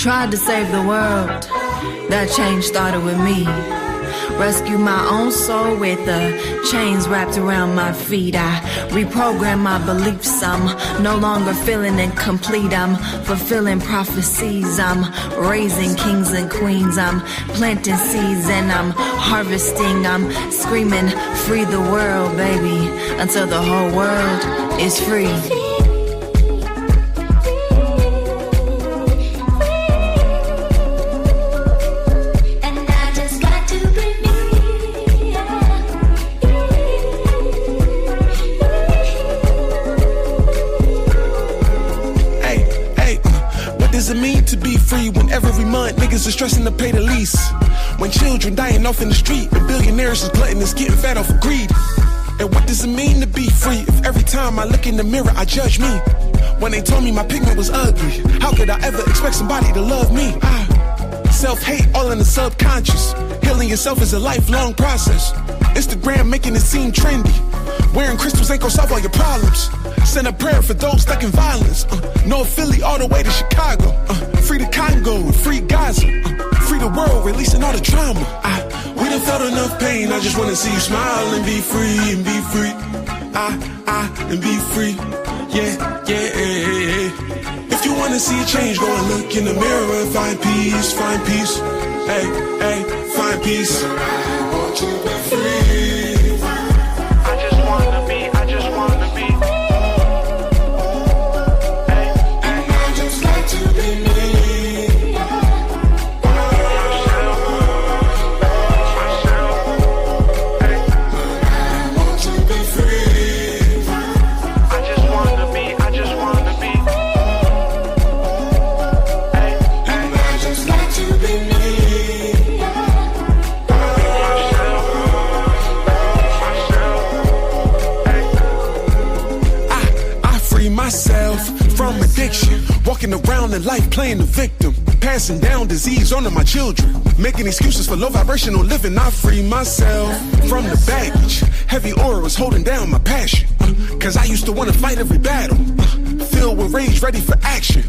Tried to save the world, that change started with me. Rescue my own soul with the chains wrapped around my feet. I reprogram my beliefs. I'm no longer feeling incomplete. I'm fulfilling prophecies. I'm raising kings and queens. I'm planting seeds and I'm harvesting. I'm screaming, free the world, baby, until the whole world is free. Every month, niggas are stressing to pay the lease. When children dying off in the street, and billionaires is gluttonous, getting fat off of greed. And what does it mean to be free if every time I look in the mirror, I judge me? When they told me my pigment was ugly, how could I ever expect somebody to love me? Self-hate all in the subconscious. Healing yourself is a lifelong process. Instagram making it seem trendy. Wearing crystals ain't gon' solve all your problems. Send a prayer for those stuck in violence. No Philly all the way to Chicago. Free the Congo, free Gaza. Free the world, releasing all the trauma. We done felt enough pain. I just wanna see you smile and be free, and be free. And be free. Yeah. If you wanna see a change, go and look in the mirror and find peace, find peace. Hey, find peace. I want to be free. From addiction, walking around in life playing the victim, passing down disease onto my children, making excuses for low vibrational living. I free myself from the baggage. Heavy aura was holding down my passion, cause I used to want to fight every battle, filled with rage, ready for action.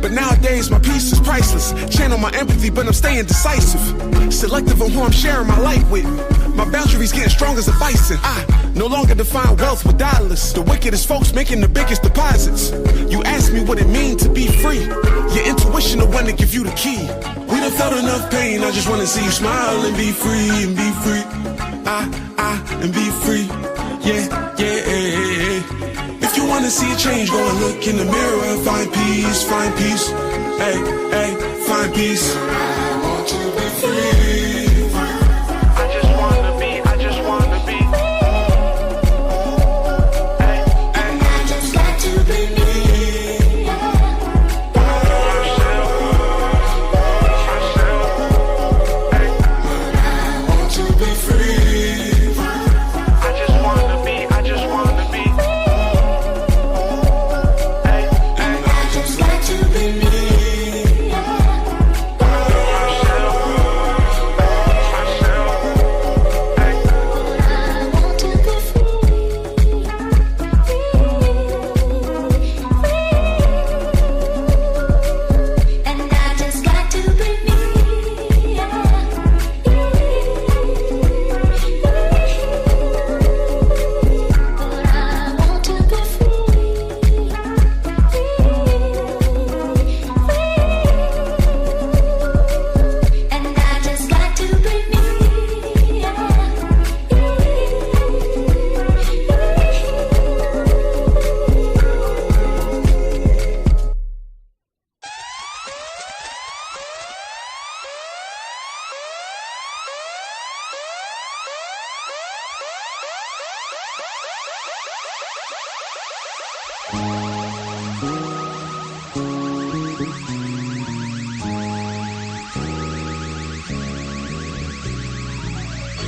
But nowadays my peace is priceless. Channel my empathy, but I'm staying decisive. Selective on who I'm sharing my light with. My boundaries getting strong as a bison. I no longer define wealth with dollars. The wickedest folks making the biggest deposits. You ask me what it means to be free. Your intuition the one to give you the key. We done felt enough pain. I just wanna see you smile and be free, and be free. And be free. Yeah. If you wanna see a change, go and look in the mirror and find peace, find peace. Hey, find peace. I want to be free.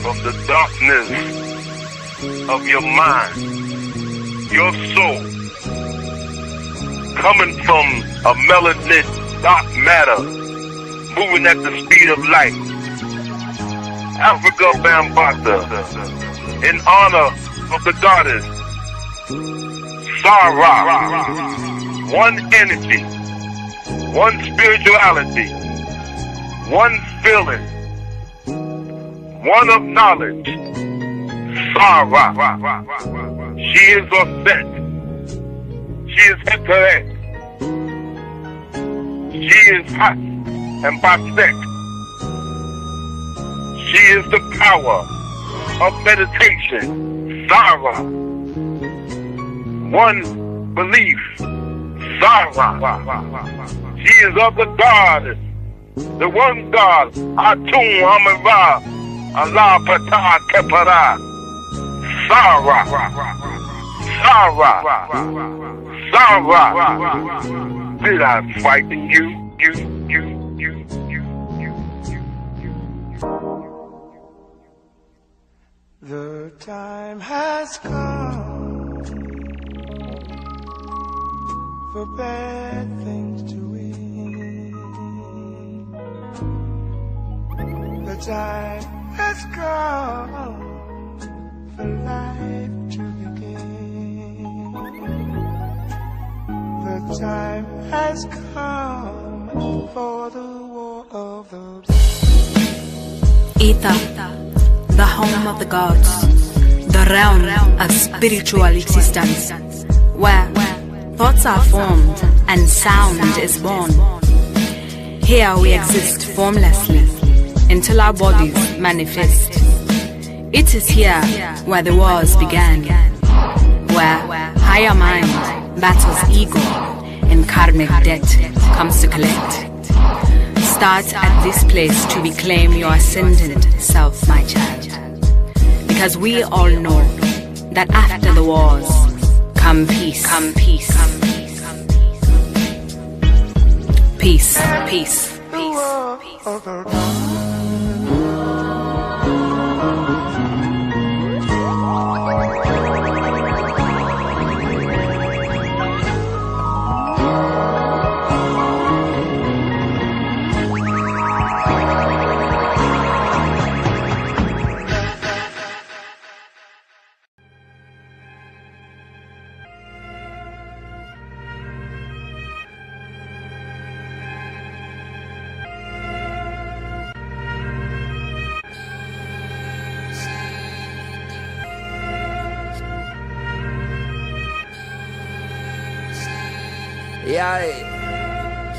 From the darkness of your mind, your soul, coming from a melanin dark matter, moving at the speed of light. Africa Bambata, in honor of the goddess Sarah, one energy, one spirituality, one feeling, one of knowledge. Sarah. She is Osset. She is Heteret. She is Hat and Bastet. She is the power of meditation. Sarah. One belief. Sarah. She is of the goddess, the one God. Atum Amara. Allah Patah Kepara. Sarah. Sarah. Sarah. Did I frighten you? The time has come for bad things to end. The time has come for life to begin. The time has come for the war of the Ether, the home of the gods, the realm of spiritual existence, where thoughts are formed and sound is born. Here we exist formlessly until our bodies manifest. It is here where the wars began, where higher mind battles ego and karmic debt comes to collect. Start at this place to reclaim your ascendant self, my child. Because we all know that after the wars come peace. Peace.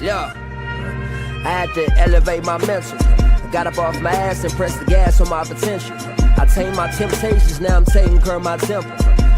Yeah. I had to elevate my mental. I got up off my ass and pressed the gas on my potential. I tamed my temptations, now I'm taking care of my temple.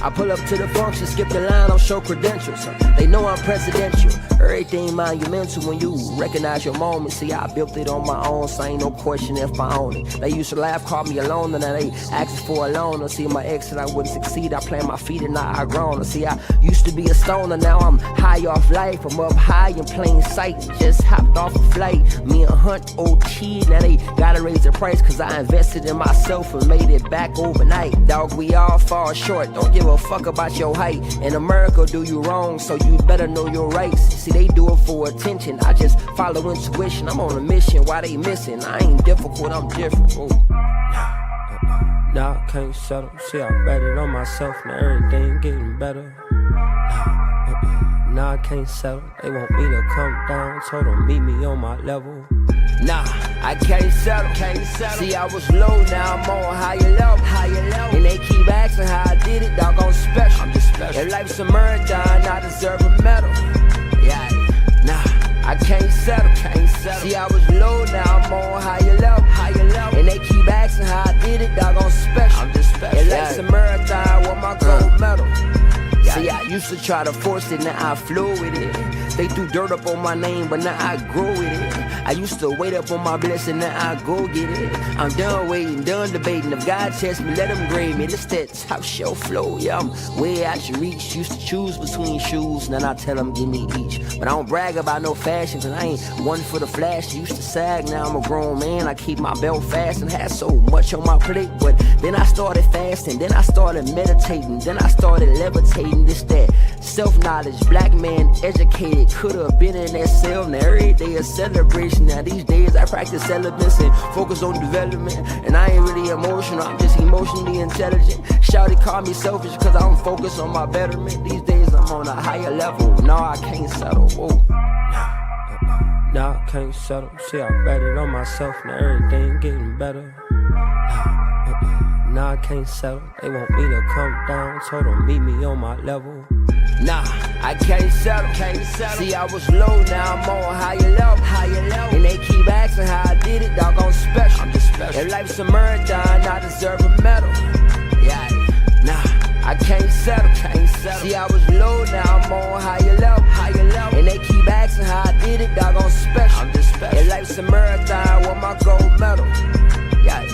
I pull up to the function, skip the line, I'll show credentials. They know I'm presidential. Everything monumental when you recognize your moment. See, I built it on my own, so ain't no question if I own it. They used to laugh, call me alone, and now they asking for a loan. See, my ex said I wouldn't succeed. I plant my feet and now I grown. See, I used to be a stoner, now I'm high off life. I'm up high in plain sight, just hopped off a flight. Me and Hunt, old kid, now they gotta raise the price, cause I invested in myself and made it back overnight. Dog, we all fall short, don't give a fuck about your height. In America, do you wrong, so you better know your rights. See, they do it for attention, I just follow intuition. I'm on a mission, why they missing? I ain't difficult, I'm different. Nah, I can't settle. See, I bet it on myself, now everything getting better. Nah, I can't settle. They want me to come down, told them meet me on my level. Nah, I can't settle. See, I was low, now I'm on higher level. And they keep asking how I did it, dog, I'm special. If life's a marathon, I deserve a medal. Yeah, nah, I can't settle. See, I was low, now I'm on higher level. And they keep asking how I did it, dog, I'm special. If life's a marathon, want my gold medal. See, I used to try to force it, now I flow with it. They threw dirt up on my name, but now I grow with it. I used to wait up on my blessing, now I go get it. I'm done waiting, done debating. If God tests me, let him grade me. This that top shelf flow, yeah, I'm way out your reach. Used to choose between shoes, now I tell them give me each. But I don't brag about no fashion, cause I ain't one for the flash. Used to sag, now I'm a grown man. I keep my belt fast and had so much on my plate. But then I started fasting, then I started meditating, then I started levitating. This that self-knowledge, black man educated, could've been in that cell. Now every day a celebration. Now these days I practice celibacy and focus on development. And I ain't really emotional, I'm just emotionally intelligent. Shawty call me selfish cause I don't focus on my betterment. These days I'm on a higher level, no I can't settle. Whoa. Nah, I can't settle. See, I bet it on myself, now everything getting better. Nah, I can't settle. They want me to come down, told them meet me on my level. Nah, I can't settle. See, I was low, now I'm on higher level. And they keep asking how I did it, dog, I'm special. If life's a marathon, I deserve a medal. Yeah, nah, I can't settle. See, I was low, now I'm on higher level. And they keep asking how I did it, dog, I'm special. If life's a marathon, I want my gold medal. Yeah.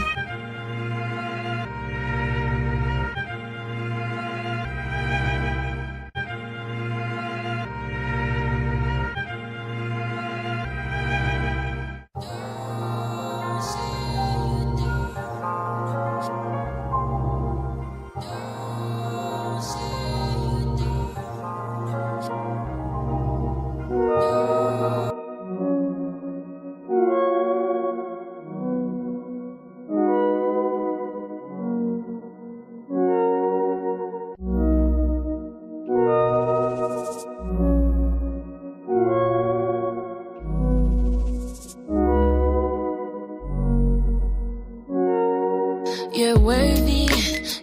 You're worthy,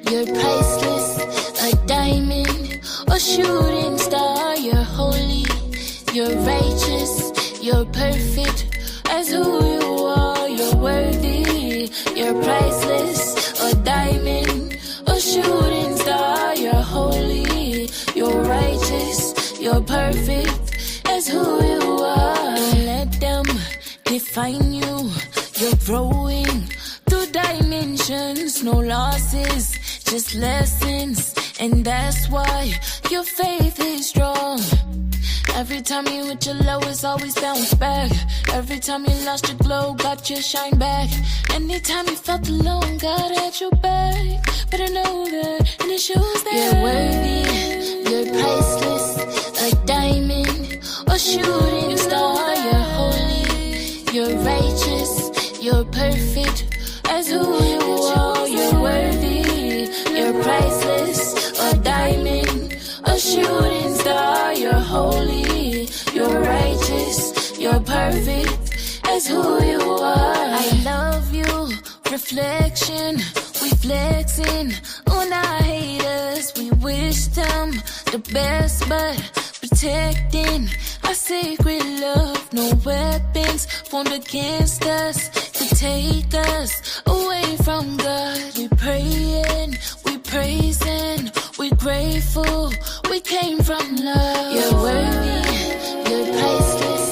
you're priceless, a diamond or shooting star. You're holy, you're righteous, you're perfect as who you are. You're worthy, you're priceless, a diamond or shooting star. You're holy, you're righteous, you're perfect as who you are. Don't let them define you, you're growing through dimensions, no losses, just lessons, and that's why your faith is strong. Every time you hit your low, it's always bounce back. Every time you lost your glow, got your shine back. Anytime you felt alone, God had your back. Better know that, and it shows that you're worthy, you're priceless, a diamond or shooting star. You're holy, you're righteous, you're perfect as who you are. You're worthy, you're priceless, a diamond, a shooting star. You're holy, you're righteous, you're perfect as who you are. I love you, reflection, we flexing on our haters. We wish them the best, but protecting our sacred love. No weapons formed against us to take us away from God. We praying, we praising, we grateful, we came from love. You're worthy, you're priceless,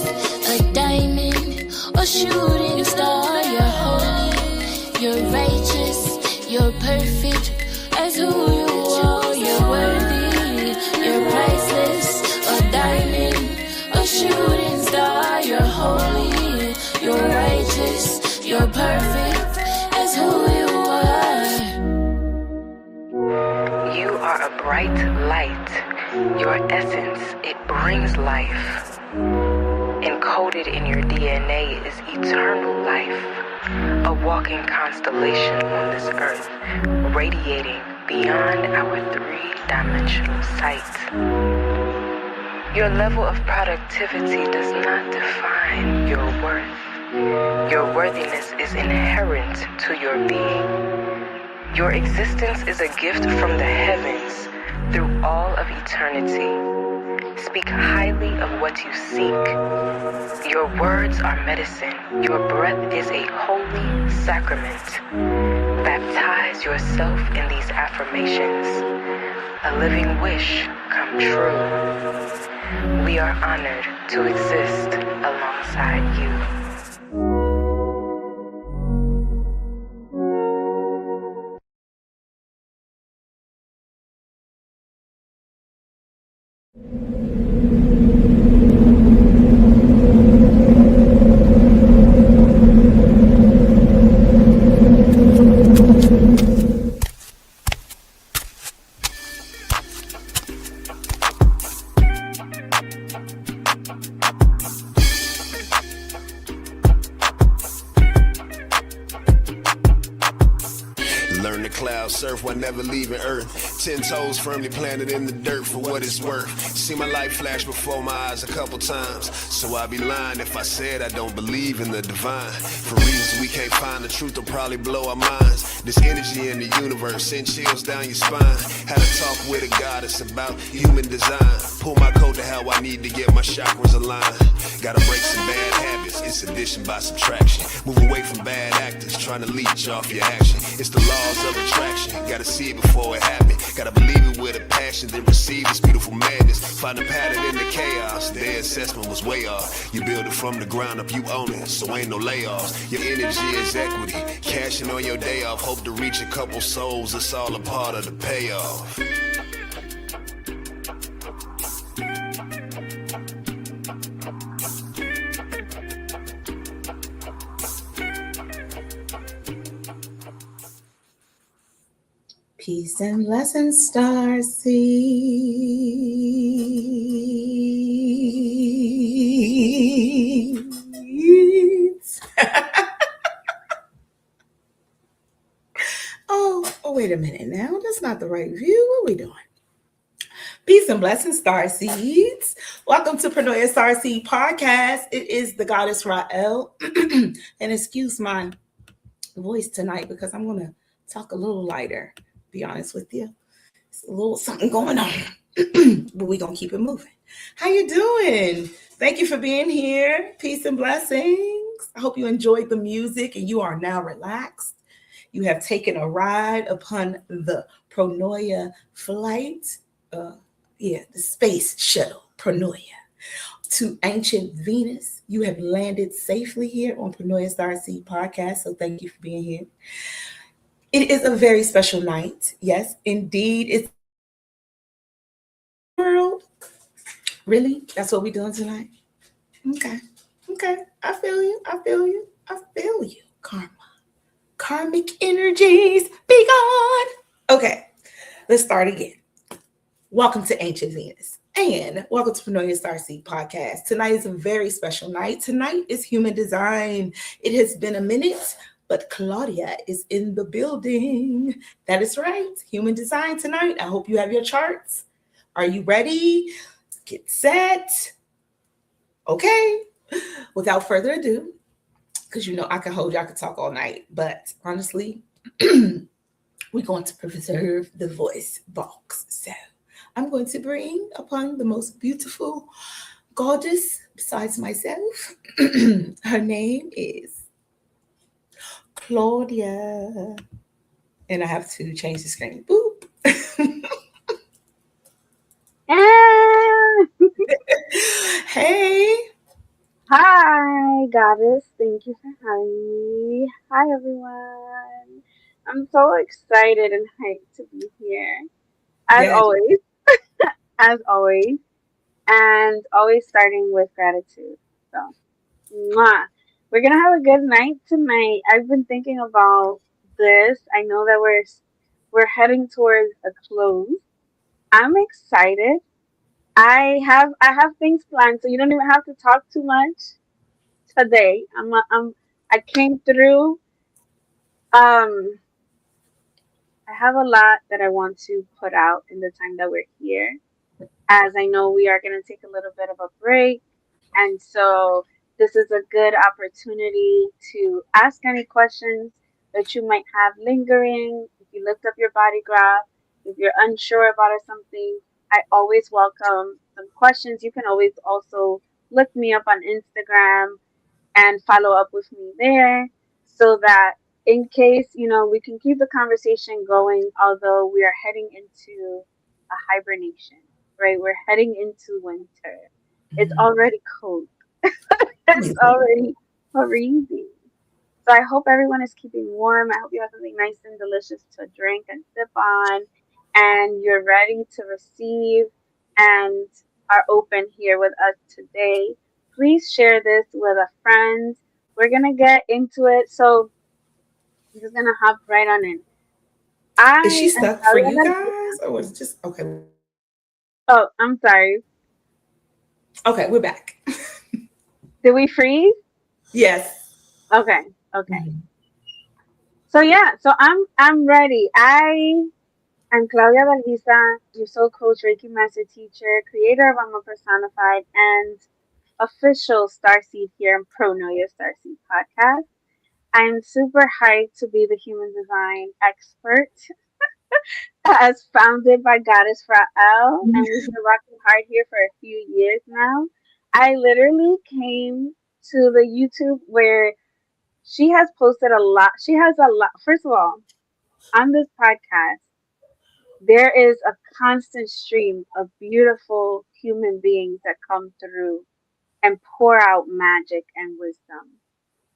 a diamond or shooting star. You're holy, you're righteous, you're perfect as who you are. You're worthy, you're priceless, a diamond, a shooting star. You're holy, you're righteous, you're perfect as who you are. You are a bright light. Your essence, it brings life. Encoded in your DNA is eternal life. A walking constellation on this earth, radiating beyond our three-dimensional sight. Your level of productivity does not define your worth. Your worthiness is inherent to your being. Your existence is a gift from the heavens through all of eternity. Speak highly of what you seek. Your words are medicine. Your breath is a holy sacrament. Baptize yourself in these affirmations. A living wish come true. We are honored to exist alongside you. surf while never leaving Earth. 10 toes firmly planted in the dirt for what it's worth. See my life flash before my eyes a couple times, so I'd be lying if I said I don't believe in the divine. For reasons we can't find, the truth will probably blow our minds. This energy in the universe send chills down your spine. Had a talk with a goddess about human design. Pull my code to how I need to get my chakras aligned. Gotta break some bad habits, it's addition by subtraction. Move away from bad actors, trying to leech off your action. It's the laws of attraction, gotta see it before it happens. Gotta believe it with a passion, then receive this beautiful madness. Find a pattern in the chaos, their assessment was way off. You build it from the ground up, you own it, so ain't no layoffs. Your energy is equity, cashing on your day off. Hope to reach a couple souls, it's all a part of the payoff. Peace and blessings, star seeds. Oh, wait a minute now. That's not the right view. What are we doing? Peace and blessings, star seeds. Welcome to Pranoia Star Seed Podcast. It is the goddess Rael. And excuse my voice tonight because I'm going to talk a little lighter. Be honest with you, it's a little something going on, but we're gonna keep it moving. How you doing? Thank you for being here. Peace and blessings. I hope you enjoyed the music and you are now relaxed. You have taken a ride upon the Pranoia flight, the space shuttle Pranoia to ancient Venus. You have landed safely here on Pranoia Star Seed Podcast, so thank you for being here. It is a very special night. Yes, indeed. It's world. Really? That's what we're doing tonight? Okay. I feel you. Karma. Karmic energies, be gone. Okay, let's start again. Welcome to Ancient Venus. And welcome to Pranoia Star Seed Podcast. Tonight is a very special night. Tonight is Human Design. It has been a minute, but Claudia is in the building. That is right. Human Design tonight. I hope you have your charts. Are you ready? Get set. Okay. Without further ado, because you know I can talk all night, but honestly, we're going to preserve the voice box. So I'm going to bring upon the most beautiful goddess besides myself. Her name is Claudia. And I have to change the screen. Boop. Hey. Hi, goddess. Thank you for having me. Hi, everyone. I'm so excited and hyped to be here. As always. And always starting with gratitude. So, mwah. We're going to have a good night tonight. I've been thinking about this. I know that we're heading towards a close. I'm excited. I have things planned, so you don't even have to talk too much today. I came through. I have a lot that I want to put out in the time that we're here, as I know we are going to take a little bit of a break, and so this is a good opportunity to ask any questions that you might have lingering. If you lift up your body graph, if you're unsure about something, I always welcome some questions. You can always also look me up on Instagram and follow up with me there, so that in case, we can keep the conversation going, although we are heading into a hibernation, right? We're heading into winter. It's already cold. It's already freezing. So I hope everyone is keeping warm. I hope you have something nice and delicious to drink and sip on, and you're ready to receive and are open here with us today. Please share this with a friend. We're going to get into it. So I'm just going to hop right on in. Is she stuck for you guys? Or was it just, okay. Oh, I'm sorry. Okay, we're back. Did we freeze? Yes. Okay. Mm-hmm. So yeah, so I'm ready. I'm Claudia Adalgisa, your soul coach, Reiki master teacher, creator of I'm a Personified, and official Starseed here in Pro Know Your Starseed podcast. I'm super hyped to be the human design expert as founded by Goddess Rael, and we've been rocking hard here for a few years now. I literally came to the YouTube where she has posted a lot. She has a lot. First of all, on this podcast, there is a constant stream of beautiful human beings that come through and pour out magic and wisdom.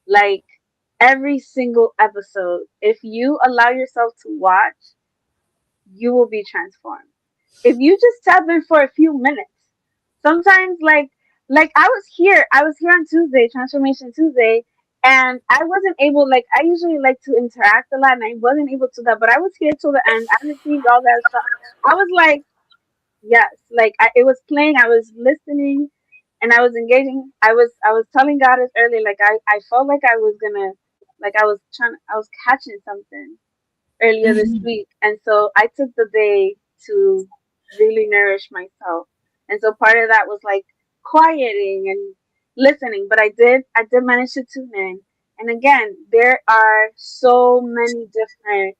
Like every single episode, if you allow yourself to watch, you will be transformed. If you just tap in for a few minutes, sometimes like I was here on Tuesday, Transformation Tuesday, and I wasn't able, like, I usually like to interact a lot and I wasn't able to that, but I was here till the end. I received all that stuff. I was like, yes, like it was playing, I was listening and I was engaging. I was telling Goddess earlier, like I felt like I was gonna, like I was catching something earlier this week. And so I took the day to really nourish myself. And so part of that was like quieting and listening. But I did manage to tune in. And again, there are so many different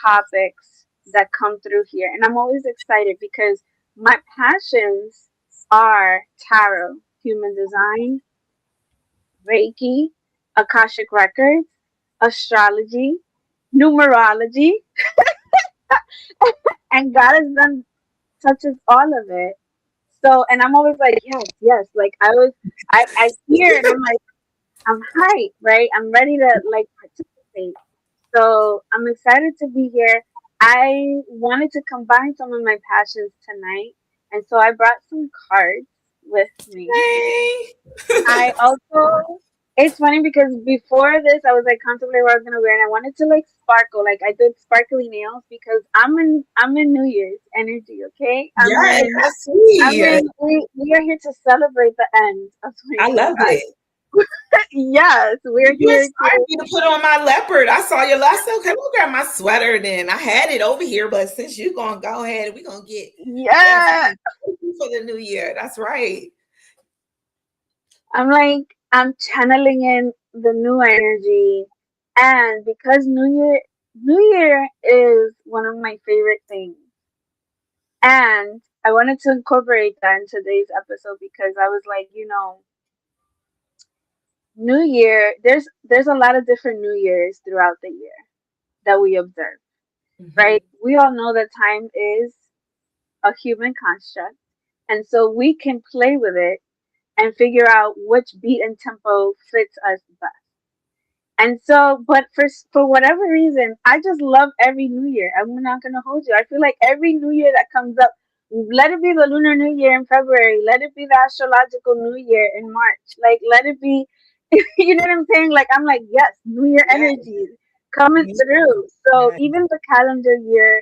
topics that come through here. And I'm always excited because my passions are tarot, human design, Reiki, Akashic Records, astrology, numerology, and God has done touches all of it. So, and I'm always like, yes, yes. Like I hear and I'm like, I'm hyped, right? I'm ready to like participate. So I'm excited to be here. I wanted to combine some of my passions tonight, and so I brought some cards with me. Hey. I also, it's funny because before this, I was like contemplating what I was gonna wear, and I wanted to like sparkle. Like I did sparkly nails because I'm in New Year's energy. Okay, Yes, I I'm see. in. We are here to celebrate the end of I love 2025. it. Yes, we're You here inspired to. me to put on my leopard. I saw your last. Okay, we'll grab my sweater then. I had it over here, but since you're gonna go ahead, we're gonna get Yeah, for the new year. That's right. I'm channeling in the new energy, and because New Year is one of my favorite things. And I wanted to incorporate that in today's episode because I was like, New Year, there's a lot of different New Years throughout the year that we observe, right? We all know that time is a human construct, and so we can play with it and figure out which beat and tempo fits us best. And so, but for whatever reason, I just love every New Year. I'm not gonna hold you. I feel like every New Year that comes up, let it be the Lunar New Year in February, let it be the astrological New Year in March, like let it be, you know what I'm saying? Like I'm like, yes, New Year Yes. energy coming through. So Yes. even the calendar year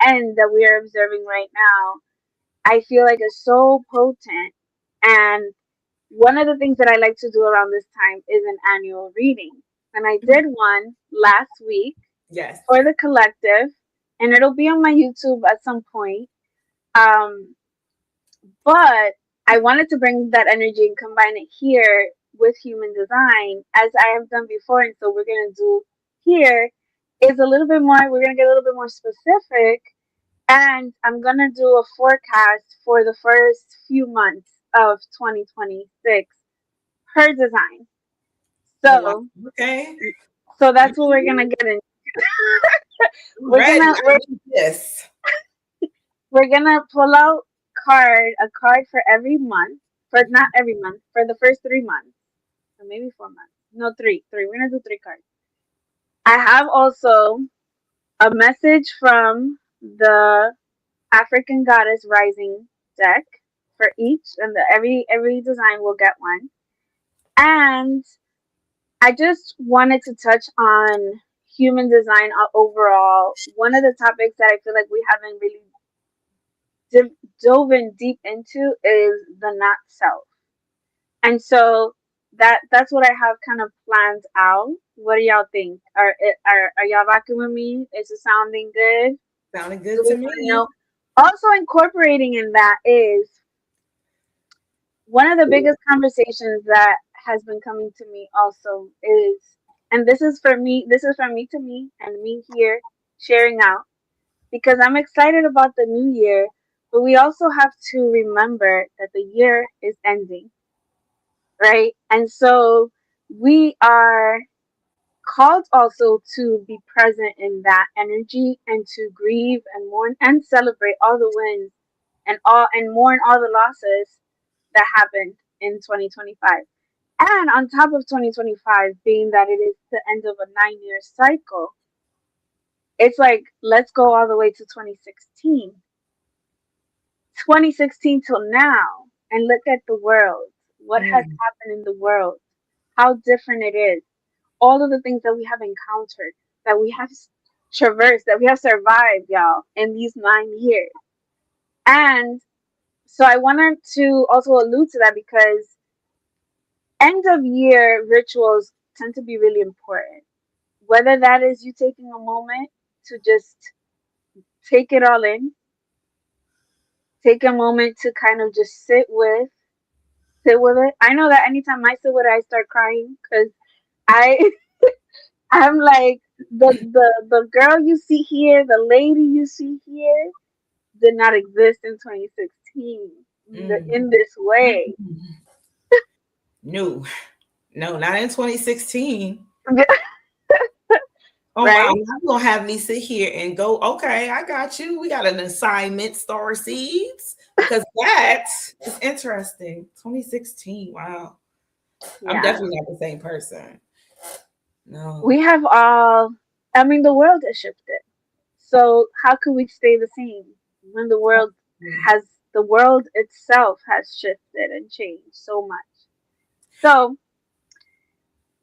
end that we are observing right now, I feel like it's so potent. And one of the things that I like to do around this time is an annual reading. And I did one last week Yes. for the collective, and it'll be on my YouTube at some point. Um, but I wanted to bring that energy and combine it here with human design as I have done before. And so we're going to do here is a little bit more, we're going to get a little bit more specific. And I'm going to do a forecast for the first few months of 2026 per design. Oh, wow. So, Okay. so that's what we're gonna get into. we're Ready. gonna I need this. we're gonna pull out a card for every month, for not every month, for the first 3 months, or maybe 4 months. No, three. We're gonna do 3 cards. I have also a message from the African Goddess Rising deck for each, and every design will get one. And I just wanted to touch on human design overall. One of the topics that I feel like we haven't really dove in deep into is the not self. And so that's what I have kind of planned out. What do y'all think? Are y'all rocking with me? Is it sounding good? Sounding good Do we to want to me. know? Also incorporating in that is one of the biggest conversations that has been coming to me also is, and this is from me to me and me here sharing out, because I'm excited about the new year, but we also have to remember that the year is ending, right? And so we are called also to be present in that energy and to grieve and mourn and celebrate all the wins and mourn all the losses that happened in 2025. And on top of 2025 being that it is the end of a 9-year cycle, it's like let's go all the way to 2016 till now, and look at the world. What has happened in the world? How different it is. All of the things that we have encountered, that we have traversed, that we have survived, y'all, in these 9 years. And so I wanted to also allude to that because end of year rituals tend to be really important. Whether that is you taking a moment to just take it all in, take a moment to kind of just sit with it. I know that anytime I sit with it, I start crying because I I'm like the girl you see here, the lady you see here, did not exist in 2016 in this way. No, not in 2016. Oh wow, Right? now you're gonna have me sit here and go, okay, I got you. We got an assignment, star seeds, because that is interesting. 2016. Wow. I'm Yeah. definitely not the same person. We No. have all, I mean, the world has shifted. So how can we stay the same when has, the world itself has shifted and changed so much? So,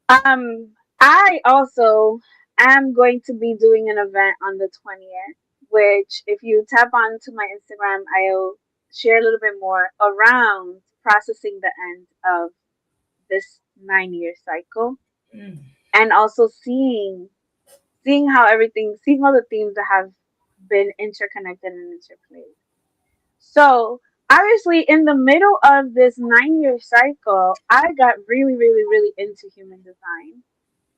I also am going to be doing an event on the 20th, which if you tap onto my Instagram, I'll share a little bit more around processing the end of this 9-year cycle, and also seeing how seeing all the themes that have been interconnected and interplayed. So obviously in the middle of this 9-year cycle, I got really, really, really into human design.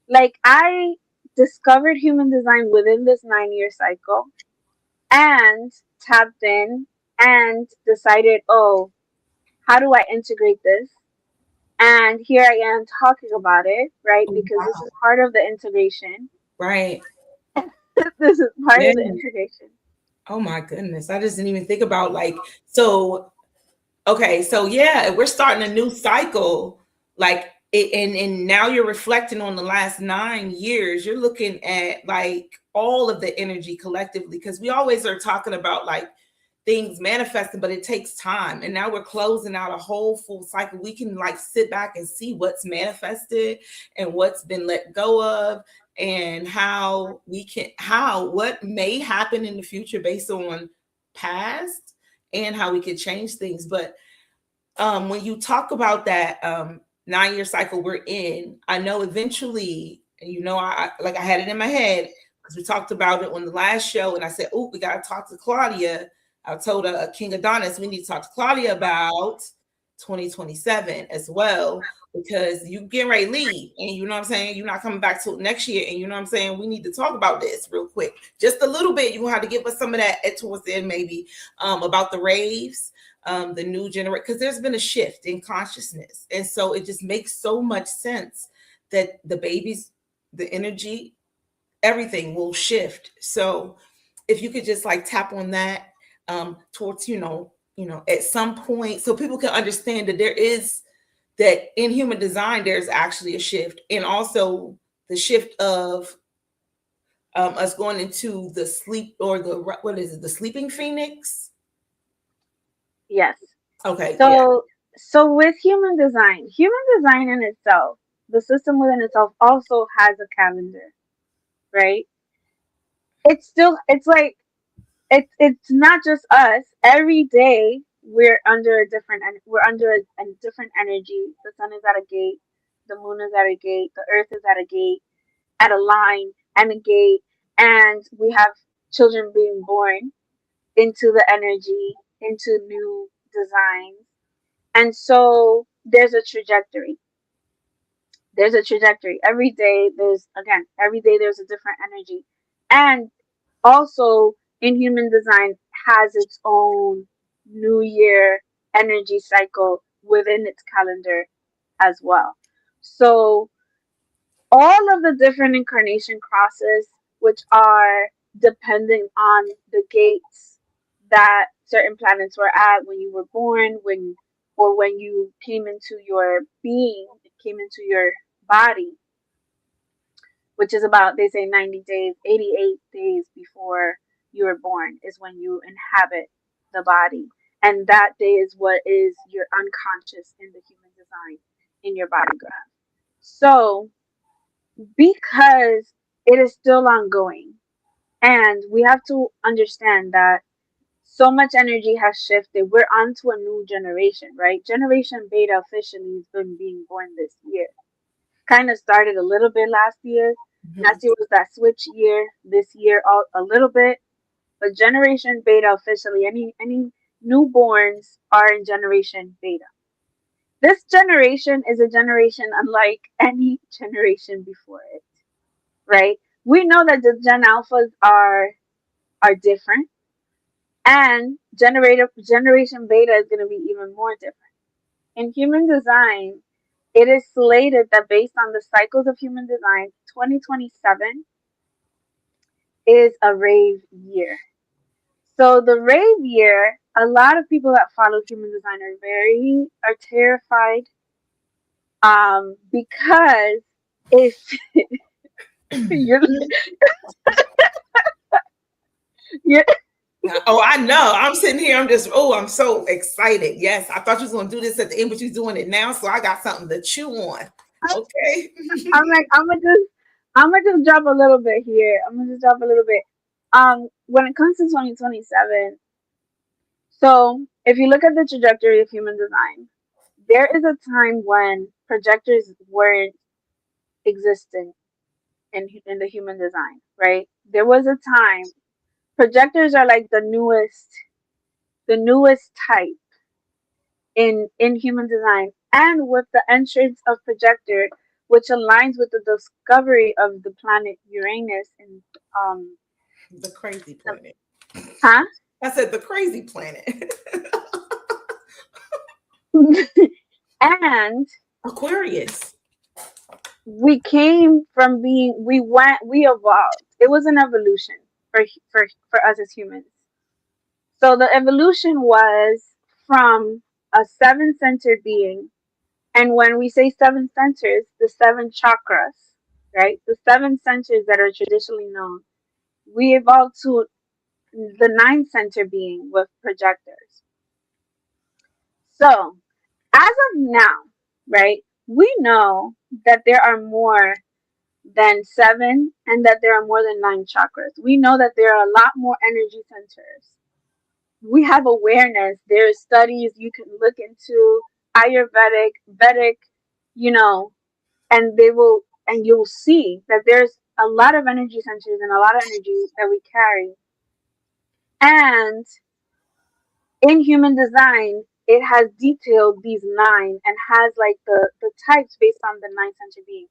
Like I discovered human design within this 9-year cycle and tapped in and decided, oh, how do I integrate this? And here I am talking about it, right? Oh, Because this wow. is part of the integration. Right. This is part Yeah. of the integration. Oh my goodness. I just didn't even think about so okay, so yeah, we're starting a new cycle. And now you're reflecting on the last 9 years. You're looking at all of the energy collectively because we always are talking about things manifesting, but it takes time. And now we're closing out a whole full cycle. We can sit back and see what's manifested and what's been let go of, and what may happen in the future based on past, and how we could change things. But when you talk about that 9-year cycle we're in, I know eventually, and I had it in my head because we talked about it on the last show, and I said, "Oh, we got to talk to Claudia." I told King Adonis we need to talk to Claudia about 2027 as well, because you get ready to leave, and you know what I'm saying, you're not coming back till next year, and you know what I'm saying, we need to talk about this real quick, just a little bit. You have to give us some of that towards the end, maybe about the raves, the new generation, because there's been a shift in consciousness, and so it just makes so much sense that the babies, the energy, everything will shift. So if you could just tap on that towards at some point, so people can understand that there is that in human design there's actually a shift, and also the shift of us going into the sleep, or the sleeping phoenix. Yes. Okay, yeah. So with human design in itself, the system within itself also has a calendar, right? It's not just us. Every day we're under a different energy. The sun is at a gate. the moon is at a gate, the earth is at a gate, at a line and a gate, and we have children being born into the energy, into new designs. And so there's a trajectory. There's a trajectory. Every day there's a different energy. And also in human design has its own new year energy cycle within its calendar as well. So all of the different incarnation crosses, which are dependent on the gates that certain planets were at when you were born, when you came into your being, came into your body, which is about, they say, 90 days, 88 days before you were born is when you inhabit the body. And that day is what is your unconscious in the human design in your body graph. So because it is still ongoing, and we have to understand that so much energy has shifted. We're on to a new generation, right? Generation Beta officially has been being born this year. Kind of started a little bit last year. Last year was that switch year. This year, a little bit. But Generation Beta officially, any newborns are in Generation Beta. This generation is a generation unlike any generation before it, right? We know that the Gen Alphas are different, and Generation Beta is going to be even more different. In human design, it is slated that based on the cycles of human design, 2027 is a rave year. So the rave year, a lot of people that follow human design are terrified, because if you're, you're Oh, I know. I'm sitting here. I'm so excited. Yes, I thought you was going to do this at the end, but you're doing it now. So I got something to chew on. Okay. I'm gonna just drop a little bit here. I'm gonna just drop a little bit. When it comes to 2027, so if you look at the trajectory of human design, there is a time when projectors weren't existent in the human design, right? There was a time projectors are like the newest type in human design, and with the entrance of projector, which aligns with the discovery of the planet Uranus and the crazy planet. Huh? I said the crazy planet. And Aquarius. We came from we evolved. It was an evolution for us as humans. So the evolution was from a seven-centered being. And when we say seven centers, the seven chakras, right? The seven centers that are traditionally known, we evolved to the nine-center being with projectors. So, as of now, right, we know that there are more than seven and that there are more than nine chakras. We know that there are a lot more energy centers. We have awareness. There are studies you can look into, Ayurvedic, Vedic, you know, and you'll see that there's a lot of energy centers and a lot of energy that we carry. And in human design, it has detailed these nine and has like the types based on the nine center being.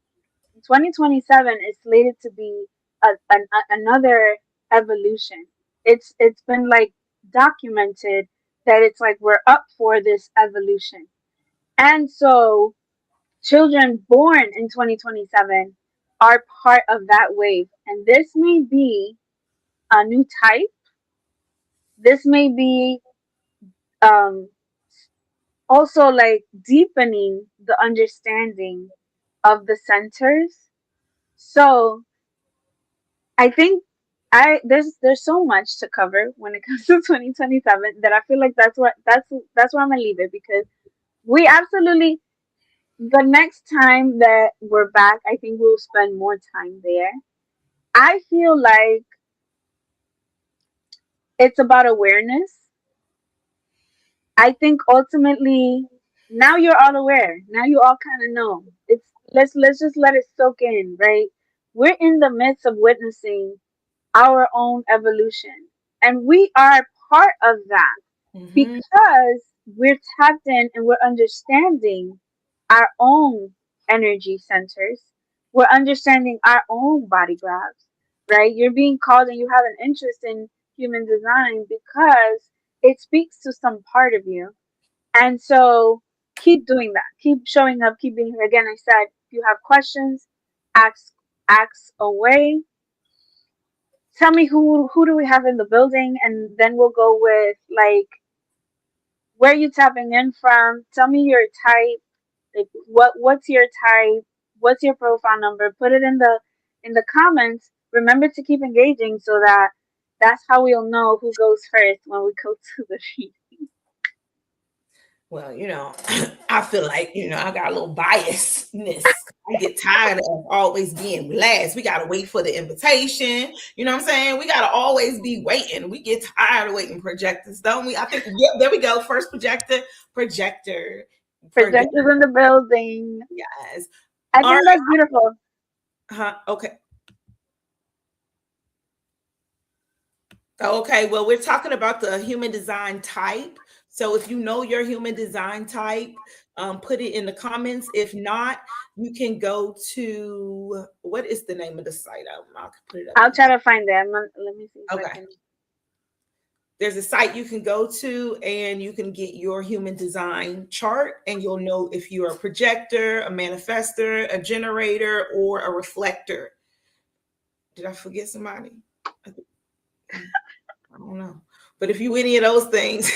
2027 is slated to be another evolution. It's been like documented that it's like we're up for this evolution. And so children born in 2027 are part of that wave. And this may be a new type. This may be um, also like deepening the understanding of the centers. So I think there's so much to cover when it comes to 2027 that I feel like that's where I'm gonna leave it, because we absolutely, the next time that we're back, I think we'll spend more time there. I feel like it's about awareness. I think ultimately now you're all aware. Now you all kind of know. let's just let it soak in, right? We're in the midst of witnessing our own evolution, and we are part of that Mm-hmm. because we're tapped in and we're understanding our own energy centers. We're understanding our own body graphs, right? You're being called and you have an interest in human design because it speaks to some part of you. And so keep doing that. Keep showing up, keep being here. Again, I said, if you have questions, ask ask away. Tell me who do we have in the building, and then we'll go with like where you tapping in from. Tell me your type. Like what's your type? What's your profile number? Put it in the comments. Remember to keep engaging so that that's how we'll know who goes first when we go to the sheet. Well, I feel like, I got a little biasness. I get tired of always being last. We got to wait for the invitation. You know what I'm saying? We got to always be waiting. We get tired of waiting, projectors, don't we? I think, yeah, there we go. First projector. Projectors in the building. Yes. I All think right. that's beautiful. Okay. Okay, well, we're talking about the human design type. So if you know your human design type, put it in the comments. If not, you can go to, what is the name of the site? I'll put it up I'll again. try to find them. Let me see if I Okay. can. There's a site you can go to and you can get your human design chart, and you'll know if you're a projector, a manifester, a generator, or a reflector. Did I forget somebody? I don't know. But if you any of those things,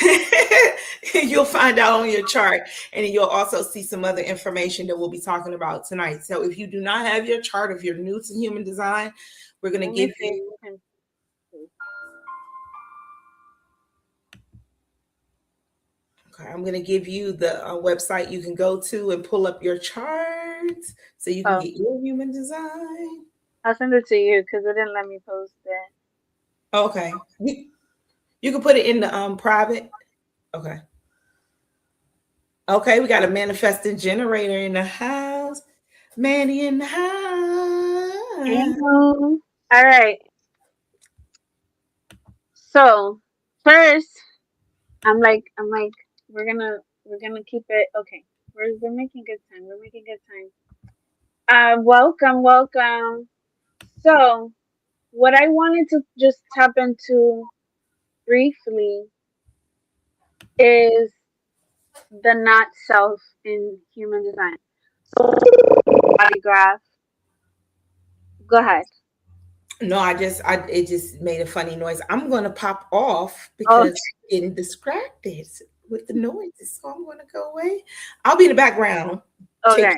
you'll find out on your chart. And you'll also see some other information that we'll be talking about tonight. So if you do not have your chart, if you're new to human design, we're going to Let me give see if you. we can. Okay, I'm going to give you the website you can go to and pull up your chart so you can Oh, get your human design. I'll send it to you because it didn't let me post it. Okay. You can put it in the private. Okay. Okay, we got a manifesting generator in the house. Manny in the house. All right. So first, I'm like, we're gonna keep it. Okay, we're making good time. We're making good time. Welcome. So what I wanted to just tap into briefly is the not self in human design. So body graph. Go ahead. No, it just made a funny noise. I'm gonna pop off Oh, because I'm getting distracted with the noises. So I'm gonna go away. I'll be in the background. Take okay.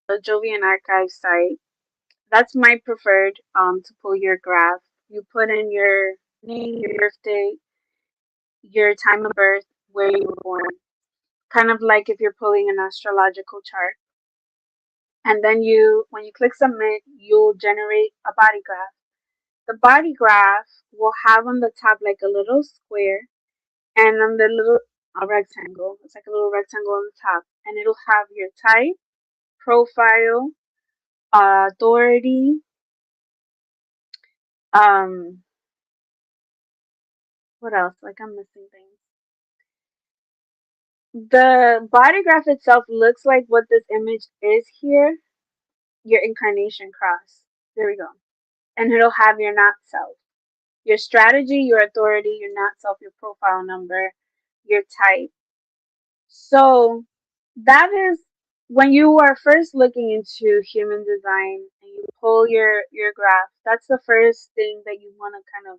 The Jovian Archive site. That's my preferred to pull your graph. You put in your name, your birthday, your time of birth, where you were born. Kind of like if you're pulling an astrological chart. And then when you click submit, you'll generate a body graph. The body graph will have on the top like a little square and on the little a rectangle. It's like a little rectangle on the top. And it'll have your type, profile, authority, um, what else? Like I'm missing things. The body graph itself looks like what this image is here, your incarnation cross. There we go. And it'll have your not self, your strategy, your authority, your not self, your profile number, your type. So that is when you are first looking into human design and you pull your graph, that's the first thing that you want to kind of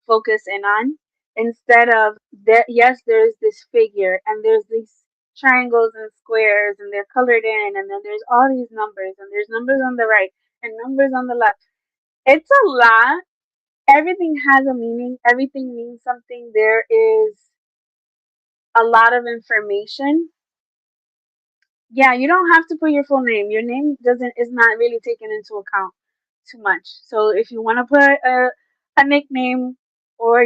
focus in on instead of there. Yes, there's this figure and there's these triangles and squares and they're colored in, and then there's all these numbers and there's numbers on the right and numbers on the left. It's a lot. Everything has a meaning, everything means something. There is a lot of information. Yeah, you don't have to put your full name. Your name doesn't is not really taken into account too much. So if you want to put a nickname or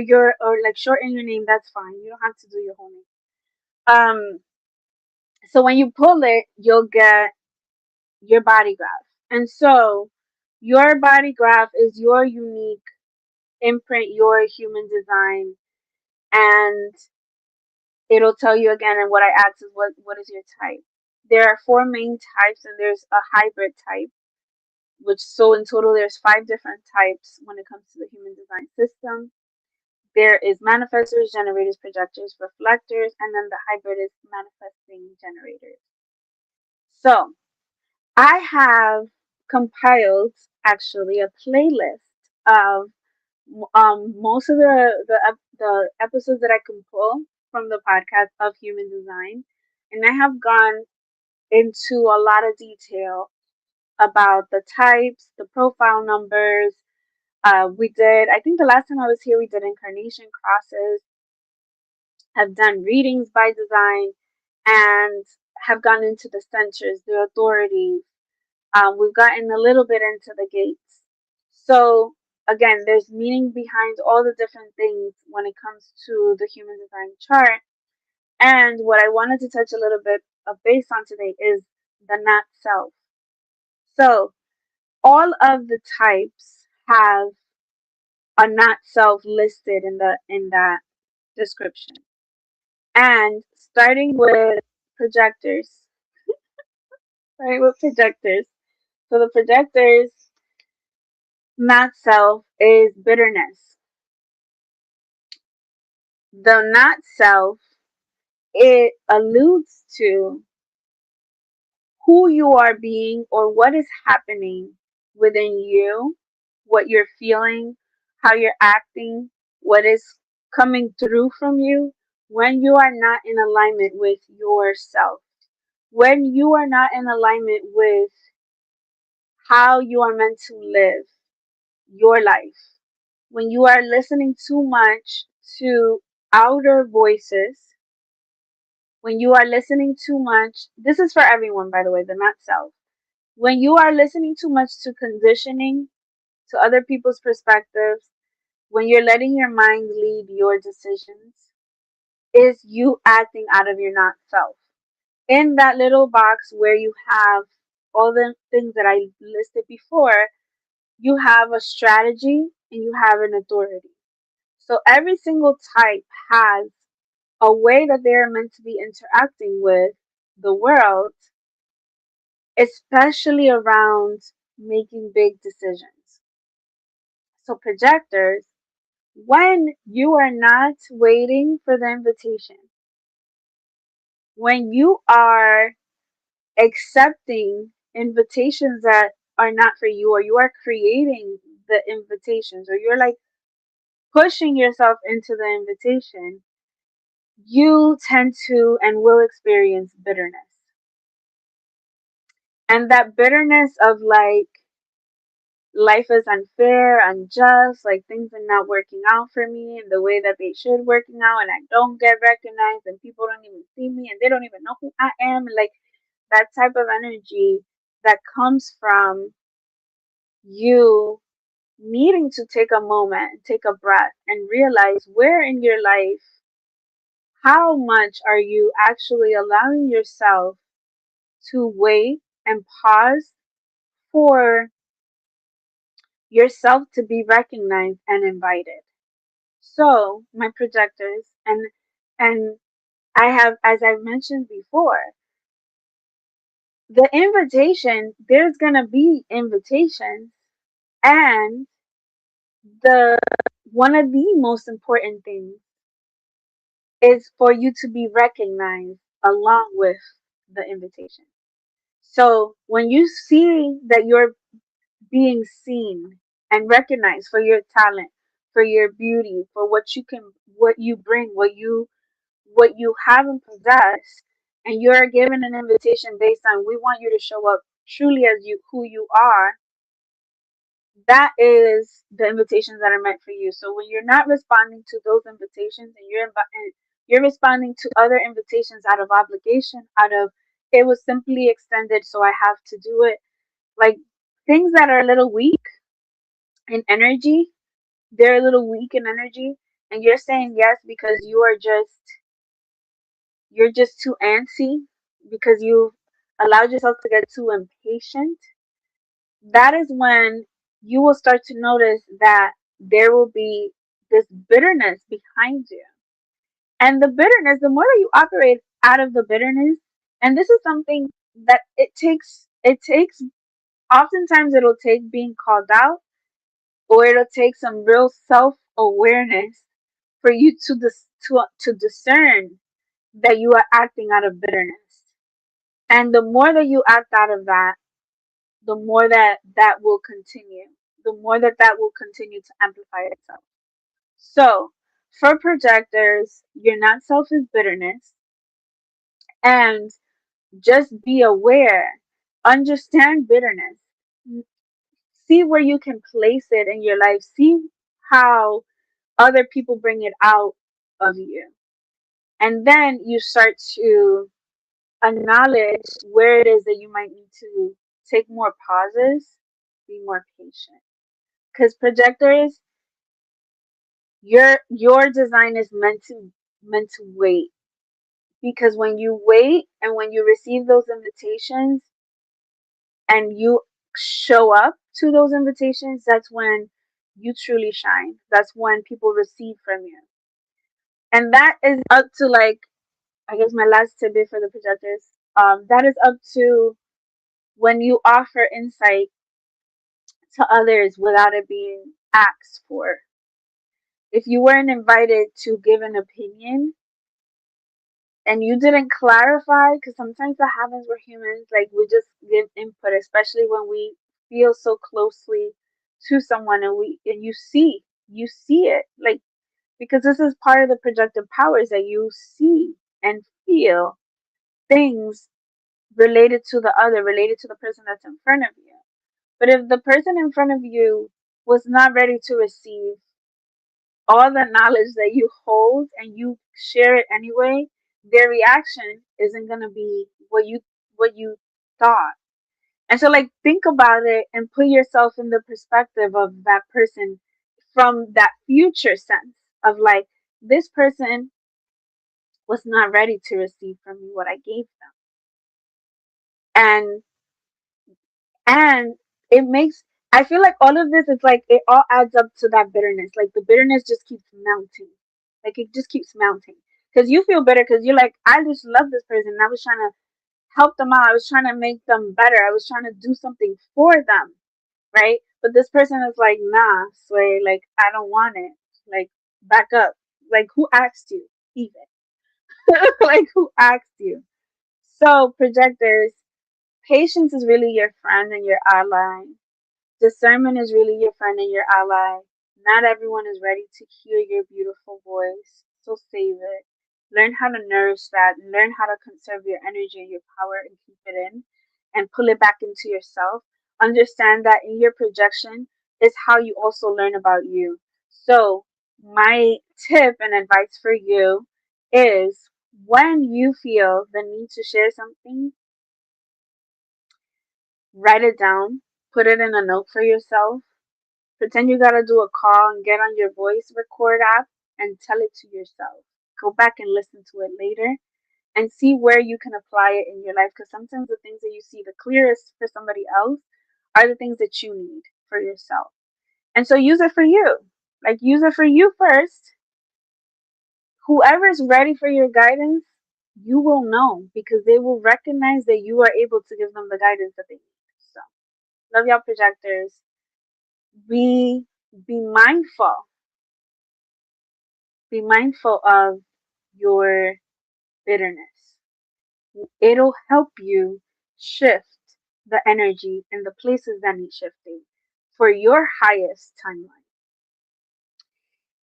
like shorten your name, that's fine. You don't have to do your whole name. Um, so when you pull it, you'll get your body graph. And so your body graph is your unique imprint, your human design, and it'll tell you again. And what I asked is what is your type? There are four main types, and there's a hybrid type, which so in total there's five different types when it comes to the human design system. There is manifestors, generators, projectors, reflectors, and then the hybrid is manifesting generators. So I have compiled actually a playlist of most of the episodes that I can pull from the podcast of human design, and I have gone into a lot of detail about the types, the profile numbers. We did, I think the last time I was here, we did incarnation crosses, have done readings by design, and have gone into the centers, the authorities. We've gotten a little bit into the gates. So again, there's meaning behind all the different things when it comes to the human design chart. And what I wanted to touch a little bit of base on today is the not self. So all of the types have a not self listed in that description. And projectors, starting with projectors. So the projectors not self is bitterness. The not self, it alludes to who you are being or what is happening within you, what you're feeling, how you're acting, what is coming through from you when you are not in alignment with yourself. When you are not in alignment with how you are meant to live your life. When you are listening too much to outer voices, when you are listening too much, this is for everyone, by the way, the not self. When you are listening too much to conditioning, to other people's perspectives, when you're letting your mind lead your decisions, is you acting out of your not self. In that little box where you have all the things that I listed before, you have a strategy and you have an authority. So every single type has a way that they're meant to be interacting with the world, especially around making big decisions. So projectors, when you are not waiting for the invitation, when you are accepting invitations that are not for you, or you are creating the invitations, or you're like pushing yourself into the invitation, you tend to and will experience bitterness. And that bitterness of like, life is unfair, unjust, like things are not working out for me in the way that they should working out, and I don't get recognized, and people don't even see me, and they don't even know who I am. And like that type of energy that comes from you needing to take a moment, take a breath, and realize where in your life, how much are you actually allowing yourself to wait and pause for yourself to be recognized and invited. So, my projectors, and I have, as I've mentioned before, the invitation, there's gonna be invitations, and the one of the most important things is for you to be recognized along with the invitation. So when you see that you're being seen and recognized for your talent, for your beauty, for what you bring, what you have and possess, and you're given an invitation based on we want you to show up truly as you who you are, that is the invitations that are meant for you. So when you're not responding to those invitations, and you're responding to other invitations out of obligation, out of it was simply extended, so I have to do it, like things that are a little weak in energy, they're a little weak in energy, and you're saying yes because you are just you're just too antsy because you allowed yourself to get too impatient, that is when you will start to notice that there will be this bitterness behind you. And the bitterness, the more that you operate out of the bitterness, and this is something that it takes, oftentimes it'll take being called out, or it'll take some real self-awareness for you to discern that you are acting out of bitterness. And the more that you act out of that, the more that that will continue, the more that that will continue to amplify itself. So, for projectors, your not self is bitterness, and just be aware, understand bitterness, see where you can place it in your life, see how other people bring it out of you. And then you start to acknowledge where it is that you might need to take more pauses, be more patient. Because projectors, your design is meant to wait. Because when you wait and when you receive those invitations and you show up to those invitations, that's when you truly shine. That's when people receive from you. And that is up to, like, I guess my last tidbit for the projectors. That is up to when you offer insight to others without it being asked for. If you weren't invited to give an opinion and you didn't clarify, because sometimes that happens, we're humans, like we just give input, especially when we feel so closely to someone, and you see it, like, because this is part of the projective powers, that you see and feel things related to the other, related to the person that's in front of you. But if the person in front of you was not ready to receive all the knowledge that you hold and you share it anyway, their reaction isn't gonna be what you thought. And so, like, think about it and put yourself in the perspective of that person from that future sense of, like, this person was not ready to receive from me what I gave them. And it makes, I feel like all of this is like, it all adds up to that bitterness. Like, the bitterness just keeps mounting. Like, it just keeps mounting. Because you feel bitter because you're like, I just love this person. I was trying to help them out. I was trying to make them better. I was trying to do something for them. Right? But this person is like, nah, Sway, like, I don't want it. Like, back up. Like, who asked you? Even. Like, who asked you? So, projectors, patience is really your friend and your ally. Discernment is really your friend and your ally. Not everyone is ready to hear your beautiful voice, so save it. Learn how to nourish that. Learn how to conserve your energy and your power and keep it in and pull it back into yourself. Understand that in your projection is how you also learn about you. So, my tip and advice for you is, when you feel the need to share something, write it down, put it in a note for yourself. Pretend you gotta do a call and get on your voice record app and tell it to yourself. Go back and listen to it later and see where you can apply it in your life. Because sometimes the things that you see the clearest for somebody else are the things that you need for yourself. And so use it for you. Like, use it for you first. Whoever's ready for your guidance, you will know, because they will recognize that you are able to give them the guidance that they need. So, love y'all, projectors. Be mindful. Be mindful of your bitterness. It'll help you shift the energy in the places that need shifting for your highest timeline.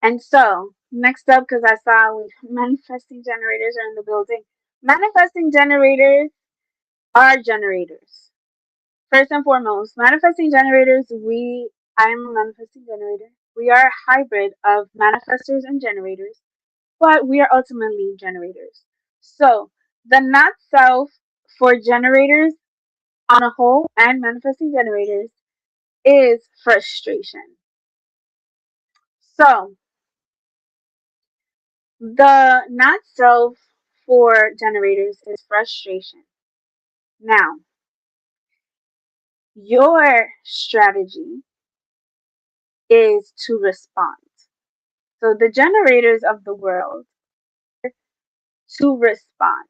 And so, next up, because I saw manifesting generators are in the building. Manifesting generators are generators. First and foremost, manifesting generators, I am a manifesting generator. We are a hybrid of manifestors and generators, but we are ultimately generators. So, the not self for generators on a whole and manifesting generators is frustration. So, the not self for generators is frustration. Now, your strategy is to respond. So the generators of the world to respond.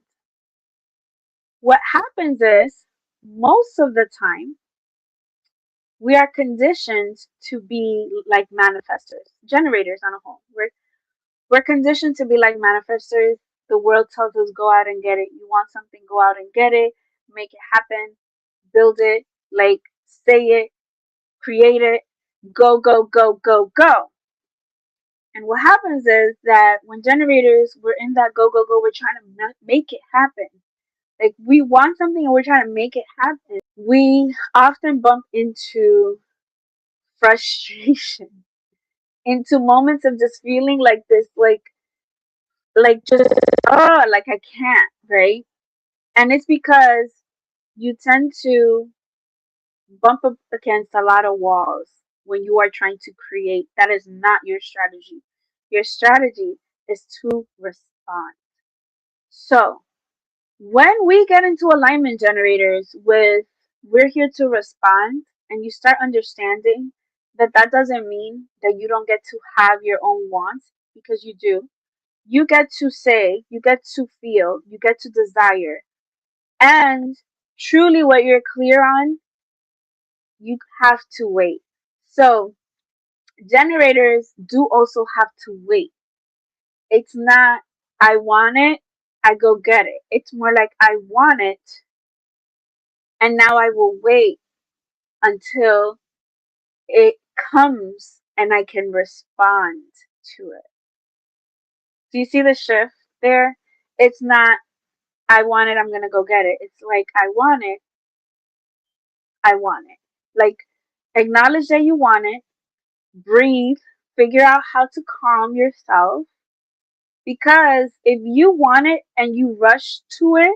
What happens is most of the time we are conditioned to be like manifestors, generators on a whole. We're conditioned to be like manifestors. The world tells us go out and get it. You want something, go out and get it, make it happen, build it, like say it, create it, go, go, go, go, go. And what happens is that when generators, we're in that go, go, go, we're trying to make it happen. Like we want something and we're trying to make it happen. We often bump into frustration, into moments of just feeling like this, like just, oh, like I can't, right? And it's because you tend to bump up against a lot of walls when you are trying to create. That is not your strategy. Your strategy is to respond. So when we get into alignment generators with we're here to respond, and you start understanding that that doesn't mean that you don't get to have your own wants, because you do. You get to say, you get to feel, you get to desire. And truly what you're clear on, you have to wait. So generators do also have to wait. It's not, I want it, I go get it. It's more like, I want it, and now I will wait until it comes and I can respond to it. Do you see the shift there? It's not, I want it, I'm going to go get it. It's like, I want it, I want it. Like, acknowledge that you want it, breathe, figure out how to calm yourself. Because if you want it and you rush to it,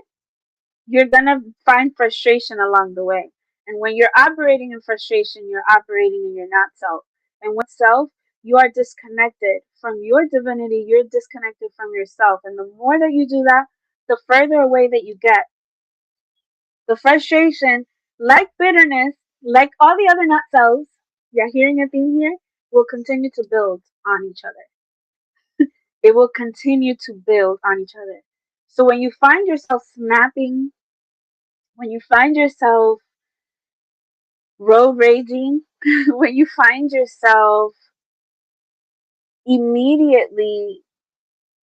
you're going to find frustration along the way. And when you're operating in frustration, you're operating in your not self. And with self, you are disconnected from your divinity, you're disconnected from yourself. And the more that you do that, the further away that you get. The frustration, like bitterness, like all the other not selves, you're hearing a theme here, will continue to build on each other. It will continue to build on each other. So when you find yourself snapping, when you find yourself road raging, when you find yourself immediately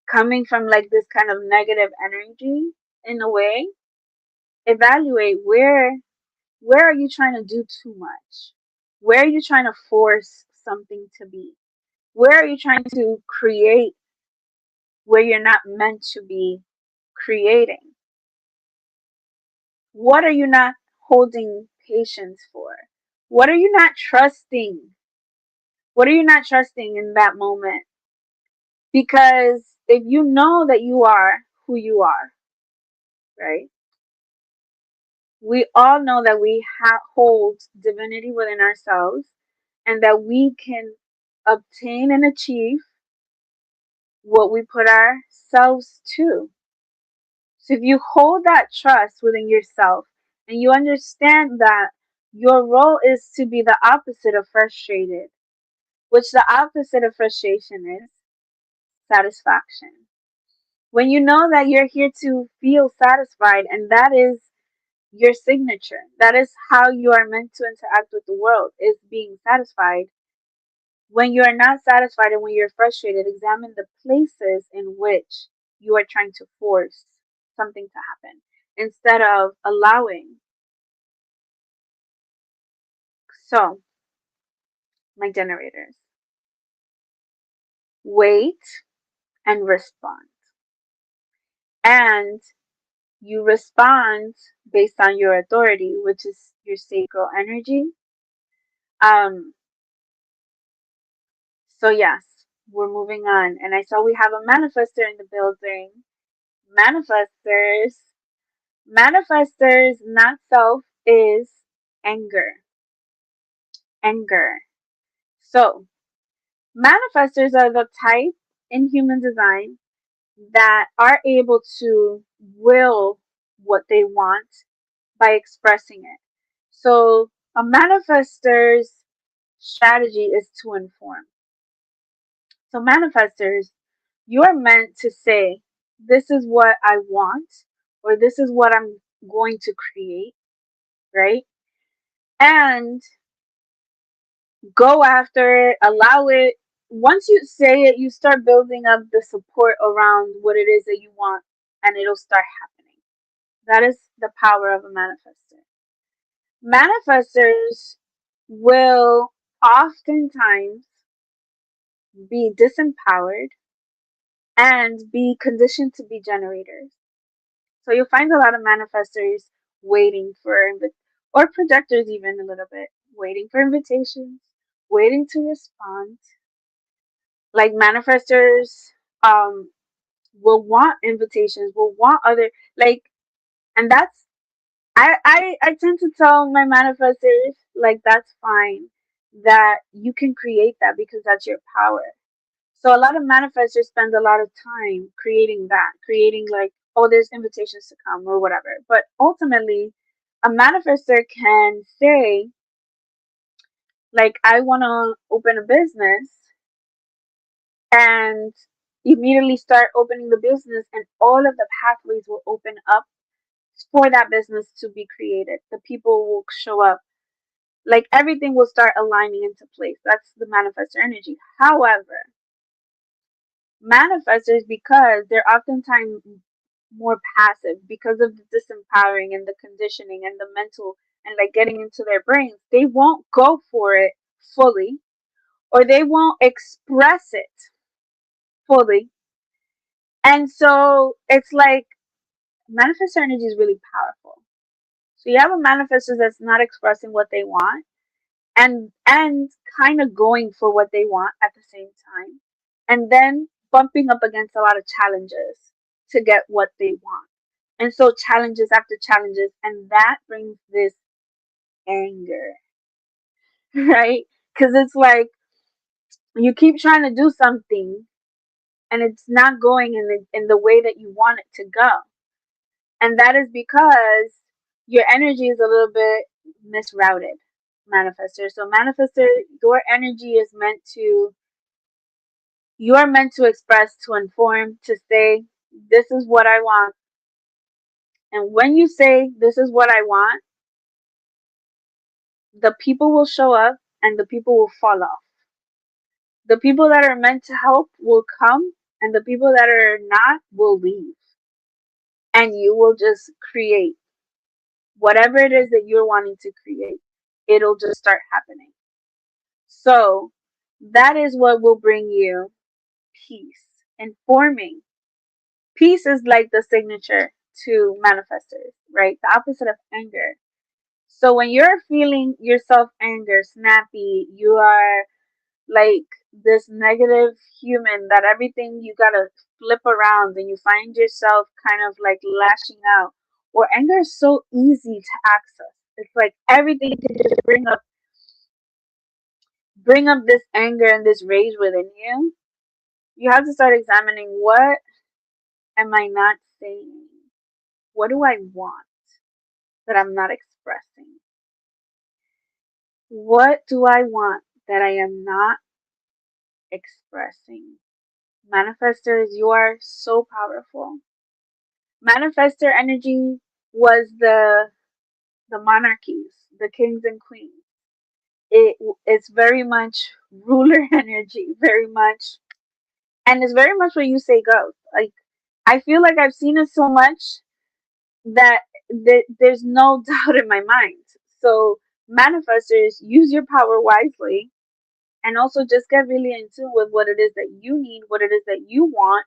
coming from like this kind of negative energy in a way, evaluate where are you trying to do too much? Where are you trying to force something to be? Where are you trying to create where you're not meant to be creating? What are you not holding patience for? What are you not trusting? What are you not trusting in that moment? Because if you know that you are who you are, right? We all know that we hold divinity within ourselves, and that we can obtain and achieve what we put ourselves to. So if you hold that trust within yourself and you understand that your role is to be the opposite of frustrated, which the opposite of frustration is satisfaction. When you know that you're here to feel satisfied, and that is your signature, that is how you are meant to interact with the world, is being satisfied. When you are not satisfied and when you're frustrated, examine the places in which you are trying to force something to happen instead of allowing. So, my generators, wait and respond. And you respond based on your authority, which is your sacral energy. So yes, we're moving on. And I saw we have a manifester in the building. Manifestors. Manifestors, not self, is anger. Anger. So, manifestors are the type in human design that are able to will what they want by expressing it. So a manifester's strategy is to inform. So manifestors, you're meant to say, this is what I want, or this is what I'm going to create, right? And go after it, allow it. Once you say it, you start building up the support around what it is that you want, and it'll start happening. That is the power of a manifester. Manifestors will oftentimes be disempowered and be conditioned to be generators. So you'll find a lot of manifestors waiting for, or projectors even a little bit, waiting for invitations, waiting to respond. Like manifestors will want invitations, will want other, like, and that's, I tend to tell my manifestors, like, that's fine, that you can create that because that's your power. So a lot of manifestors spend a lot of time creating that, creating like, oh, there's invitations to come or whatever. But ultimately, a manifestor can say, like, I want to open a business, and immediately start opening the business, and all of the pathways will open up for that business to be created. The people will show up. Like everything will start aligning into place. That's the manifestor energy. However, manifestors, because they're oftentimes more passive because of the disempowering and the conditioning and the mental and like getting into their brains, they won't go for it fully, or they won't express it fully. And so it's like manifestor energy is really powerful. So you have a manifestor that's not expressing what they want, and kind of going for what they want at the same time, and then bumping up against a lot of challenges to get what they want. And so challenges after challenges, and that brings this anger, right? Because it's like you keep trying to do something and it's not going in the way that you want it to go. And that is because your energy is a little bit misrouted, manifester. So manifester, your energy is meant to, you are meant to express, to inform, to say, this is what I want. And when you say, this is what I want, the people will show up and the people will fall off. The people that are meant to help will come, and the people that are not will leave. And you will just create whatever it is that you're wanting to create. It'll just start happening. So that is what will bring you peace. Informing. Peace is like the signature to manifestors, right? The opposite of anger. So when you're feeling yourself anger, snappy, you are like this negative human that everything you gotta flip around, and you find yourself kind of like lashing out. Or anger is so easy to access. It's like everything can just bring up this anger and this rage within you. You have to start examining, what am I not saying? What do I want that I'm not expressing? What do I want that I am not expressing? Manifestors, you are so powerful. Manifestor energy was the monarchies, the kings and queens. It's very much ruler energy, very much, and it's very much what you say goes. Like, I feel like I've seen it so much that there's no doubt in my mind. So manifestors, use your power wisely, and also just get really in tune with what it is that you need, what it is that you want,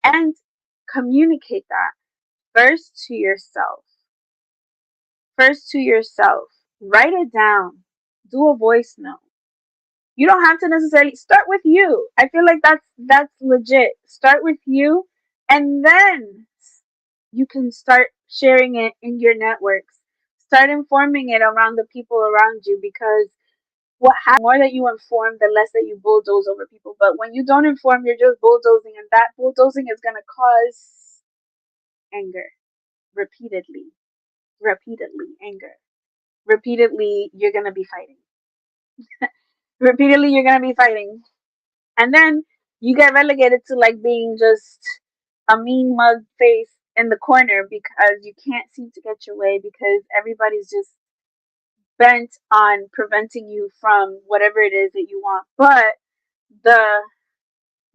and communicate that first to yourself. First to yourself. Write it down. Do a voice note. You don't have to necessarily start with you. I feel like that's legit. Start with you, and then you can start sharing it in your networks. Start informing it around the people around you, because more that you inform, the less that you bulldoze over people. But when you don't inform, you're just bulldozing, and that bulldozing is going to cause anger repeatedly, anger. Repeatedly, you're going to be fighting. Repeatedly, you're going to be fighting. And then you get relegated to like being just a mean mug face in the corner because you can't seem to get your way because everybody's just bent on preventing you from whatever it is that you want. But the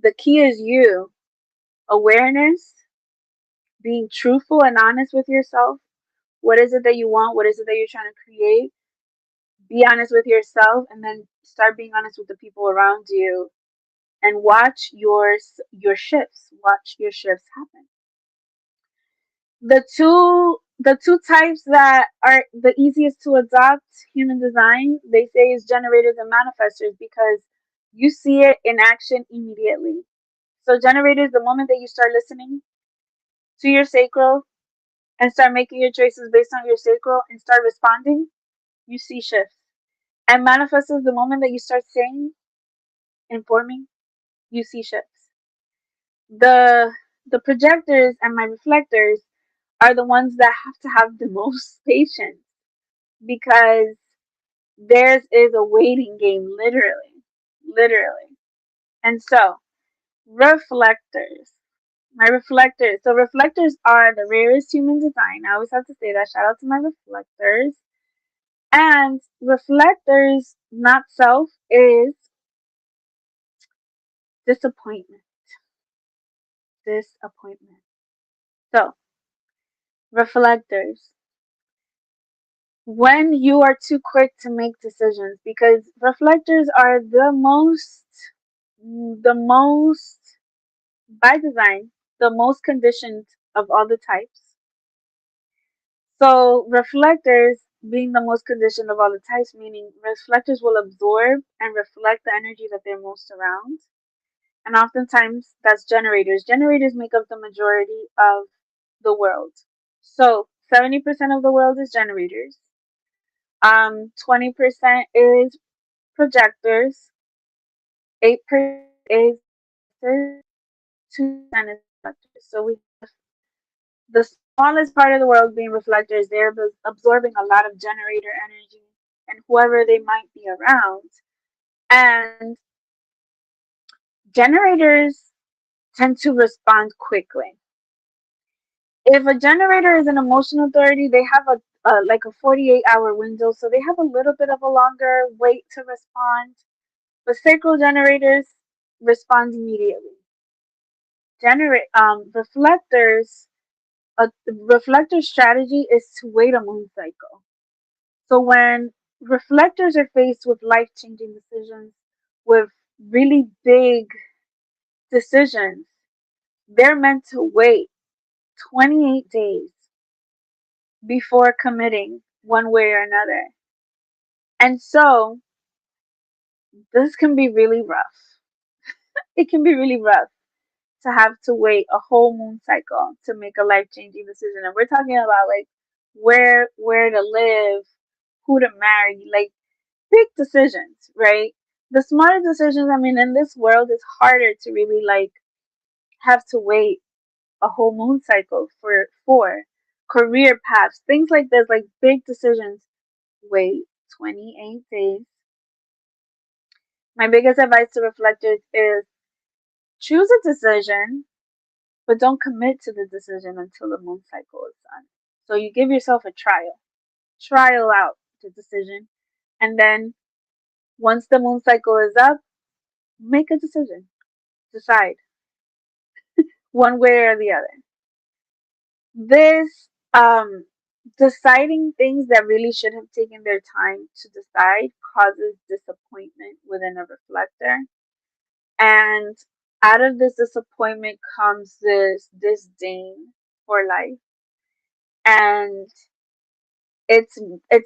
the key is you. Awareness, being truthful and honest with yourself. What is it that you want? What is it that you're trying to create? Be honest with yourself and then start being honest with the people around you and watch your shifts. Watch your shifts happen. The two types that are the easiest to adopt human design, they say, is generators and manifestors because you see it in action immediately. So generators, the moment that you start listening to your sacral and start making your choices based on your sacral and start responding, you see shifts. And manifestors, the moment that you start saying, informing, you see shifts. The projectors and my reflectors are the ones that have to have the most patience because theirs is a waiting game, literally. And so, reflectors, my reflectors. So reflectors are the rarest human design. I always have to say that. Shout out to my reflectors. And reflectors, not self, is disappointment. Disappointment. So, reflectors, when you are too quick to make decisions, because reflectors are the most by design, the most conditioned of all the types. So reflectors being the most conditioned of all the types, meaning reflectors will absorb and reflect the energy that they're most around. And oftentimes that's generators. Generators make up the majority of the world. So 70% of the world is generators. 20% is projectors, 8% is manifestors, 2% is reflectors. So we have the smallest part of the world being reflectors. They're absorbing a lot of generator energy and whoever they might be around. And generators tend to respond quickly. If a generator is an emotional authority, they have like a 48-hour window, so they have a little bit of a longer wait to respond. But sacral generators respond immediately. Reflectors, a reflector strategy is to wait a moon cycle. So when reflectors are faced with life-changing decisions, with really big decisions, they're meant to wait 28 days before committing one way or another. And so this can be really rough. It can be really rough to have to wait a whole moon cycle to make a life-changing decision. And we're talking about like where to live, who to marry, like big decisions, right? The smarter decisions, I mean, in this world, it's harder to really like have to wait a whole moon cycle for career paths, things like this, like big decisions. Wait 28 days. My biggest advice to reflectors is choose a decision, but don't commit to the decision until the moon cycle is done. So you give yourself a trial out the decision, and then once the moon cycle is up, make a decision. Decide one way or the other. This deciding things that really should have taken their time to decide causes disappointment within a reflector. And out of this disappointment comes this disdain for life. And it's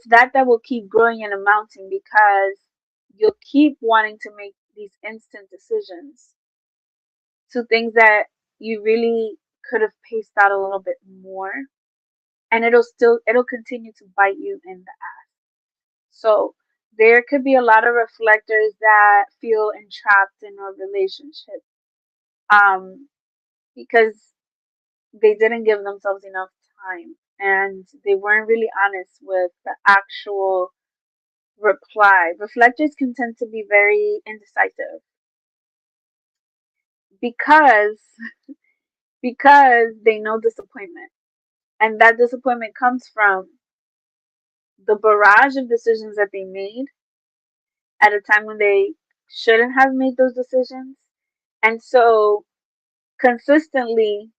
that will keep growing and amounting because you'll keep wanting to make these instant decisions to things that you really could have paced out a little bit more, and it'll continue to bite you in the ass. So There could be a lot of reflectors that feel entrapped in a relationship because they didn't give themselves enough time and they weren't really honest with the actual reply. Reflectors can tend to be very indecisive because they know disappointment. And that disappointment comes from the barrage of decisions that they made at a time when they shouldn't have made those decisions. And so consistently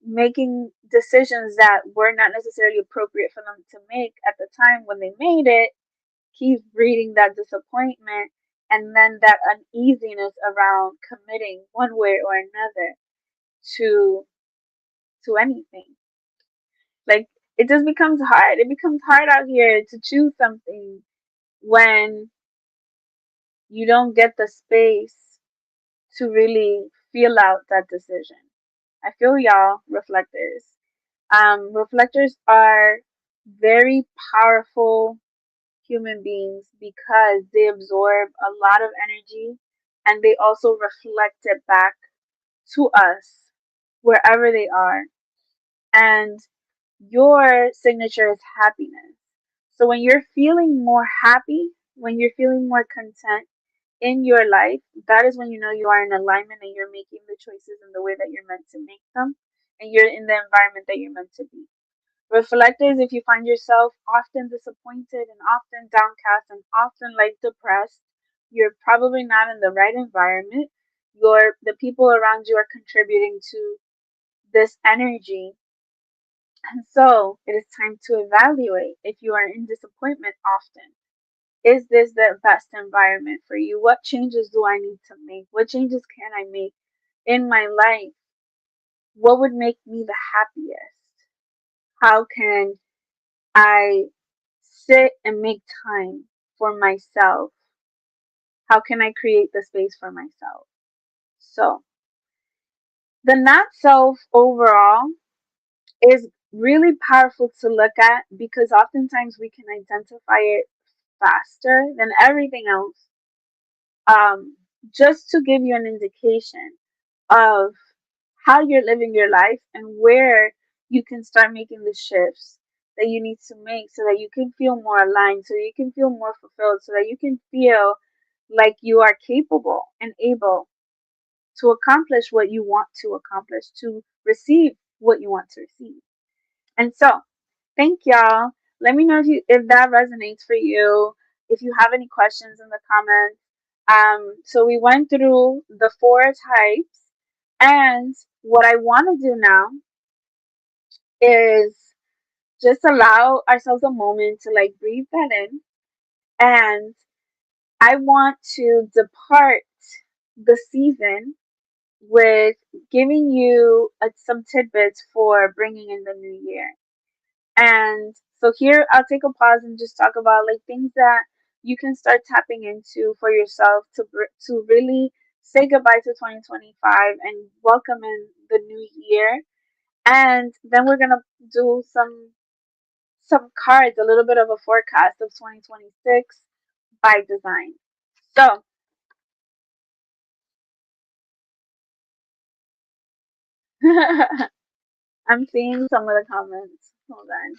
making decisions that were not necessarily appropriate for them to make at the time when they made it keeps breeding that disappointment and then that uneasiness around committing one way or another to anything. Like it just becomes hard. It becomes hard out here to choose something when you don't get the space to really feel out that decision. I feel y'all, reflectors. Reflectors are very powerful human beings because they absorb a lot of energy and they also reflect it back to us wherever they are. And your signature is happiness. So when you're feeling more happy, when you're feeling more content in your life, that is when you know you are in alignment and you're making the choices in the way that you're meant to make them and you're in the environment that you're meant to be. Reflectors, if you find yourself often disappointed and often downcast and often like depressed, you're probably not in the right environment. The people around you are contributing to this energy. And so it is time to evaluate if you are in disappointment often. Is this the best environment for you? What changes do I need to make? What changes can I make in my life? What would make me the happiest? How can I sit and make time for myself? How can I create the space for myself? So, the not self overall is really powerful to look at because oftentimes we can identify it faster than everything else. Just to give you an indication of how you're living your life and where you can start making the shifts that you need to make so that you can feel more aligned, so you can feel more fulfilled, so that you can feel like you are capable and able to accomplish what you want to accomplish, to receive what you want to receive. And so, thank y'all. Let me know if that resonates for you. If you have any questions in the comments. So we went through the 4 types, and what I want to do now is just allow ourselves a moment to like breathe that in, and I want to depart the season with giving you some tidbits for bringing in the new year. And so here I'll take a pause and just talk about like things that you can start tapping into for yourself to really say goodbye to 2025 and welcome in the new year. And then we're gonna do some cards, a little bit of a forecast of 2026 by design. So I'm seeing some of the comments. Hold on.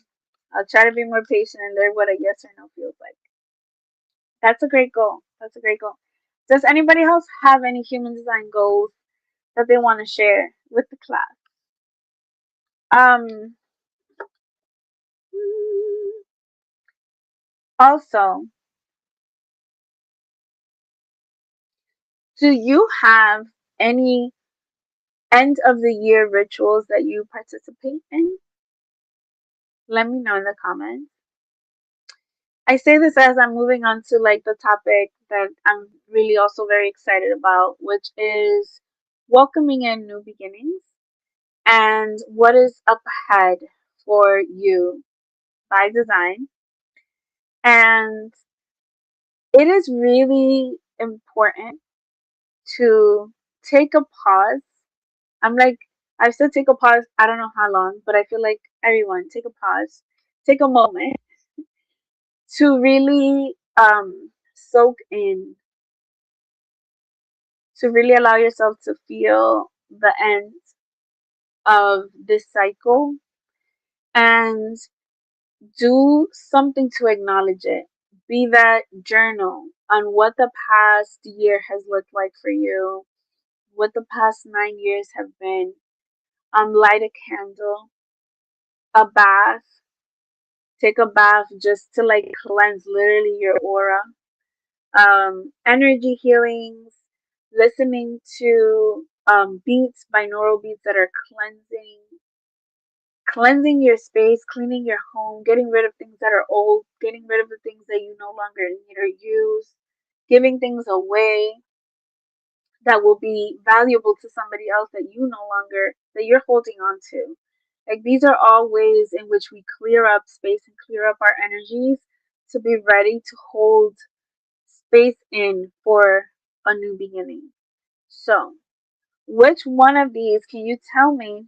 I'll try to be more patient and learn what a yes or no feels like. That's a great goal. That's a great goal. Does anybody else have any human design goals that they want to share with the class? Um, Also, do you have any end of the year rituals that you participate in? Let me know in the comments. I say this as I'm moving on to like the topic that I'm really also very excited about, which is welcoming in new beginnings and what is up ahead for you by design. And it is really important to take a pause. I'm like, I've said take a pause, I don't know how long, but I feel like everyone take a pause, take a moment to really soak in, to really allow yourself to feel the end of this cycle and do something to acknowledge it. Be that journal on what the past year has looked like for you, what the past 9 years have been. Light a candle, a bath, take a bath just to like cleanse literally your aura. Energy healings, listening to beats, binaural beats that are cleansing your space, cleaning your home, getting rid of things that are old, getting rid of the things that you no longer need or use, giving things away that will be valuable to somebody else that you no longer, that you're holding on to. Like these are all ways in which we clear up space and clear up our energies to be ready to hold space in for a new beginning. So, which one of these can you tell me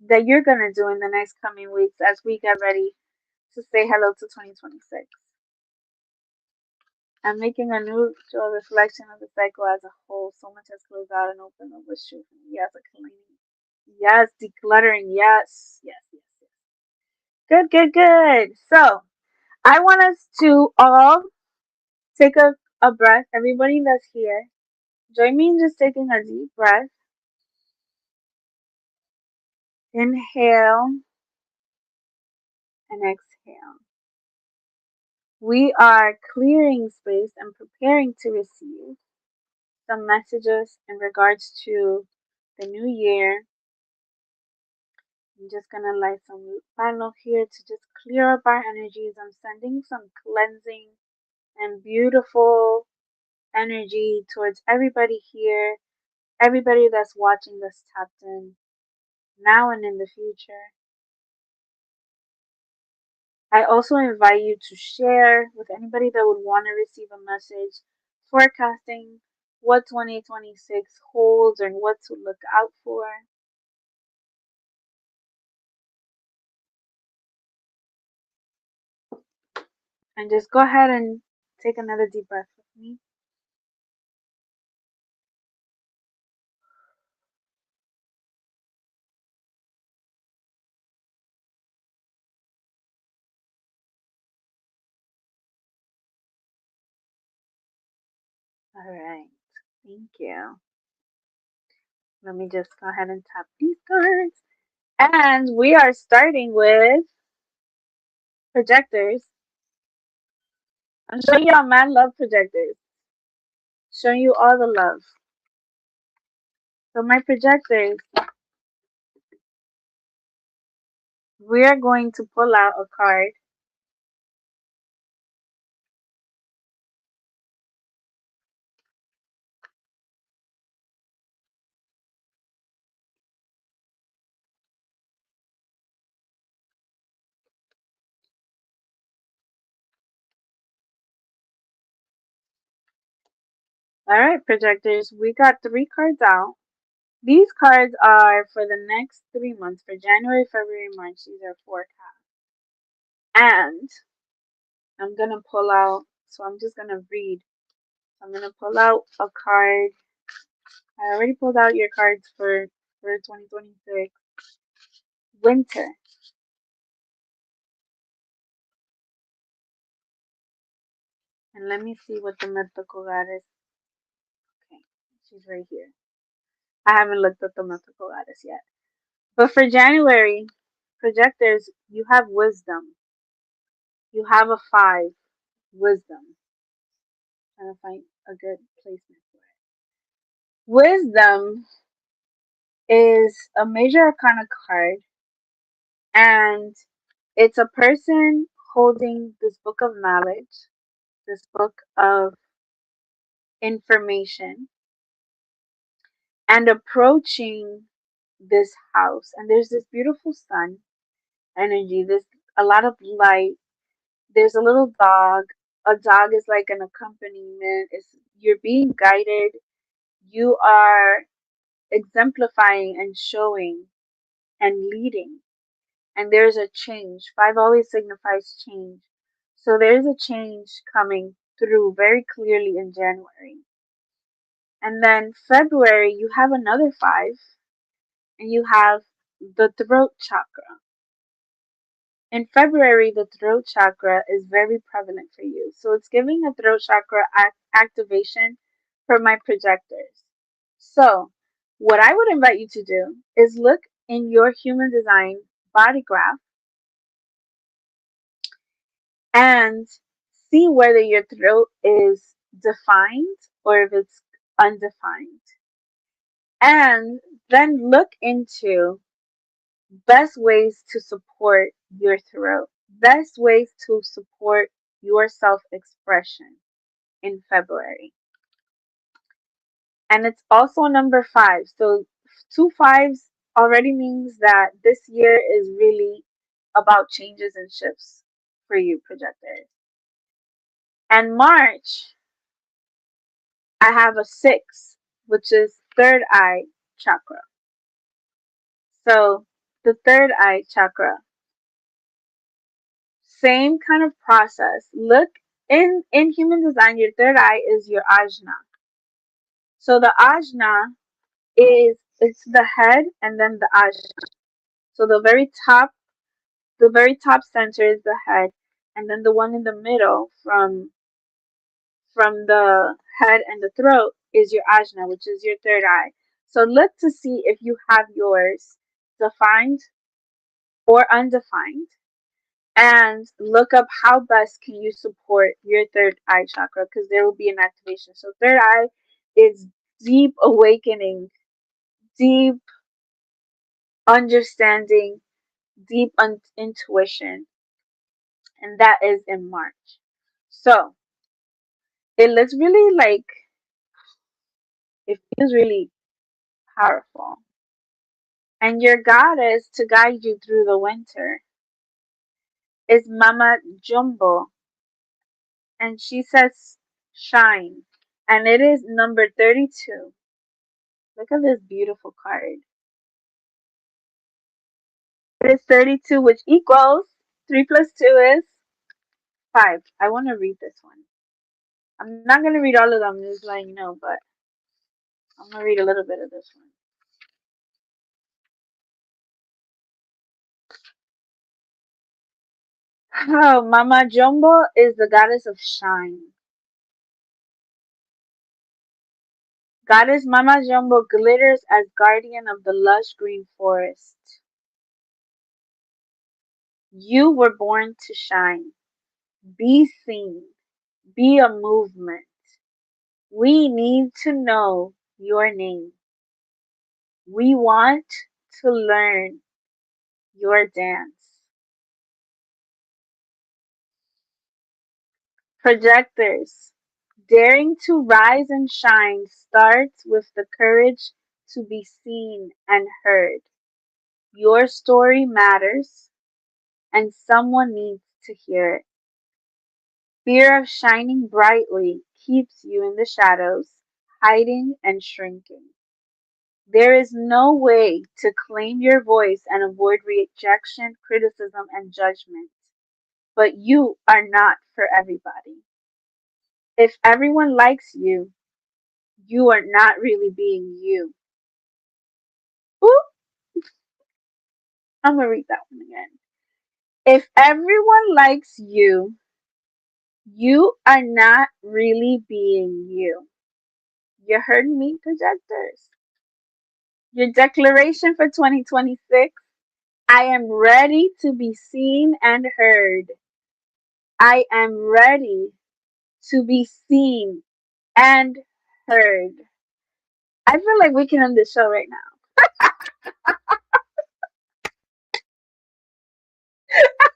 that you're going to do in the next coming weeks as we get ready to say hello to 2026? I'm making a neutral reflection of the cycle as a whole. So much has closed out and opened up with truth. Yes, a cleaning. Yes, decluttering. Yes, yes, yes, yes. Good, good, good. So, I want us to all take a breath. Everybody that's here, join me in just taking a deep breath. Inhale and exhale. We are clearing space and preparing to receive some messages in regards to the new year. I'm just gonna light some candle here to just clear up our energies. I'm sending some cleansing and beautiful energy towards everybody here, everybody that's watching this tapped in now and in the future. I also invite you to share with anybody that would want to receive a message forecasting what 2026 holds and what to look out for. And just go ahead and take another deep breath with me. All right. Thank you. Let me just go ahead and tap these cards. And we are starting with projectors. I'm showing y'all man love projectors. Showing you all the love. So my projectors, we are going to pull out a card. All right, projectors, we got 3 cards out. These cards are for the next 3 months, for January, February, March. These are forecasts. And I'm going to pull out, so I'm just going to read. I'm going to pull out a card. I already pulled out your cards for 2026. Winter. And let me see what the mythical goddess. Okay, she's right here. I haven't looked at the mythical goddess yet. But for January, projectors, you have wisdom. You have a 5, wisdom. Trying to find a good placement for it. Wisdom is a major arcana card, and it's a person holding this book of knowledge, this book of information, and approaching this house. And there's this beautiful sun energy, there's a lot of light. There's a little dog. A dog is like an accompaniment. You're being guided. You are exemplifying and showing and leading. And there's a change. 5 always signifies change. So there's a change coming through very clearly in January. And then February, you have another 5, and you have the throat chakra. In February, the throat chakra is very prevalent for you. So it's giving a throat chakra activation for my projectors. So, what I would invite you to do is look in your human design body graph and see whether your throat is defined or if it's undefined. And then look into best ways to support your throat, best ways to support your self expression in February. And it's also number 5. So 2 5s already means that this year is really about changes and shifts for you, projectors. And March, I have a 6, which is third eye chakra. So the third eye chakra, same kind of process. Look in human design, your third eye is your ajna. So the ajna is it's the head and then the ajna. So the very top center is the head, and then the one in the middle from the head and the throat is your ajna, which is your third eye. So look to see if you have yours defined or undefined, and look up how best can you support your third eye chakra, because there will be an activation. So third eye is deep awakening, deep understanding, deep intuition, and that is in March. So it looks really like it feels really powerful. And your goddess to guide you through the winter is Mama Jumbo, and she says shine, and it is number 32. Look at this beautiful card. It is 32, which equals 3 plus 2 is 5. I want to read this one. I'm not going to read all of them, just letting you know, but I'm going to read a little bit of this one. Oh, Mama Jumbo is the goddess of shine. Goddess Mama Jumbo glitters as guardian of the lush green forest. You were born to shine. Be seen. Be a movement. We need to know your name. We want to learn your dance. Projectors, daring to rise and shine starts with the courage to be seen and heard. Your story matters, and someone needs to hear it. Fear of shining brightly keeps you in the shadows, hiding and shrinking. There is no way to claim your voice and avoid rejection, criticism, and judgment. But you are not for everybody. If everyone likes you, you are not really being you. Ooh, I'm going to read that one again. If everyone likes you, you are not really being you. You heard me, projectors. Your declaration for 2026: I am ready to be seen and heard. I am ready to be seen and heard. I feel like we can end the show right now.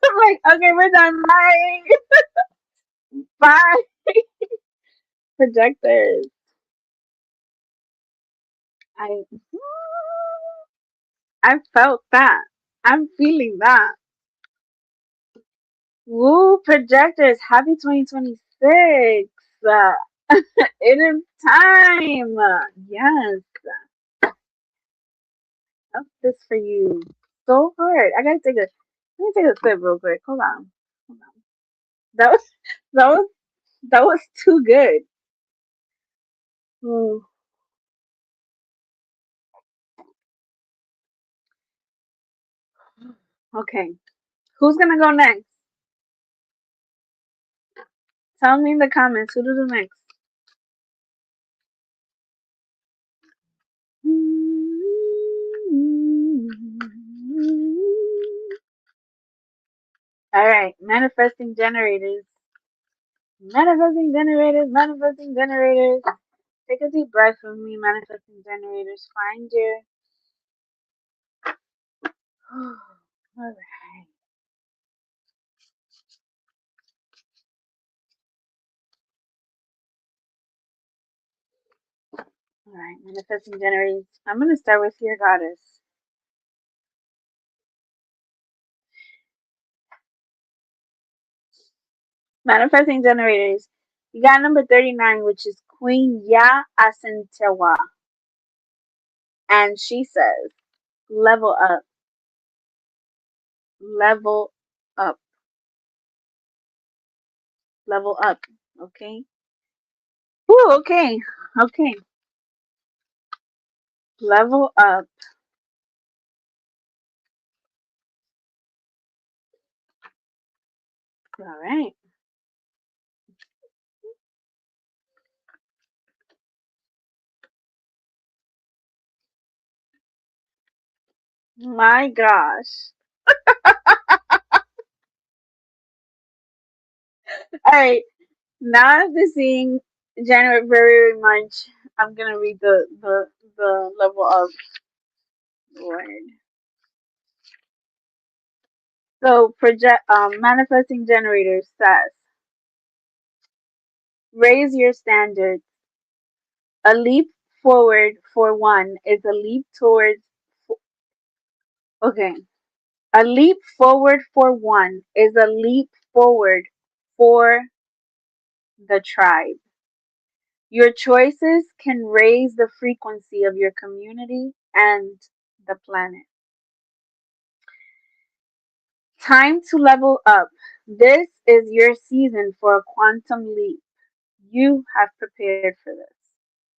I'm like, okay, we're done. Bye. Bye. Projectors. I I felt that. I'm feeling that. Woo, projectors. Happy 2026. Uh, it is time. Yes. Up this for you. So hard. I gotta take a let me take a sip real quick. Hold on. Hold on. That was that was that was too good. Ooh. Okay. Who's gonna go next? Tell me in the comments who to do next. All right, manifesting generators. Manifesting generators, manifesting generators. Take a deep breath with me, manifesting generators. Find your. All right. All right, manifesting generators. I'm going to start with your goddess. Manifesting generators. You got number 39, which is Queen Ya Asentewa. And she says, level up, level up, level up. Okay? Ooh, okay. Okay. Level up. All right. My gosh. All right. Now after seeing January, February, March, I'm gonna read the level of Lord. So project manifesting generator says raise your standards. A leap forward for one is a leap towards okay. A leap forward for one is a leap forward for the tribe. Your choices can raise the frequency of your community and the planet. Time to level up. This is your season for a quantum leap. You have prepared for this.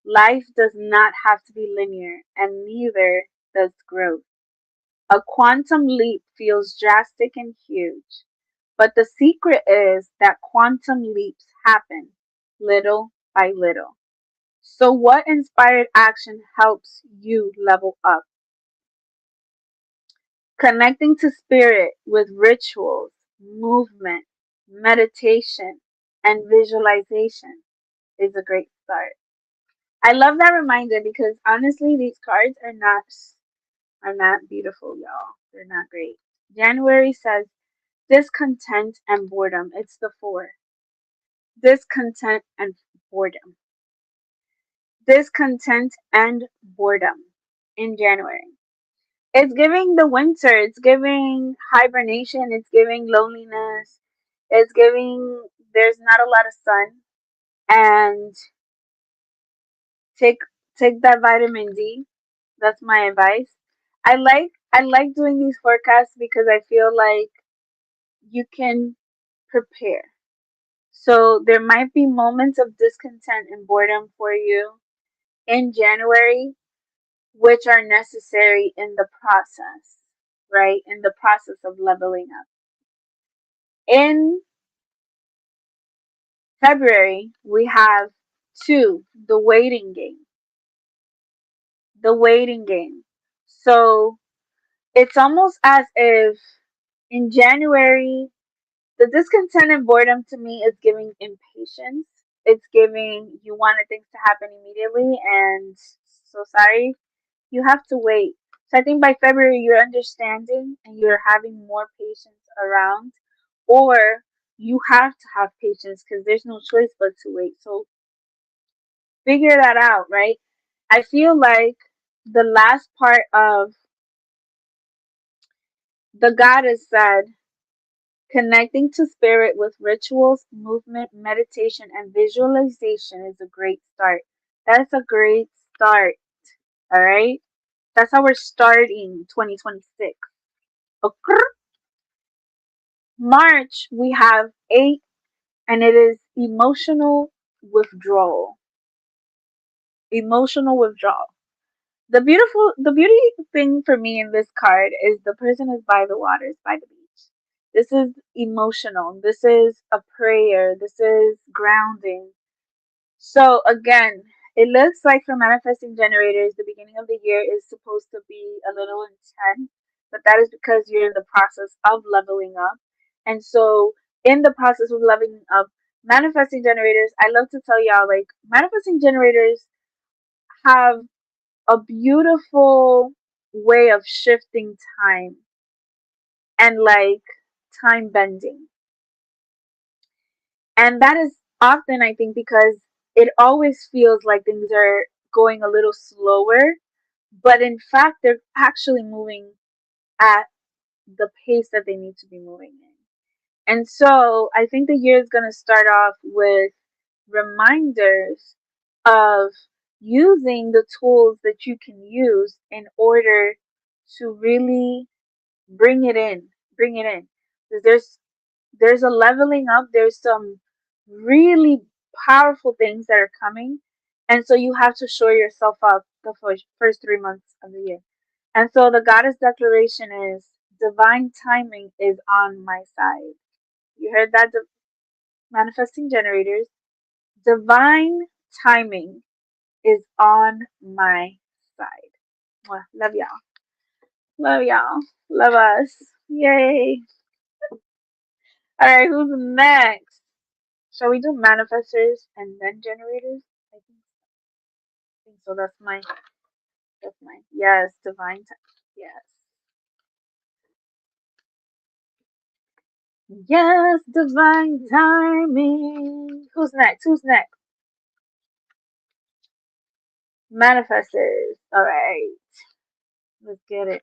Life does not have to be linear, and neither does growth. A quantum leap feels drastic and huge, but the secret is that quantum leaps happen little by little. So, what inspired action helps you level up? Connecting to spirit with rituals, movement, meditation, and visualization is a great start. I love that reminder because honestly, these cards are not beautiful, y'all. They're not great. January says discontent and boredom. It's the four. Discontent and boredom. Discontent and boredom in January. It's giving the winter. It's giving hibernation. It's giving loneliness. It's giving there's not a lot of sun. And take take that vitamin D. That's my advice. I like doing these forecasts because I feel like you can prepare. So there might be moments of discontent and boredom for you in January, which are necessary in the process, right? In the process of leveling up. In February, we have two, the waiting game. The waiting game. So it's almost as if in January, the discontent and boredom to me is giving impatience. It's giving you wanted things to happen immediately, and so sorry, you have to wait. So I think by February you're understanding and you're having more patience around, or you have to have patience because there's no choice but to wait. So figure that out, right? I feel like the last part of the goddess said, connecting to spirit with rituals, movement, meditation, and visualization is a great start. That's a great start. All right. That's how we're starting 2026. Okay. March, we have 8. and it is emotional withdrawal. Emotional withdrawal. The beauty thing for me in this card is the person is by the waters, by the beach. This is emotional. This is a prayer. This is grounding. So again, it looks like for manifesting generators, the beginning of the year is supposed to be a little intense, but that is because you're in the process of leveling up. And so in the process of leveling up, manifesting generators, I love to tell y'all, like, manifesting generators have a beautiful way of shifting time and like time bending. And that is often, I think, because it always feels like things are going a little slower, but in fact, they're actually moving at the pace that they need to be moving in. And so I think the year is going to start off with reminders of using the tools that you can use in order to really bring it in, bring it in. 'Cause there's a leveling up. There's some really powerful things that are coming, and so you have to shore yourself up the first 3 months of the year. And so the goddess declaration is divine timing is on my side. You heard that, manifesting generators. Divine timing is on my side. Mwah. Love y'all. Love y'all. Love us. Yay. All right, who's next? Shall we do manifestors and then generators? I think so. That's my yes, divine time. Yes. Yes, divine timing. Who's next? Who's next? Manifestors. All right. Let's get it.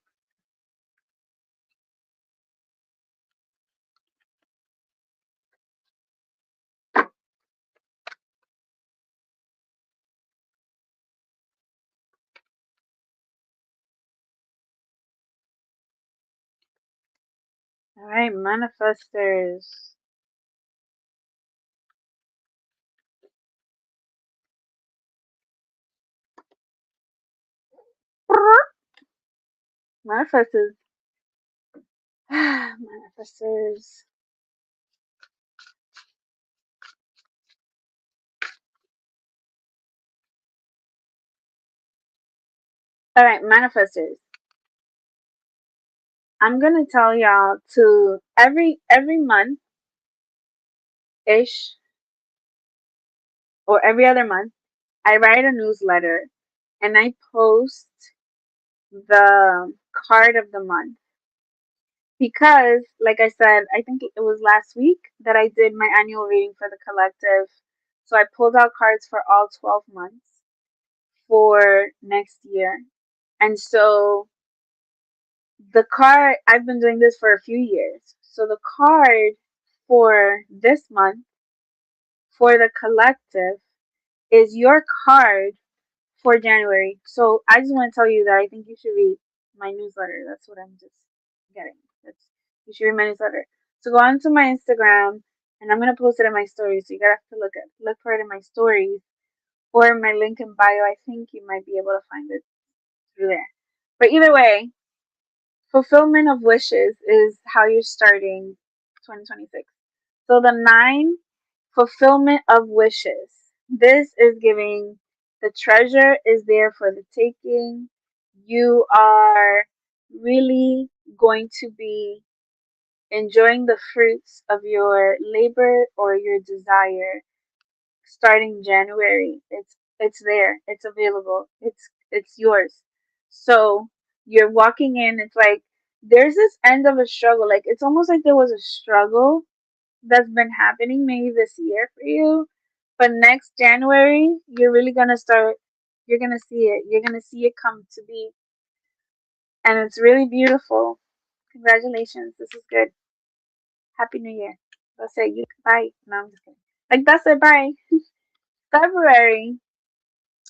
All right, manifestors. Manifestors. Manifestors. All right, manifestors. I'm gonna tell y'all to every month ish or every other month, I write a newsletter and I post the card of the month. Because, like I said, I think it was last week that I did my annual reading for the collective. So I pulled out cards for all 12 months for next year. And so the card, I've been doing this for a few years. So the card for this month for the collective is your card for January. So I just want to tell you that I think you should read my newsletter. That's what I'm just getting. You should read my newsletter. So go on to my Instagram and I'm gonna post it in my stories. So you gotta have to look for it in my stories or in my link in bio. I think you might be able to find it through there. But either way, fulfillment of wishes is how you're starting 2026. So the 9, fulfillment of wishes. This is giving the treasure is there for the taking. You are really going to be enjoying the fruits of your labor or your desire starting January. It's there. It's available. It's yours. So you're walking in, it's like there's this end of a struggle. Like it's almost like there was a struggle that's been happening maybe this year for you. But next January, you're really gonna start, you're gonna see it. You're gonna see it come to be. And it's really beautiful. Congratulations. This is good. Happy New Year. That's it. You bye. No, I'm just kidding. Like that's it, bye. February,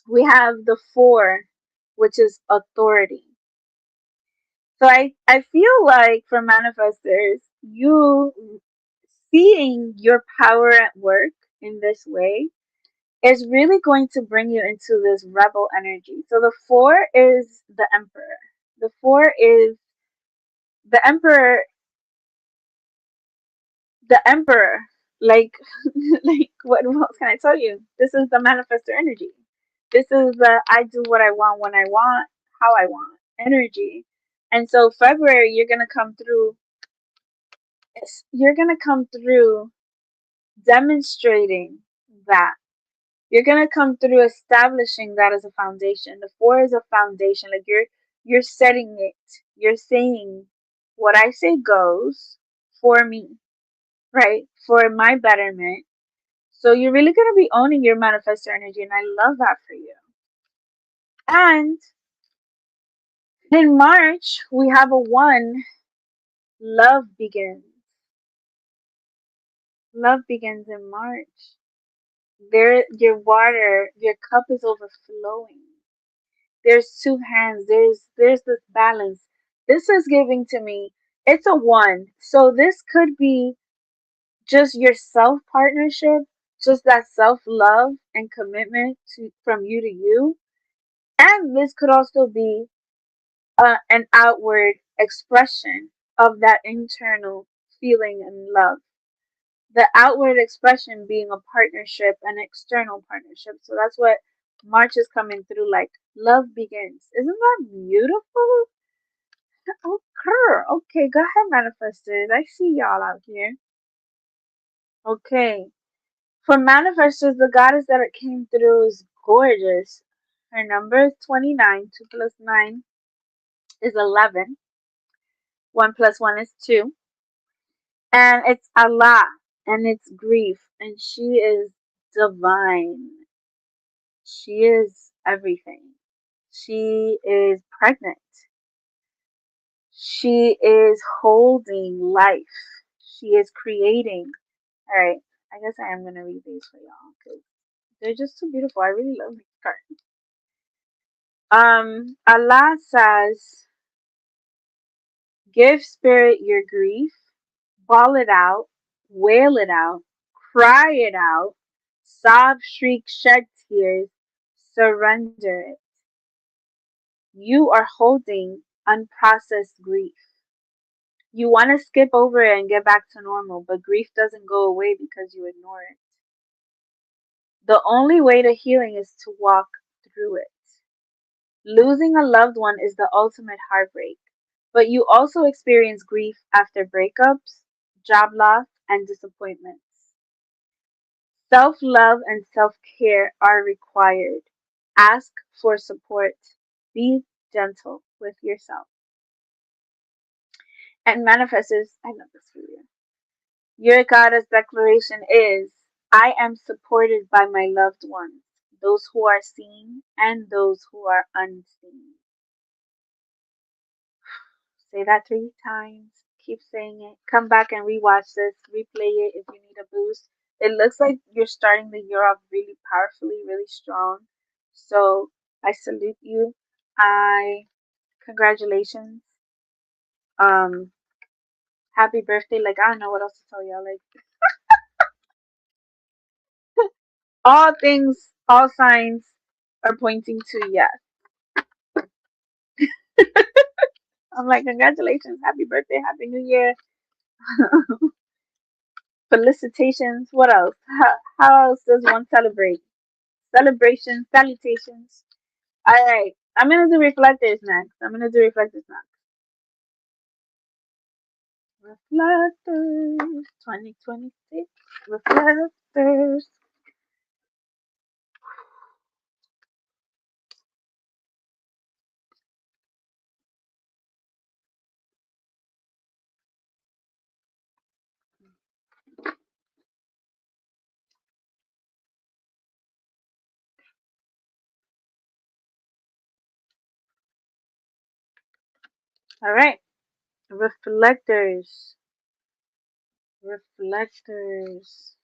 we have the 4, which is authority. So I feel like for manifestors, you seeing your power at work in this way is really going to bring you into this rebel energy. So the four is the emperor. The four is the emperor, the emperor. Like, like what else can I tell you? This is the manifestor energy. This is the I do what I want when I want, how I want energy. And so February, you're gonna come through. You're gonna come through demonstrating that. You're gonna come through establishing that as a foundation. The four is a foundation. Like you're setting it. You're saying what I say goes for me, right? For my betterment. So you're really gonna be owning your manifestor energy, and I love that for you. And in March, we have a one. Love begins. Love begins in March. There, your water, your cup is overflowing. There's two hands. There's this balance. This is giving to me. It's a one. So this could be just your self partnership, just that self love and commitment to from you to you. And this could also be an outward expression of that internal feeling and love. The outward expression being a partnership, an external partnership. So that's what March is coming through like. Love begins. Isn't that beautiful? Oh, girl. Okay, go ahead, manifestors. I see y'all out here. Okay. For manifestors, the goddess that it came through is gorgeous. Her number is 29. 2 plus 9 is 11. 1 plus 1 is 2. And it's Allah. And it's grief. And she is divine. She is everything. She is pregnant. She is holding life. She is creating. All right. I guess I am going to read these for y'all because they're just too beautiful. I really love these cards. Allah says, give spirit your grief, bawl it out, wail it out, cry it out, sob, shriek, shed tears, surrender it. You are holding unprocessed grief. You want to skip over it and get back to normal, but grief doesn't go away because you ignore it. The only way to healing is to walk through it. Losing a loved one is the ultimate heartbreak, but you also experience grief after breakups, job loss, and disappointments. Self love and self care are required. Ask for support. Be gentle with yourself. And manifestors, I love this for you. Your goddess declaration is I am supported by my loved ones, those who are seen and those who are unseen. Say that 3 times. Keep saying it. Come back and rewatch this. Replay it if you need a boost. It looks like you're starting the year off really powerfully, really strong. So I salute you. I congratulations. Um, happy birthday. Like I don't know what else to tell y'all. Like all things, all signs are pointing to yes. I'm like, congratulations, happy birthday, happy new year, felicitations. What else? How else does one celebrate? Celebrations, salutations. All right, I'm gonna do reflectors next. Reflectors 2026. Reflectors. All right, reflectors. Reflectors.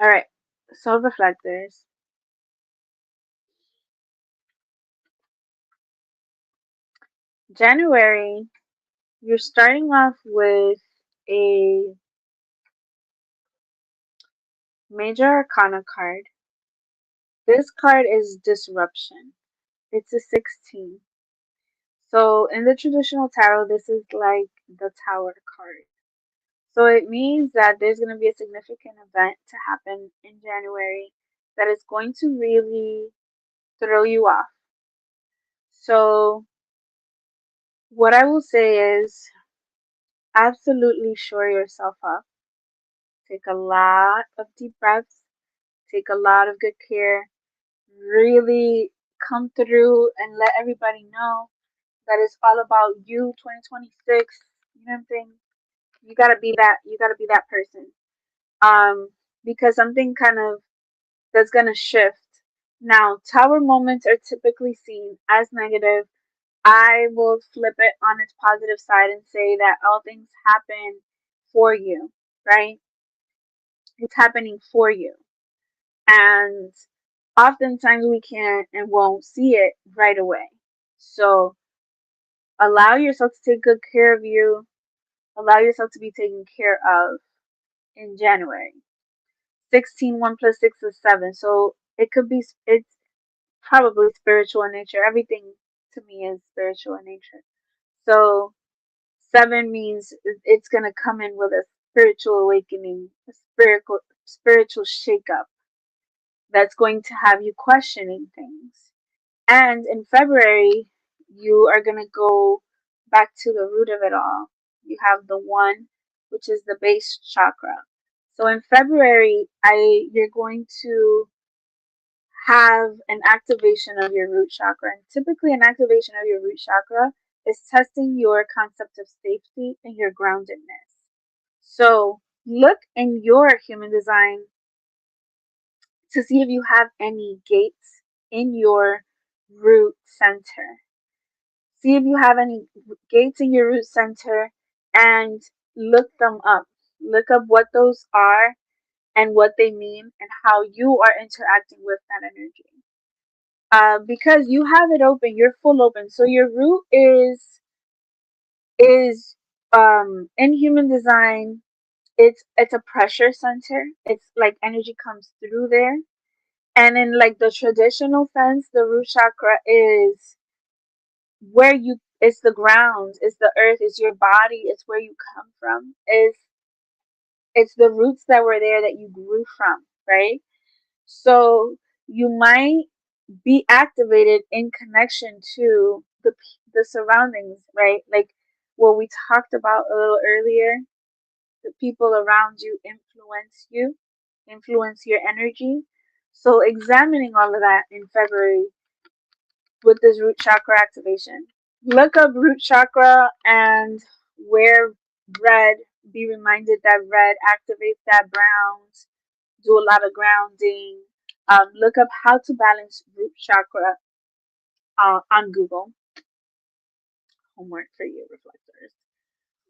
All right. So reflectors. January, you're starting off with a major arcana card. This card is disruption. It's a 16. So in the traditional tarot, this is like the Tower card. So it means that there's going to be a significant event to happen in January that is going to really throw you off. So what I will say is absolutely shore yourself up. Take a lot of deep breaths. Take a lot of good care. Really come through and let everybody know that it's all about you 2026. You know what I'm saying? You gotta be that. You gotta be that person. Um, because something kind of that's gonna shift. Now, tower moments are typically seen as negative. I will flip it on its positive side and say that all things happen for you, right? It's happening for you. And oftentimes we can't and won't see it right away. So allow yourself to take good care of you. Allow yourself to be taken care of in January. 16, 1 plus 6 is 7. So it could be, it's probably spiritual in nature. Everything to me is spiritual in nature. So 7 means it's going to come in with a spiritual awakening, a spiritual shakeup that's going to have you questioning things. And in February, you are going to go back to the root of it all. You have the 1, which is the base chakra. So in February, you're going to have an activation of your root chakra. And typically, an activation of your root chakra is testing your concept of safety and your groundedness. So look in your human design to see if you have any gates in your root center. See if you have any gates in your root center and look them up. Look up what those are and what they mean and how you are interacting with that energy. Because you have it open, you're full open. So your root is in human design. It's a pressure center. It's like energy comes through there. And in like the traditional sense, the root chakra is where you it's the ground, it's the earth, it's your body, it's where you come from. It's the roots that were there that you grew from, right? So you might be activated in connection to the surroundings, right? Like what we talked about a little earlier, the people around you, influence your energy. So examining all of that in February with this root chakra activation. Look up root chakra and wear red. Be reminded that red activates that browns. Do a lot of grounding. Look up how to balance root chakra on Google. Homework for you, reflectors.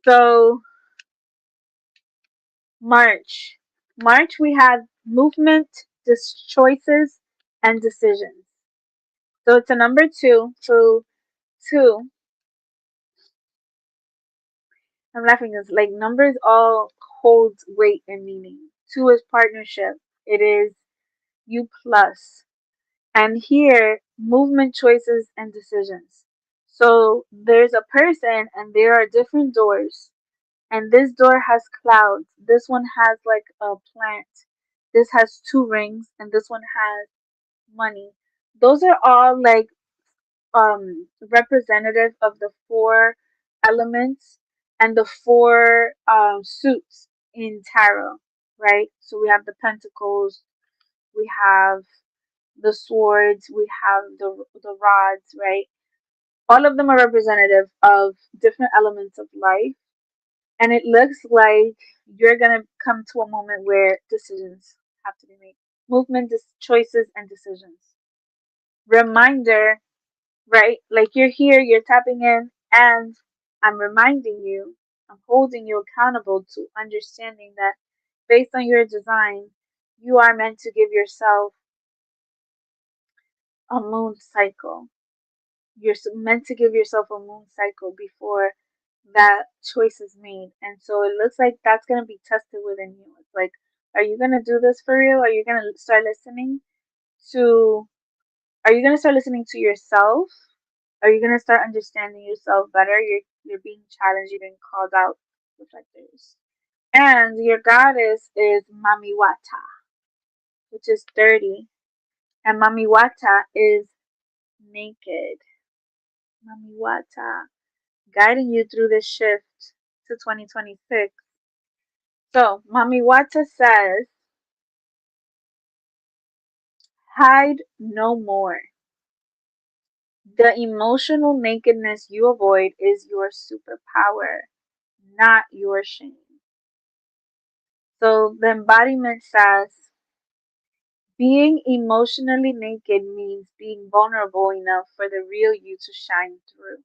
So March. March we have movement, choices, and decisions. So it's a number 2. So 2, I'm laughing because like numbers all hold weight and meaning. 2 is partnership. It is you plus. And here, movement, choices, and decisions. So there's a person and there are different doors. And this door has clouds. This one has like a plant. This has 2 rings and this one has money. Those are all like representative of the 4 elements and the 4 suits in tarot, right? So we have the pentacles, we have the swords, we have the rods, right? All of them are representative of different elements of life, and it looks like you're gonna come to a moment where decisions have to be made, movement, choices, and decisions. Reminder, right? Like you're here, you're tapping in, and I'm reminding you, I'm holding you accountable to understanding that based on your design, you are meant to give yourself a moon cycle. You're meant to give yourself a moon cycle before that choice is made. And so it looks like that's going to be tested within you. It's like, are you going to do this for real? Are you going to start listening to, are you going to start listening to yourself? Are you going to start understanding yourself better? You're being challenged, you're being called out, reflectors. And your goddess is Mami Wata, which is 30. And Mami Wata is naked. Mami Wata, guiding you through this shift to 2026. So, Mami Wata says, hide no more. The emotional nakedness you avoid is your superpower, not your shame. So, the embodiment says, being emotionally naked means being vulnerable enough for the real you to shine through.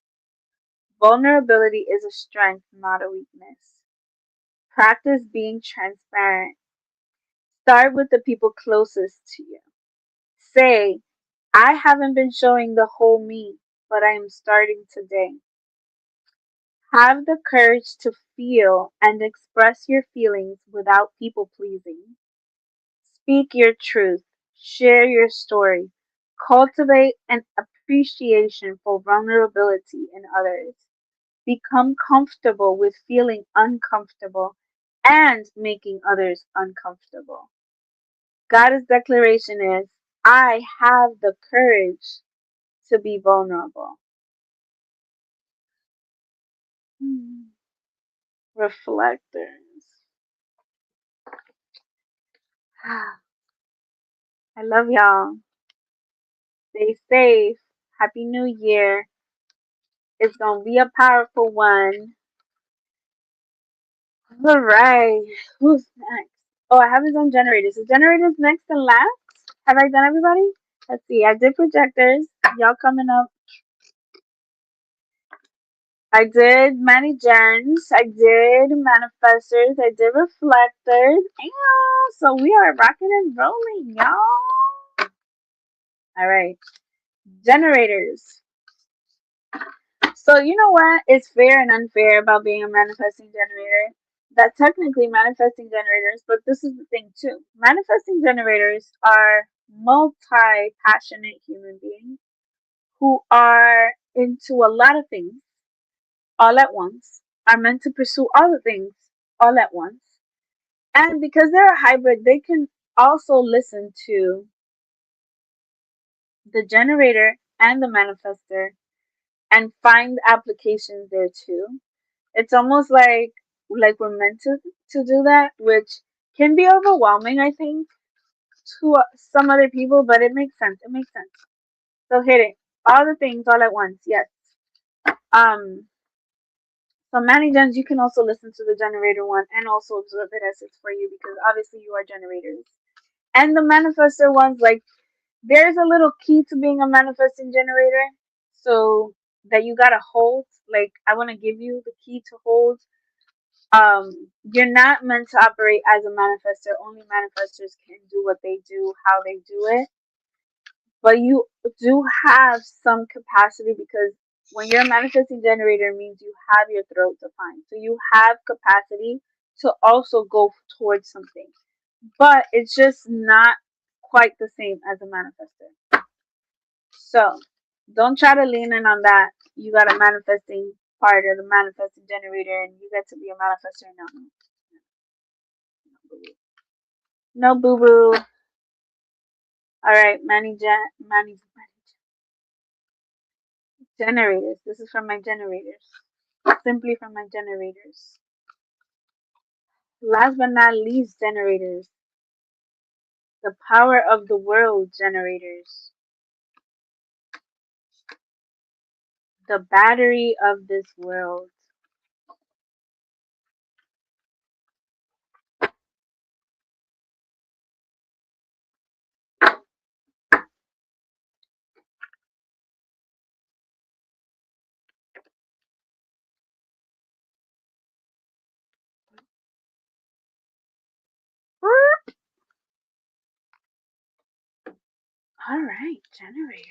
Vulnerability is a strength, not a weakness. Practice being transparent. Start with the people closest to you. Say, I haven't been showing the whole me, but I am starting today. Have the courage to feel and express your feelings without people pleasing. Speak your truth. Share your story. Cultivate an appreciation for vulnerability in others. Become comfortable with feeling uncomfortable and making others uncomfortable. God's declaration is, I have the courage to be vulnerable. Reflectors. I love y'all. Stay safe. Happy New Year. It's going to be a powerful one. All right. Who's next? Oh, I haven't done generators. Is generators next and last? Have I done everybody? Let's see. I did projectors. Y'all coming up. I did many gens. I did manifestors. I did reflectors. Yeah, so we are rocking and rolling, y'all. All right. Generators. So you know what is fair and unfair about being a manifesting generator? That technically manifesting generators, but this is the thing too. Manifesting generators are multi-passionate human beings who are into a lot of things all at once, are meant to pursue all the things all at once. And because they're a hybrid, they can also listen to the generator and the manifester and find applications there too. It's almost like we're meant to do that, which can be overwhelming, I think, to some other people, but it makes sense. It makes sense. So hit it. All the things all at once. Yes. So many gens, you can also listen to the generator one and also observe it as it's for you because obviously you are generators. And the manifestor ones, like there's a little key to being a manifesting generator. So that you gotta hold. Like I wanna give you the key to hold. You're not meant to operate as a manifestor. Only manifestors can do what they do, how they do it. But you do have some capacity because when you're a manifesting generator, it means you have your throat defined. So you have capacity to also go towards something. But it's just not quite the same as a manifestor. So don't try to lean in on that. You got a manifesting part of the manifesting generator and you get to be a manifestor now. No boo boo. All right, Manny generators. This is from my generators. Simply from my generators. Last but not least, generators. The power of the world, generators. The battery of this world. All right, generators.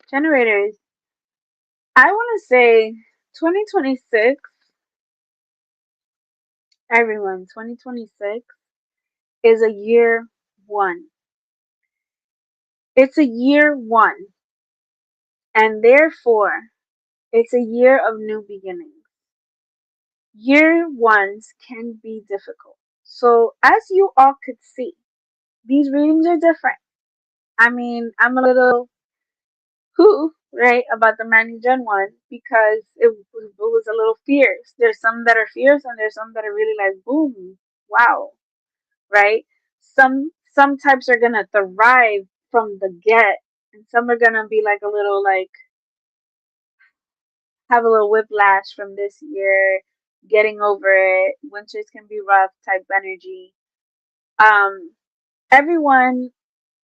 Generators, I want to say 2026, everyone, 2026 is a year one. It's a year one, and therefore, it's a year of new beginnings. Year ones can be difficult. So, as you all could see, these readings are different. I mean, I'm a little who, right, about the Manny Gen one because it was a little fierce. There's some that are fierce and there's some that are really like, boom, wow, right? Some types are gonna thrive from the get, and some are gonna be like a little like have a little whiplash from this year, getting over it. Winters can be rough type energy. Um, everyone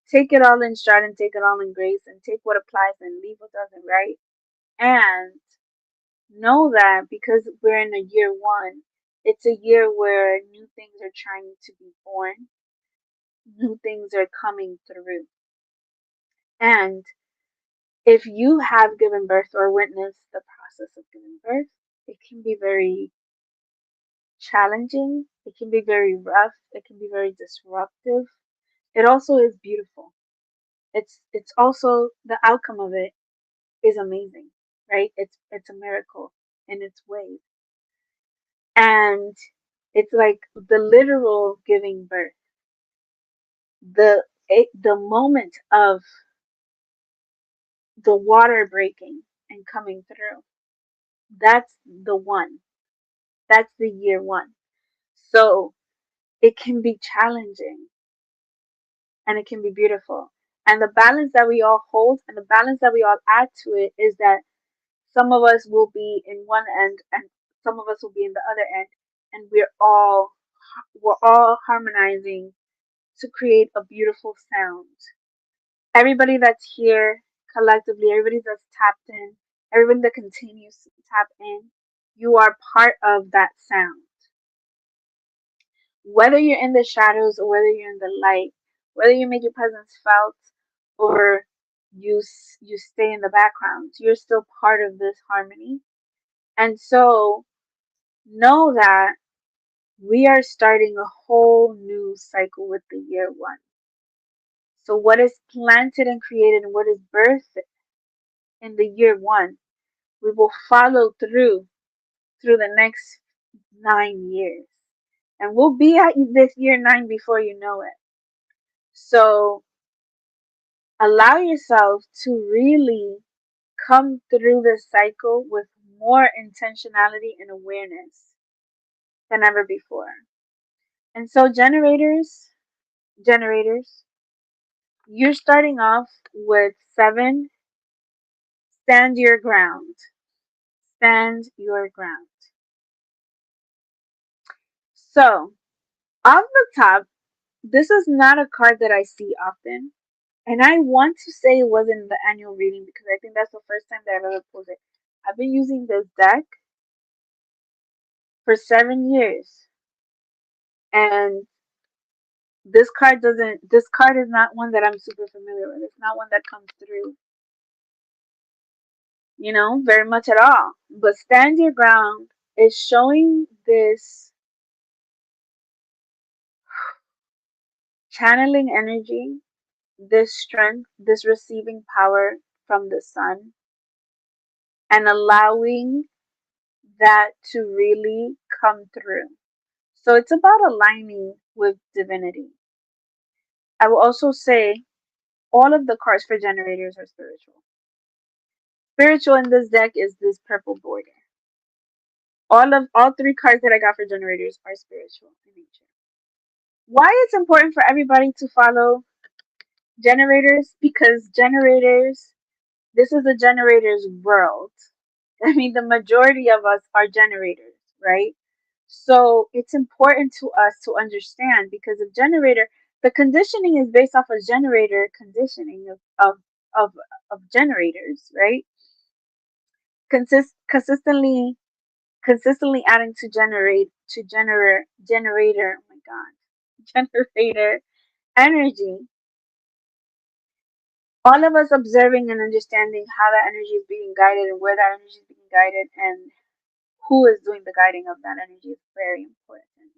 take it all in stride and take it all in grace and take what applies and leave what doesn't, right? And know that because we're in a year one, it's a year where new things are trying to be born, new things are coming through. And if you have given birth or witnessed the process of giving birth, it can be very challenging, it can be very rough, it can be very disruptive. It also is beautiful. It's also the outcome of it is amazing, right? It's a miracle in its way. And it's like the literal giving birth. The moment of the water breaking and coming through. That's the one. That's the year one. So it can be challenging and it can be beautiful. And the balance that we all hold and the balance that we all add to it is that some of us will be in one end and some of us will be in the other end, and we're all harmonizing to create a beautiful sound. Everybody that's here collectively, everybody that's tapped in, everybody that continues to tap in, you are part of that sound. Whether you're in the shadows or whether you're in the light, whether you make your presence felt or you stay in the background, you're still part of this harmony. And so know that we are starting a whole new cycle with the year one. So what is planted and created and what is birthed in the year one, we will follow through the next 9 years. And we'll be at this year 9 before you know it. So allow yourself to really come through this cycle with more intentionality and awareness than ever before. And so generators, you're starting off with 7, stand your ground. Stand your ground. So, off the top, this is not a card that I see often. And I want to say it wasn't the annual reading because I think that's the first time that I've ever pulled it. I've been using this deck for 7 years. And this card is not one that I'm super familiar with. It's not one that comes through, very much at all. But stand your ground is showing this channeling energy, this strength, this receiving power from the sun, and allowing that to really come through. So it's about aligning with divinity. I will also say all of the cards for generators are spiritual. Spiritual in this deck is this purple border. All 3 cards that I got for generators are spiritual in nature. Why it's important for everybody to follow generators? Because generators, this is a generator's world. I mean, the majority of us are generators, right? So it's important to us to understand because the conditioning is based off of generator conditioning of of generators, right? Consistently adding to generator, oh my god, generator energy. All of us observing and understanding how that energy is being guided and where that energy is being guided and who is doing the guiding of that energy is very important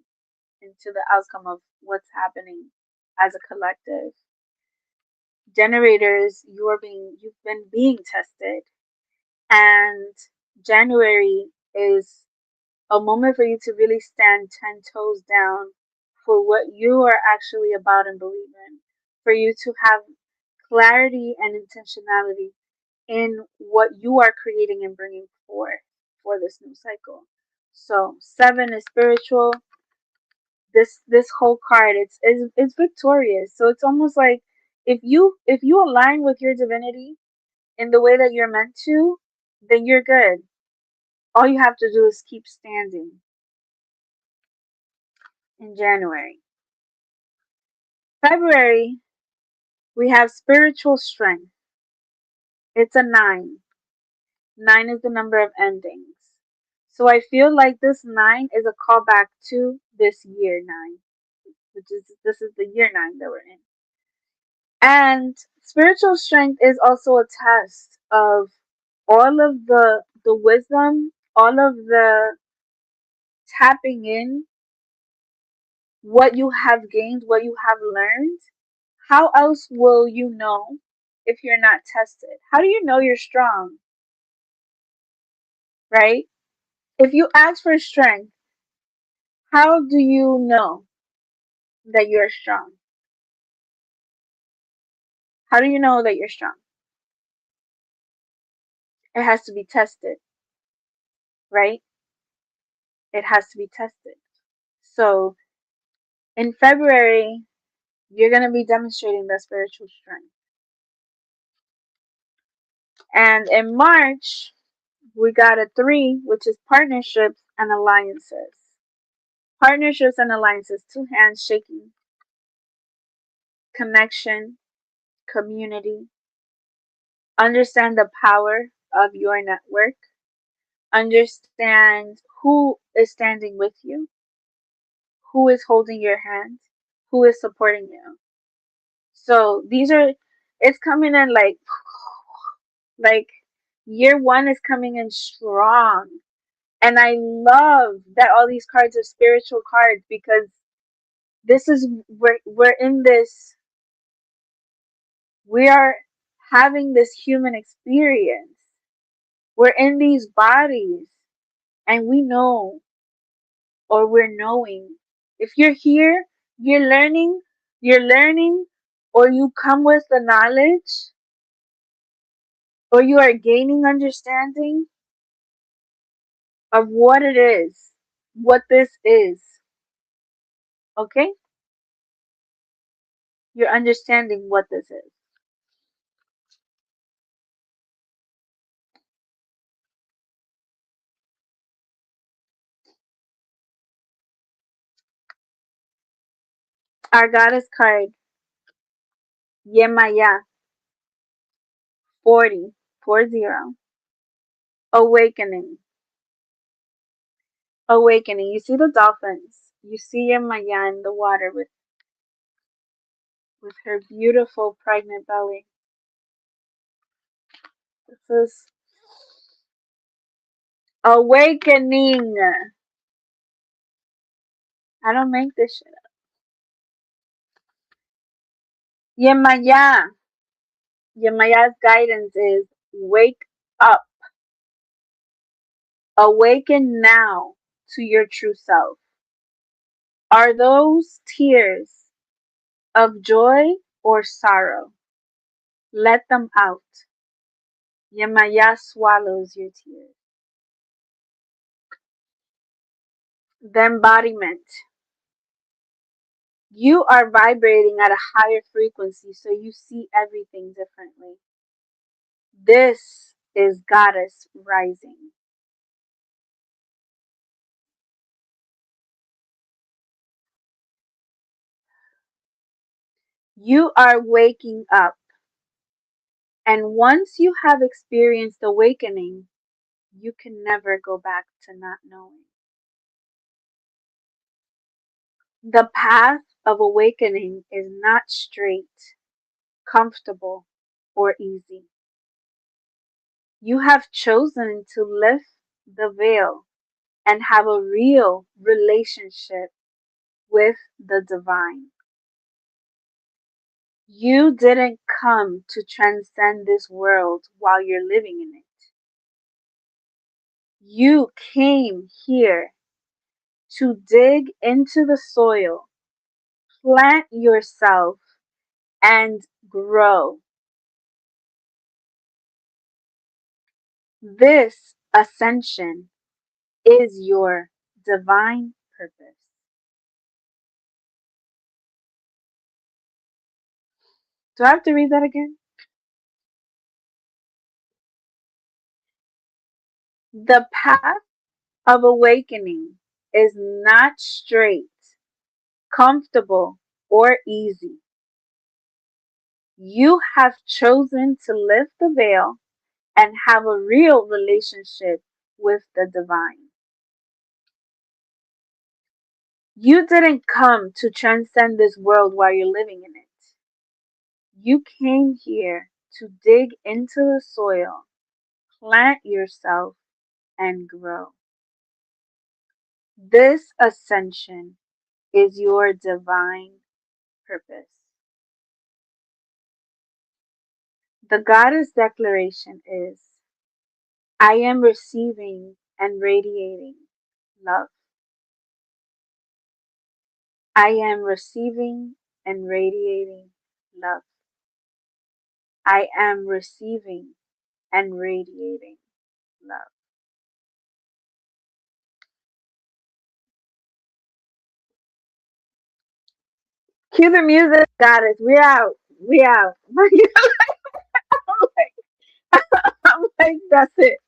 into the outcome of what's happening as a collective. Generators, you've been being tested, and January is a moment for you to really stand 10 toes down for what you are actually about and believe in, for you to have clarity and intentionality in what you are creating and bringing forth for this new cycle. So 7 is spiritual. This whole card, it's victorious. So it's almost like if you align with your divinity in the way that you're meant to, then you're good. All you have to do is keep standing. In January, February, we have spiritual strength. It's a 9. 9 is the number of endings. So I feel like this 9 is a callback to this year 9, which is this is the year 9 that we're in. And spiritual strength is also a test of all of the wisdom, all of the tapping in, what you have gained, what you have learned. How else will you know if you're not tested? How do you know you're strong? Right? If you ask for strength, how do you know that you're strong? How do you know that you're strong? It has to be tested, right? It has to be tested. So in February, you're going to be demonstrating that spiritual strength. And in March, we got a 3, which is partnerships and alliances. Partnerships and alliances, 2 hands shaking, connection, community. Understand the power of your network. Understand who is standing with you, who is holding your hand, who is supporting you. So it's coming in like year 1 is coming in strong. And I love that all these cards are spiritual cards because this is we're in this, we are having this human experience. We're in these bodies and we know, or we're knowing. If you're here, you're learning, or you come with the knowledge, or you are gaining understanding of what it is, what this is. Okay? You're understanding what this is. Our goddess card, Yemaya, 40. Awakening. Awakening. You see the dolphins. You see Yemaya in the water with her beautiful pregnant belly. This is awakening. I don't make this shit up. Yemaya. Yemaya's guidance is wake up. Awaken now to your true self. Are those tears of joy or sorrow? Let them out. Yemaya swallows your tears. The embodiment. You are vibrating at a higher frequency, so you see everything differently. This is Goddess rising. You are waking up And once you have experienced awakening, you can never go back to not knowing. The path of awakening is not straight, comfortable, or easy. You have chosen to lift the veil and have a real relationship with the divine. You didn't come to transcend this world while you're living in it. You came here to dig into the soil, plant yourself, and grow. This ascension is your divine purpose. Do I have to read that again? The path of awakening is not straight, comfortable, or easy. You have chosen to lift the veil and have a real relationship with the divine. You didn't come to transcend this world while you're living in it. You came here to dig into the soil, plant yourself, and grow. This ascension is your divine purpose. The goddess declaration is, I am receiving and radiating love. I am receiving and radiating love. I am receiving and radiating love. Cue the music, goddess. We out. We out. I'm like, that's it.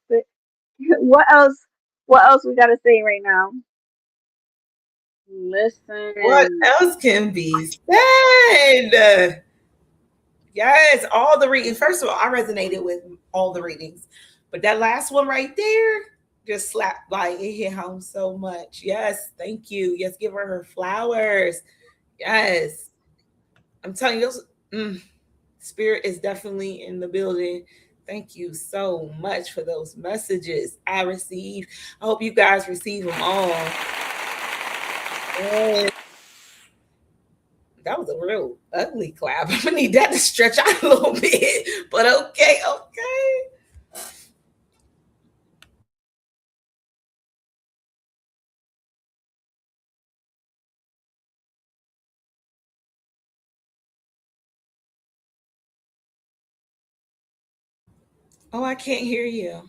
What else? What else we gotta say right now? What Listen. else can be said? Yes, all the readings. First of all, I resonated with all the readings, but that last one right there just slapped, like it hit home so much. Yes, thank you. Yes, give her flowers. Yes, I'm telling you, spirit is definitely in the building. Thank you so much for those messages I received. I hope you guys receive them all. Yes. That was a real ugly clap. I'm gonna need that to stretch out a little bit. But okay, okay. Oh, I can't hear you.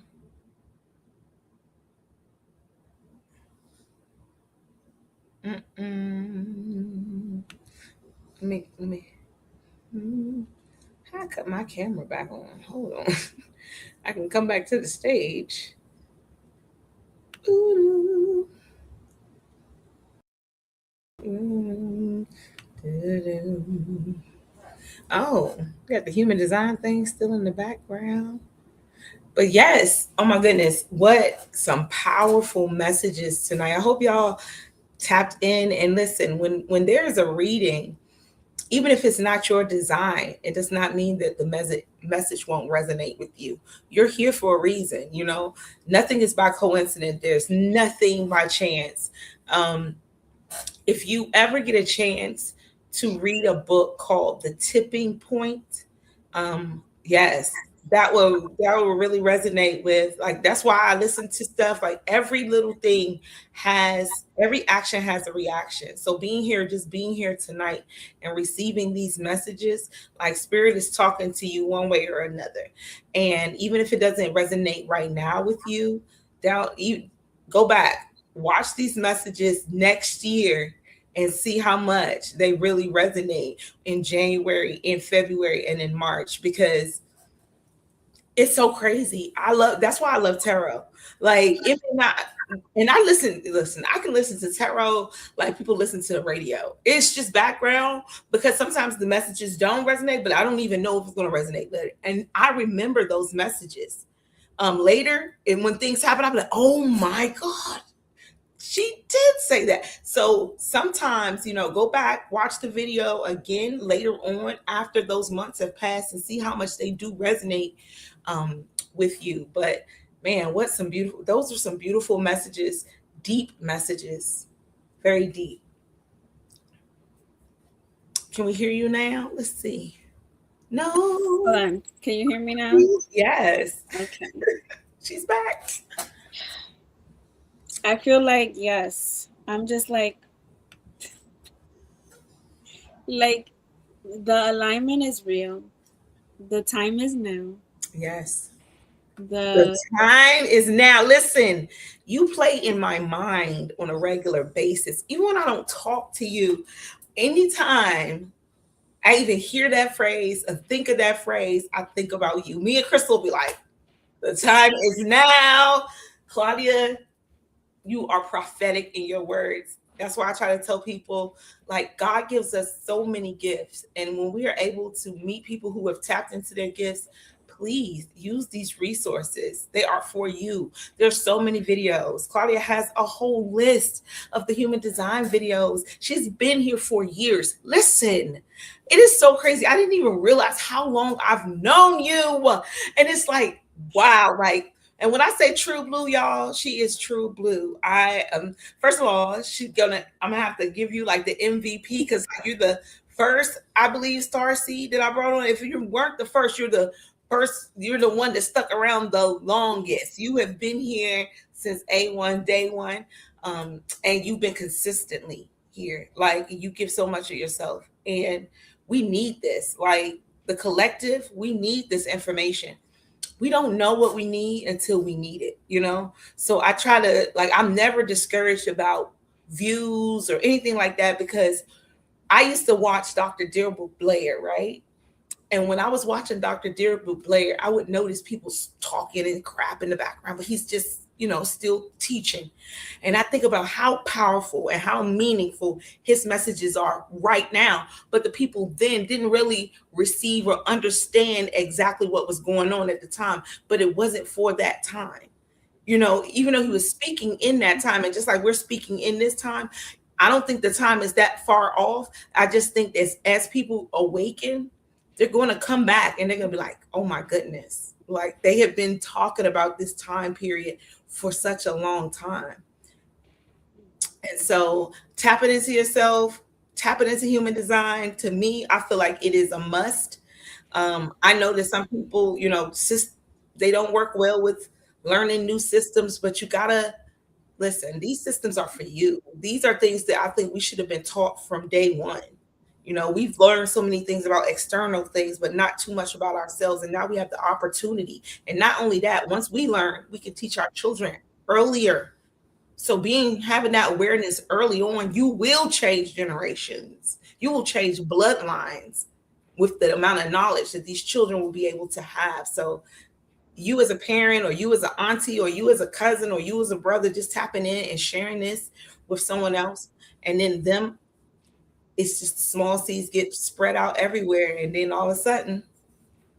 Mm-mm. Let me. How I cut my camera back on? Hold on. I can come back to the stage. Ooh. Ooh. Doo-doo. Oh, got the human design thing still in the background. But yes, oh my goodness, what some powerful messages tonight. I hope y'all tapped in and listen. When there's a reading, even if it's not your design, it does not mean that the message won't resonate with you. You're here for a reason, you know. Nothing is by coincidence. There's nothing by chance. If you ever get a chance to read a book called The Tipping Point, yes, that will really resonate with, like, that's why I listen to stuff like every little thing has, every action has a reaction. So being here, just being here tonight and receiving these messages, like spirit is talking to you one way or another. And even if it doesn't resonate right now with you, down you go back, watch these messages next year and see how much they really resonate in January, in February, and in March, because it's so crazy. That's why I love tarot. Like, it may not, And listen, I can listen to tarot like people listen to the radio. It's just background because sometimes the messages don't resonate, but I don't even know if it's going to resonate later. And I remember those messages later. And when things happen, I'm like, oh my God, she did say that. So sometimes, go back, watch the video again later on after those months have passed and see how much they do resonate with you. But man, those are some beautiful messages, deep messages, very deep. Can we hear you now? Let's see. No. Hold on. Can you hear me now? Yes. Okay. She's back. I feel like, yes, I'm just like the alignment is real. The time is now. Yes. The time is now. Listen, you play in my mind on a regular basis. Even when I don't talk to you, anytime I even hear that phrase or think of that phrase, I think about you. Me and Crystal will be like, the time is now. Claudia, you are prophetic in your words. That's why I try to tell people, like, God gives us so many gifts. And when we are able to meet people who have tapped into their gifts, please use these resources. They are for you. There's so many videos. Claudia has a whole list of the human design videos. She's been here for years. Listen, it is so crazy. I didn't even realize how long I've known you. And it's like, wow, like, and when I say true blue, y'all, she is true blue. First of all, I'm gonna have to give you like the MVP because you're the first, I believe, star seed that I brought on. If you weren't the first, you're the one that stuck around the longest. You have been here since A1, day one, and you've been consistently here. Like, you give so much of yourself, and we need this. Like, the collective, we need this information. We don't know what we need until we need it, So I try to, like, I'm never discouraged about views or anything like that because I used to watch Dr. Deirdre Blair, right? And when I was watching Dr. Deirdre Blair, I would notice people talking and crap in the background, but he's just, still teaching. And I think about how powerful and how meaningful his messages are right now. But the people then didn't really receive or understand exactly what was going on at the time, but it wasn't for that time. Even though he was speaking in that time, and just like we're speaking in this time, I don't think the time is that far off. I just think as people awaken, they're going to come back and they're going to be like, oh my goodness, like they have been talking about this time period for such a long time. And so tapping into yourself, tapping into human design, to me, I feel like it is a must. I know that some people, they don't work well with learning new systems, but you gotta listen, these systems are for you. These are things that I think we should have been taught from day one. We've learned so many things about external things, but not too much about ourselves. And now we have the opportunity. And not only that, once we learn, we can teach our children earlier. So having that awareness early on, you will change generations. You will change bloodlines with the amount of knowledge that these children will be able to have. So you as a parent, or you as an auntie, or you as a cousin, or you as a brother, just tapping in and sharing this with someone else. And then it's just small seeds get spread out everywhere. And then all of a sudden,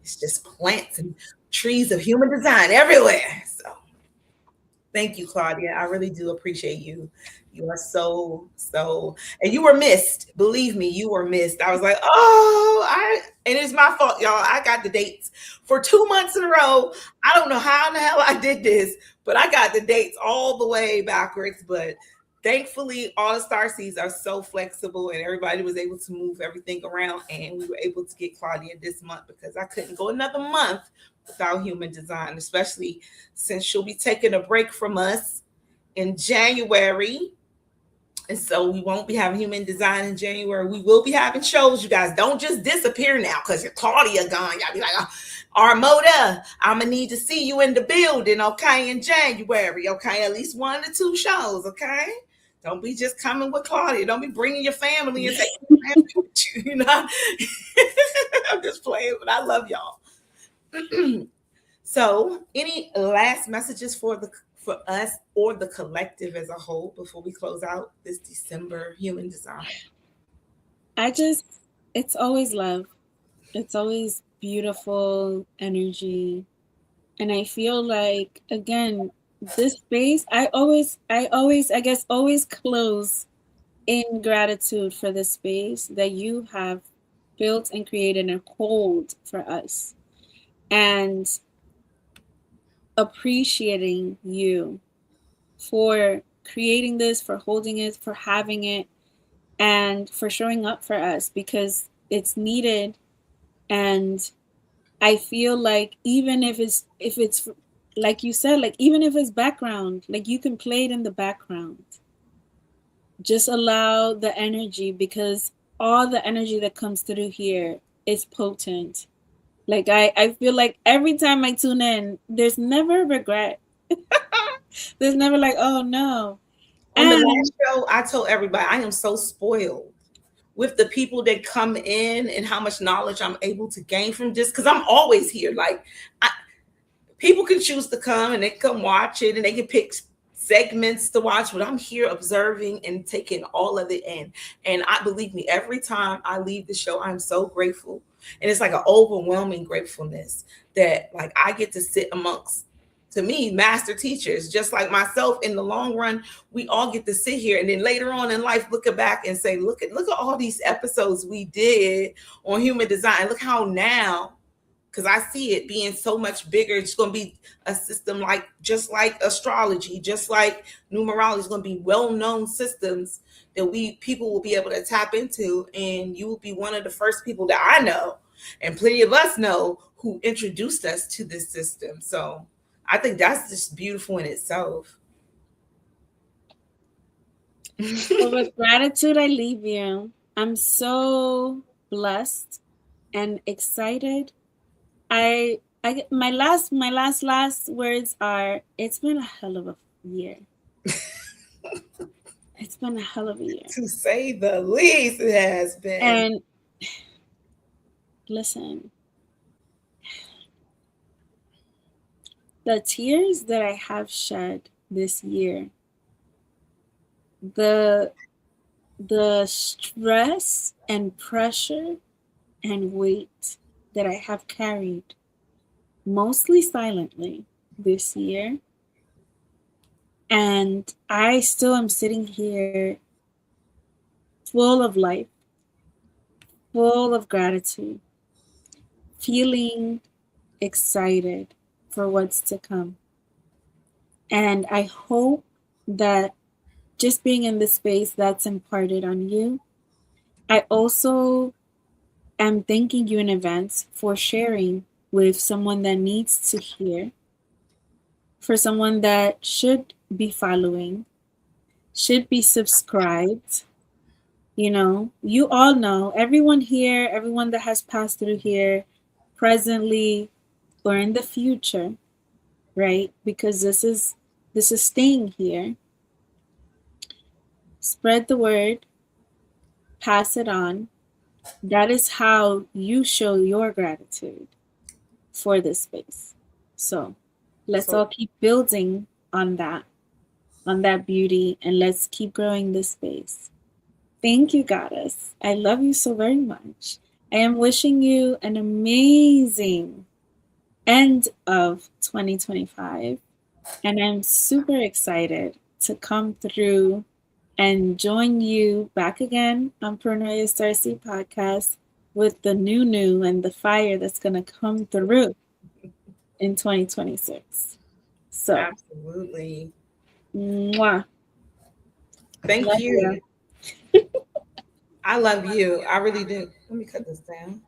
it's just plants and trees of human design everywhere. So thank you, Claudia. I really do appreciate you. You are so, and you were missed. Believe me, you were missed. I was like, and it's my fault, y'all. I got the dates for 2 months in a row. I don't know how in the hell I did this, but I got the dates all the way backwards. But thankfully, all the star seeds are so flexible and everybody was able to move everything around. And we were able to get Claudia this month because I couldn't go another month without human design, especially since she'll be taking a break from us in January. And so we won't be having human design in January. We will be having shows. You guys don't just disappear now because you're Claudia gone. Y'all be like, Armoda, I'm going to need to see you in the building, okay, in January, okay? At least 1 to 2 shows, okay? Don't be just coming with Claudia. Don't be bringing your family and taking your family with you, I'm just playing, but I love y'all. So any last messages for for us or the collective as a whole before we close out this December human design? It's always love. It's always beautiful energy. And I feel like, again, this space, I guess, always close in gratitude for the space that you have built and created and hold for us. And appreciating you for creating this, for holding it, for having it, and for showing up for us because it's needed. And I feel like even if it's like you said, like even if it's background, like you can play it in the background. Just allow the energy, because all the energy that comes through here is potent. Like I feel like every time I tune in, there's never regret. There's never like, oh no. On the last show, I told everybody I am so spoiled with the people that come in and how much knowledge I'm able to gain from this, because I'm always here. Like people can choose to come and they can watch it and they can pick segments to watch, but I'm here observing and taking all of it in. And believe me, every time I leave the show, I'm so grateful. And it's like an overwhelming gratefulness that like I get to sit amongst, to me, master teachers, just like myself. In the long run, we all get to sit here and then later on in life, look back and say, look at all these episodes we did on human design. Look how now, because I see it being so much bigger. It's going to be a system just like astrology, just like numerology. Is going to be well-known systems that people will be able to tap into, and you will be one of the first people that I know, and plenty of us know, who introduced us to this system. So I think that's just beautiful in itself. So with gratitude, I leave you. I'm so blessed and excited. My last words are, it's been a hell of a year. It's been a hell of a year. To say the least, it has been. And listen, the tears that I have shed this year, the stress and pressure and weight that I have carried, mostly silently this year. And I still am sitting here full of life, full of gratitude, feeling excited for what's to come. And I hope that just being in this space, that's imparted on you. I also am thanking you in advance for sharing with someone that needs to hear, for someone that should be following, should be subscribed. You know, you all know, everyone here, everyone that has passed through here presently or in the future, right? Because this is staying here. Spread the word, pass it on. That is how you show your gratitude for this space. So let's all keep building on that beauty, and let's keep growing this space. Thank you, Goddess. I love you so very much. I am wishing you an amazing end of 2025. And I'm super excited to come through and join you back again on Paranoia Starseed Podcast with the new and the fire that's going to come through in 2026. So absolutely. Mwah. Thank you. I love you. I really do. Let me cut this down.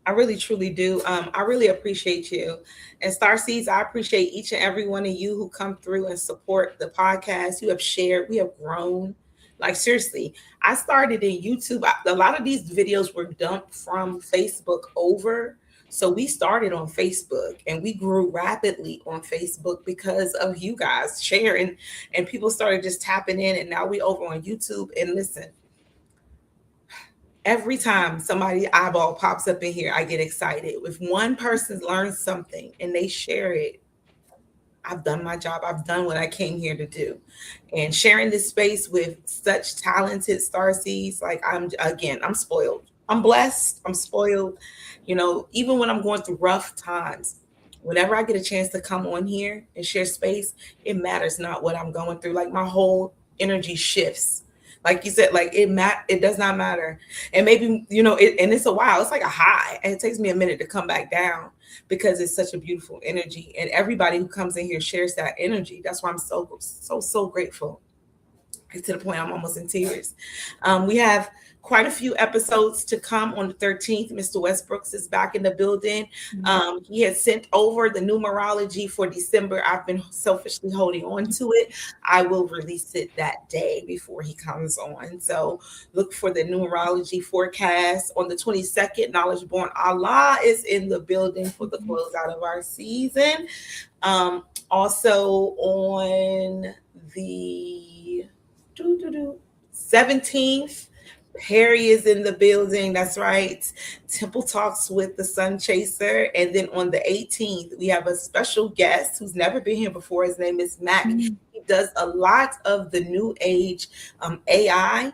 I really, truly do. I really appreciate you. And Starseeds, I appreciate each and every one of you who come through and support the podcast. You have shared. We have grown. Like, seriously, I started in YouTube. A lot of these videos were dumped from Facebook over. So we started on Facebook and we grew rapidly on Facebook because of you guys sharing, and people started just tapping in. And now we over on YouTube. And listen, every time somebody eyeball pops up in here, I get excited. If one person learns something and they share it, I've done my job. I've done what I came here to do. And sharing this space with such talented starseeds, like I'm spoiled. I'm blessed. I'm spoiled. You know, even when I'm going through rough times, whenever I get a chance to come on here and share space, it matters not what I'm going through. Like my whole energy shifts. Like you said, like it does not matter. And maybe, you know, and it's a while. It's like a high. And it takes me a minute to come back down because it's such a beautiful energy. And everybody who comes in here shares that energy. That's why I'm so grateful. It's to the point I'm almost in tears. We have quite a few episodes to come on the 13th. Mr. Westbrooks is back in the building. He has sent over the numerology for December. I've been selfishly holding on to it. I will release it that day before he comes on. So look for the numerology forecast. On the 22nd, Knowledge Born Allah is in the building for the closeout of our season. Also on the 17th, Perry is in the building. That's right. Temple Talks with the Sun Chaser. And then on the 18th, we have a special guest who's never been here before. His name is Mac. He does a lot of the new age AI.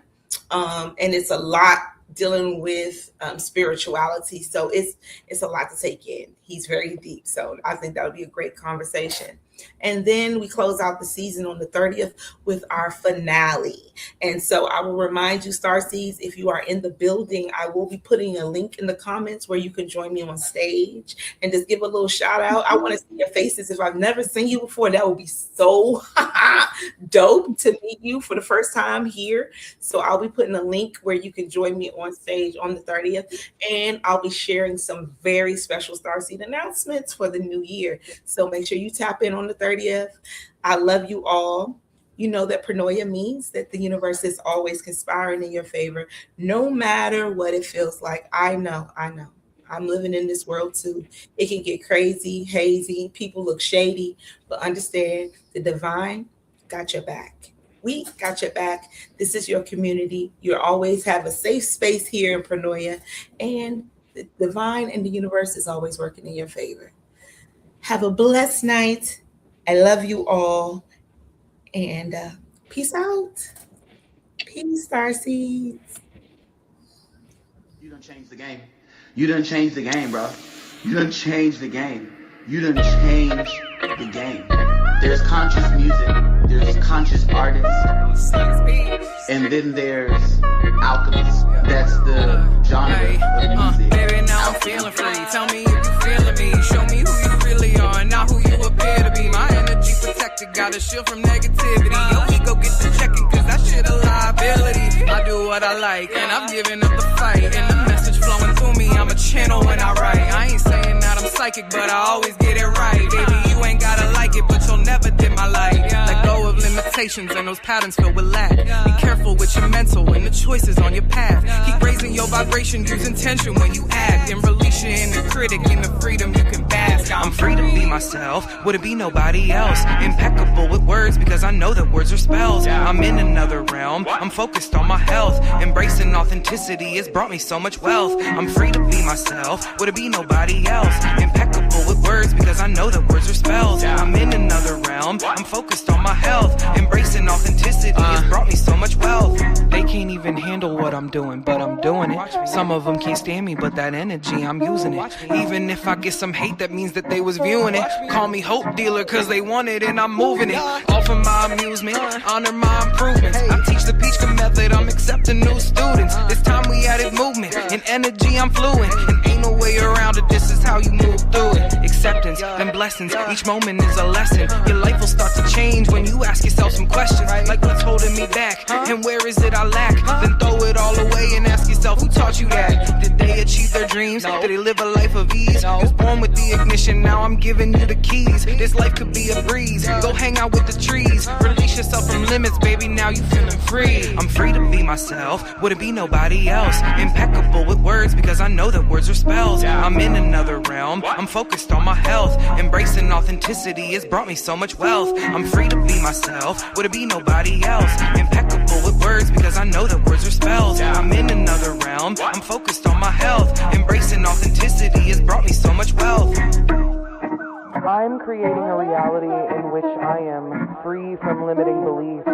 And it's a lot dealing with spirituality. So it's a lot to take in. He's very deep. So I think that would be a great conversation. And then we close out the season on the 30th with our finale. And so I will remind you, Starseeds, if you are in the building, I will be putting a link in the comments where you can join me on stage and just give a little shout out. I want to see your faces. If I've never seen you before, that would be so dope to meet you for the first time here. So I'll be putting a link where you can join me on stage on the 30th. And I'll be sharing some very special Starseed announcements for the new year. So make sure you tap in on the 30th. I love you all. You know that paranoia means that the universe is always conspiring in your favor, no matter what it feels like. I know. I'm living in this world too. It can get crazy, hazy. People look shady, but understand the divine got your back. We got your back. This is your community. You always have a safe space here in paranoia, and the divine and the universe is always working in your favor. Have a blessed night. I love you all. And peace out. Peace, Starseeds. You done changed the game. You done changed the game, bro. You done changed the game. You done changed the game. There's conscious music. There's conscious artists. And then there's alchemists. That's the genre of music. Baby, now I'm feeling free. Tell me if you feeling me. Show me who you really are, not who you appear to be. My energy protected, got a shield from negativity. Your ego get the checking, cause that shit a liability. I do what I like, and I'm giving up the fight. And the message flowing through me, I'm a channel when I write. I ain't saying that I'm psychic, but I always get it right. Baby, you ain't gotta like it, but you'll never dim my light. Let go of limitations and those patterns filled with lack. Be careful with your mental and the choices on your path. Keep raising your vibration, use intention when you act. And release your inner critic in the freedom you can bask. I'm free to be myself, would it be nobody else? Impeccable with words because I know that words are spells. I'm in another realm, I'm focused on my health. Embracing authenticity has brought me so much wealth. I'm free to be myself, would it be nobody else? Impeccable with words because I know that words are spells. I'm in another realm, I'm focused on my health. Embracing authenticity has brought me so much wealth. They can't even handle what I'm doing, but I'm doing it. Some of them can't stand me, but that energy, I'm using it. Even if I get some hate, that means that they was viewing it. Call me hope dealer, cause they want it and I'm moving it. All for my amusement, honor my improvements. I teach the Peachka method, I'm accepting new students. This time we added movement, and energy I'm fluent. And ain't no way around it, this is how you move through it. Acceptance and blessings, each moment is a lesson. Your life will start to change when you ask yourself some questions. Like what's holding me back, and where is it I lack? Then throw it all away and ask yourself, who taught you that? Did they achieve their dreams? Did they live a life of ease? You was born with the ignition, now I'm giving you the keys. This life could be a breeze, go hang out with the trees. Release yourself from limits, baby, now you feeling free. I'm free to be myself, would it be nobody else? Impeccable with words because I know that words are spells. I'm in another realm, I'm focused on my health. Embracing authenticity has brought me so much wealth. I'm free to be myself, would it be nobody else? Impeccable with words because I know that words are spells. I'm in another realm, I'm focused on my health. Embracing authenticity has brought me so much wealth. I'm creating a reality in which I am free from limiting beliefs.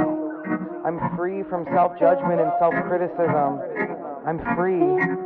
I'm free from self-judgment and self-criticism. I'm free.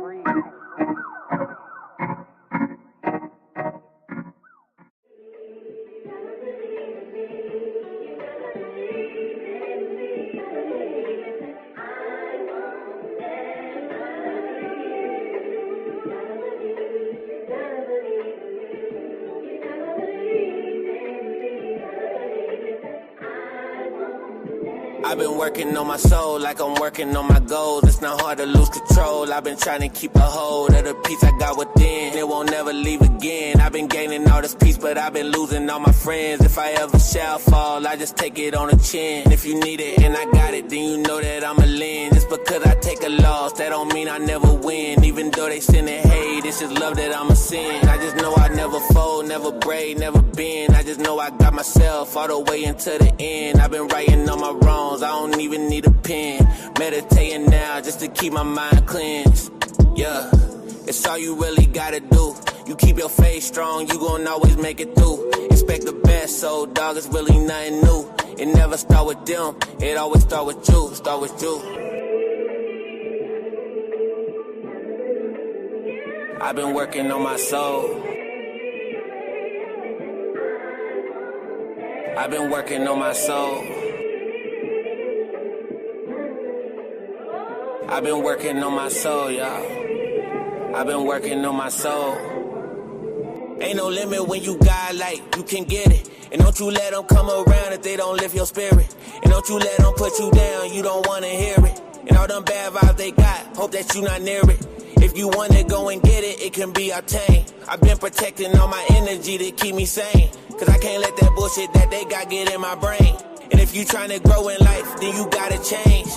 I've been working on my soul like I'm working on my goals. It's not hard to lose control. I've been trying to keep a hold of the peace I got within. It won't never leave again. I've been gaining all this peace, but I've been losing all my friends. If I ever shall fall, I just take it on the chin. If you need it and I got it, then you know that I'ma lend. Just because I take a loss, that don't mean I never win. Even though they send it hate, it's just love that I'ma send. I just know I never fold, never break, never bend. I just know I got myself all the way into the end. I've been writing on my wrongs, I don't even need a pen. Meditating now just to keep my mind cleansed. Yeah, it's all you really gotta do. You keep your faith strong, you gon' always make it through. Expect the best, so dog, it's really nothing new. It never start with them, it always start with you, start with you. I've been working on my soul. I've been working on my soul. I've been working on my soul, y'all. I've been working on my soul. Ain't no limit when you God like, you can get it. And don't you let them come around if they don't lift your spirit. And don't you let them put you down, you don't wanna hear it. And all them bad vibes they got, hope that you not near it. If you wanna go and get it, it can be obtained. I've been protecting all my energy to keep me sane. Cause I can't let that bullshit that they got get in my brain. And if you tryna grow in life, then you gotta change.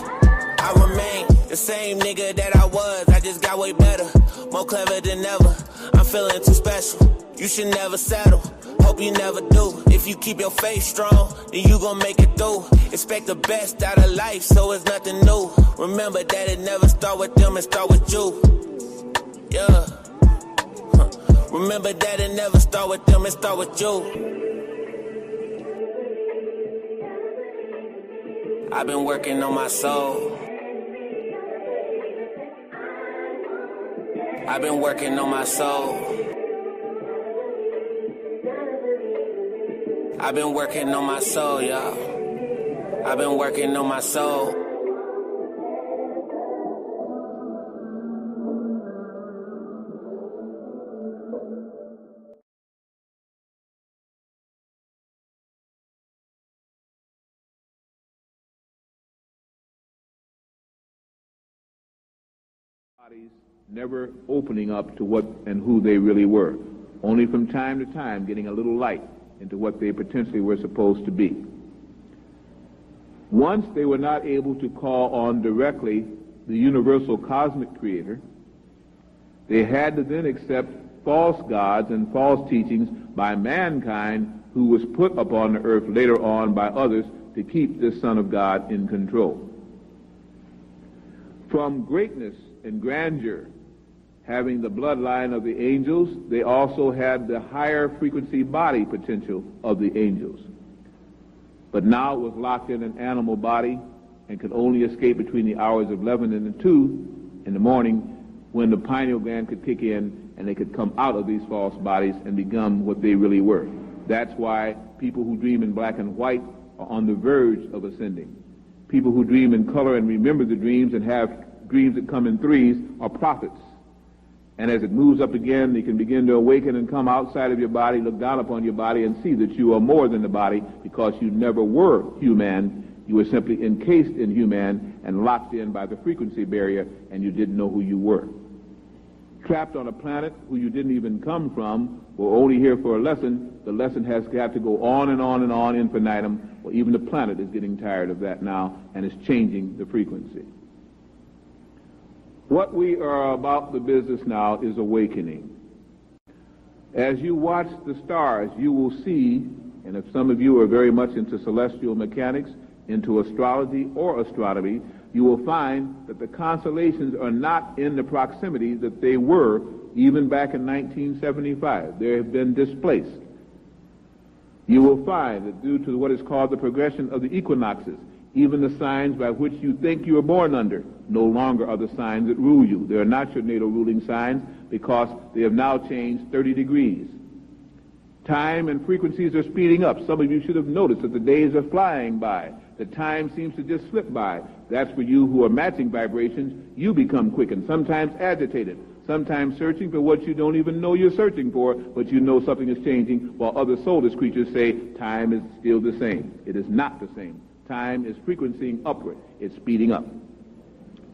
I remain the same nigga that I was, I just got way better, more clever than ever. I'm feeling too special, you should never settle, hope you never do. If you keep your faith strong, then you gon' make it through. Expect the best out of life, so it's nothing new. Remember that it never start with them, it start with you. Yeah. Remember that it never start with them, it start with you. I've been working on my soul. I've been working on my soul. I've been working on my soul, y'all. I've been working on my soul. Never opening up to what and who they really were, only from time to time getting a little light into what they potentially were supposed to be. Once they were not able to call on directly the universal cosmic creator, they had to then accept false gods and false teachings by mankind who was put upon the earth later on by others to keep this Son of God in control. From greatness and grandeur, having the bloodline of the angels, they also had the higher frequency body potential of the angels. But now it was locked in an animal body and could only escape between the hours of 11 and 2 in the morning, when the pineal gland could kick in and they could come out of these false bodies and become what they really were. That's why people who dream in black and white are on the verge of ascending. People who dream in color and remember the dreams and have dreams that come in threes are prophets. And as it moves up again, they can begin to awaken and come outside of your body, look down upon your body, and see that you are more than the body, because you never were human. You were simply encased in human and locked in by the frequency barrier, and you didn't know who you were. Trapped on a planet who you didn't even come from, or only here for a lesson, the lesson has got to go on and on and on infinitum. Well, even the planet is getting tired of that now and is changing the frequency. What we are about the business now is awakening. As you watch the stars, you will see, and if some of you are very much into celestial mechanics, into astrology or astronomy, you will find that the constellations are not in the proximity that they were even back in 1975. They have been displaced. You will find that due to what is called the progression of the equinoxes, even the signs by which you think you were born under no longer are the signs that rule you. They are not your natal ruling signs because they have now changed 30 degrees. Time and frequencies are speeding up. Some of you should have noticed that the days are flying by. The time seems to just slip by. That's for you who are matching vibrations. You become quickened, sometimes agitated, sometimes searching for what you don't even know you're searching for, but you know something is changing, while other soulless creatures say time is still the same. It is not the same. Time is frequencing upward. It's speeding up.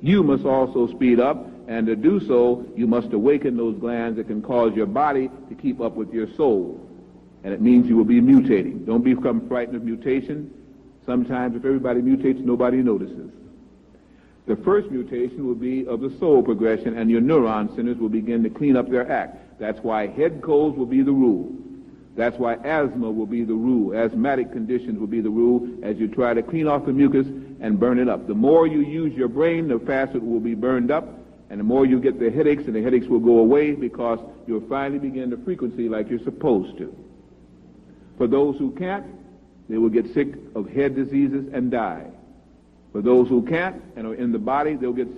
You must also speed up, and to do so, you must awaken those glands that can cause your body to keep up with your soul. And it means you will be mutating. Don't become frightened of mutation. Sometimes if everybody mutates, nobody notices. The first mutation will be of the soul progression, and your neuron centers will begin to clean up their act. That's why head colds will be the rule. That's why asthma will be the rule. Asthmatic conditions will be the rule as you try to clean off the mucus and burn it up. The more you use your brain, the faster it will be burned up, and the more you get the headaches, and the headaches will go away because you'll finally begin the frequency like you're supposed to. For those who can't, they will get sick of head diseases and die. For those who can't and are in the body, they'll get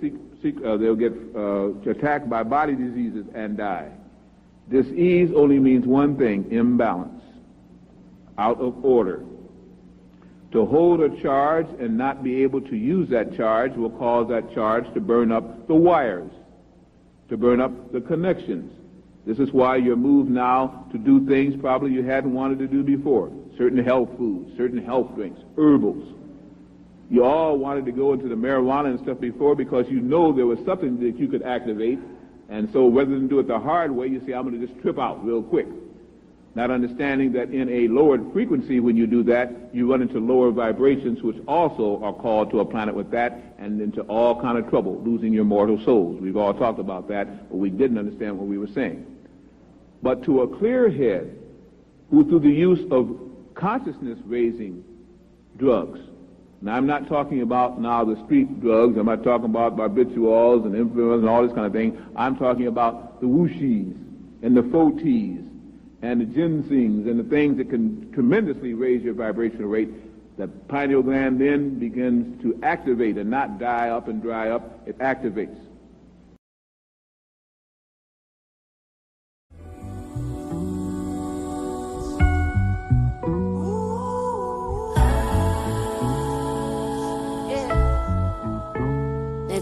attacked by body diseases and die. Dis-ease only means one thing: imbalance, out of order. To hold a charge and not be able to use that charge will cause that charge to burn up the wires, to burn up the connections. This is why you're moved now to do things probably you hadn't wanted to do before. Certain health foods, certain health drinks, herbals. You all wanted to go into the marijuana and stuff before because you know there was something that you could activate. And so rather than do it the hard way, you say, I'm going to just trip out real quick. Not understanding that in a lowered frequency, when you do that, you run into lower vibrations, which also are called to a planet with that, and into all kind of trouble, losing your mortal souls. We've all talked about that, but we didn't understand what we were saying. But to a clear head, who through the use of consciousness-raising drugs, now I'm not talking about now the street drugs, I'm not talking about barbiturates and influence and all this kind of thing. I'm talking about the wushis and the fotis and the ginsengs and the things that can tremendously raise your vibrational rate. The pineal gland then begins to activate and not die up and dry up. It activates.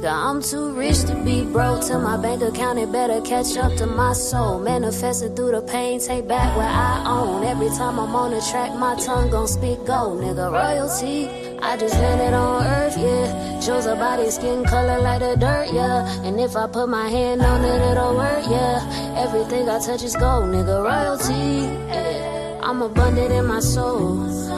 I'm too rich to be broke. Till my bank account, it better catch up to my soul. Manifested through the pain, take back what I own. Every time I'm on the track, my tongue gon' speak gold. Nigga, royalty, I just landed on earth, yeah. Chose a body, skin color like the dirt, yeah. And if I put my hand on it, it'll work, yeah. Everything I touch is gold, nigga, royalty, yeah. I'm abundant in my soul,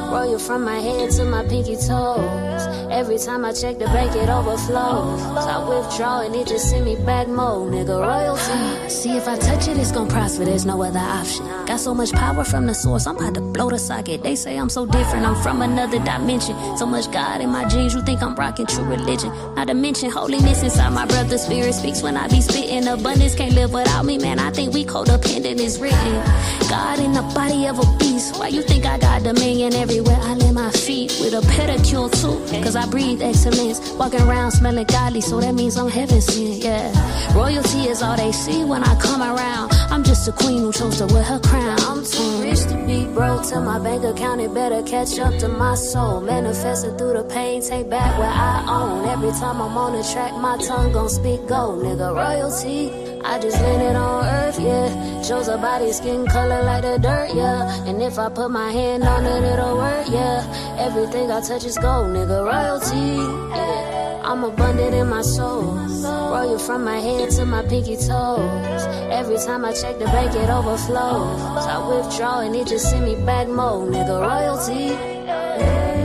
royal from my head to my pinky toes. Every time I check the bank, it overflows. So I withdraw and it just send me back more, nigga, royalty. See, if I touch it, it's gon' prosper, there's no other option. Got so much power from the source, I'm about to blow the socket. They say I'm so different, I'm from another dimension. So much God in my genes, you think I'm rocking true religion. Not to mention holiness inside my brother's spirit speaks when I be spitting. Abundance can't live without me, man, I think we codependent is written. God in the body of a beast. Why you think I got dominion everywhere I lay my feet? With a pedicure too, cause I breathe excellence. Walking around smelling godly, so that means I'm heaven sent, yeah. Royalty is all they see when I come around. I'm just a queen who chose to wear her crown. I'm too rich to be broke. Till my bank account, it better catch up to my soul. Manifested through the pain, take back what I own. Every time I'm on the track, my tongue gon' speak gold, nigga, royalty. I just landed on earth, yeah. Chose a body, skin color like the dirt, yeah. And if I put my hand on it, it'll work, yeah. Everything I touch is gold, nigga, royalty, yeah. I'm abundant in my soul, royal from my head to my pinky toes. Every time I check the bank, it overflows. So I withdraw and it just send me back more, nigga, royalty, yeah.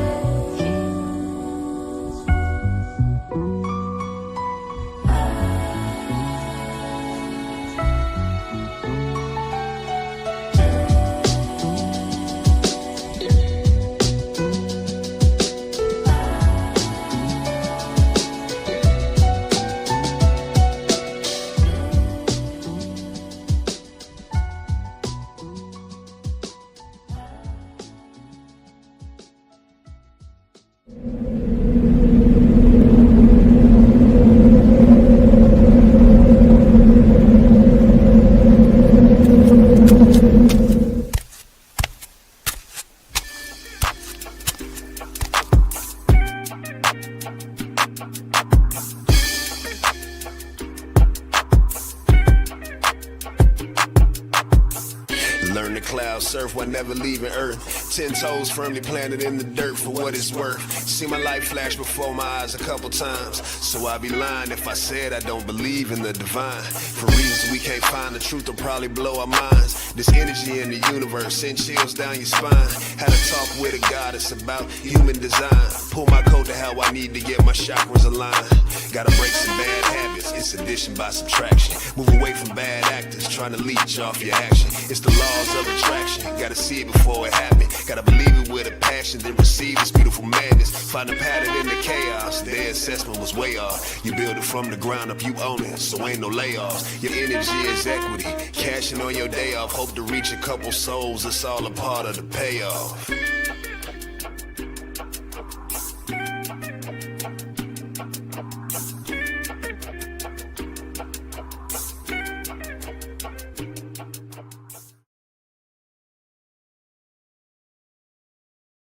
this earth while never leaving earth. 10 toes firmly planted in the dirt for what it's worth. See my life flash before my eyes a couple times, so I'd be lying if I said I don't believe in the divine. For reasons we can't find, the truth will probably blow our minds. This energy in the universe send chills down your spine. Had a talk with a goddess about human design. Pull my code to how I need to get my chakras aligned. Gotta break some bad habits, it's addition by subtraction. Move away from bad actors, trying to leech off your action. It's the laws of attraction, gotta see it before it happens. Gotta believe it with a passion, then receive this beautiful madness. Find a pattern in the chaos, their assessment was way off. You build it from the ground up, you own it, so ain't no layoffs. Your energy is equity, cashing on your day off. Hope to reach a couple souls, it's all a part of the payoff.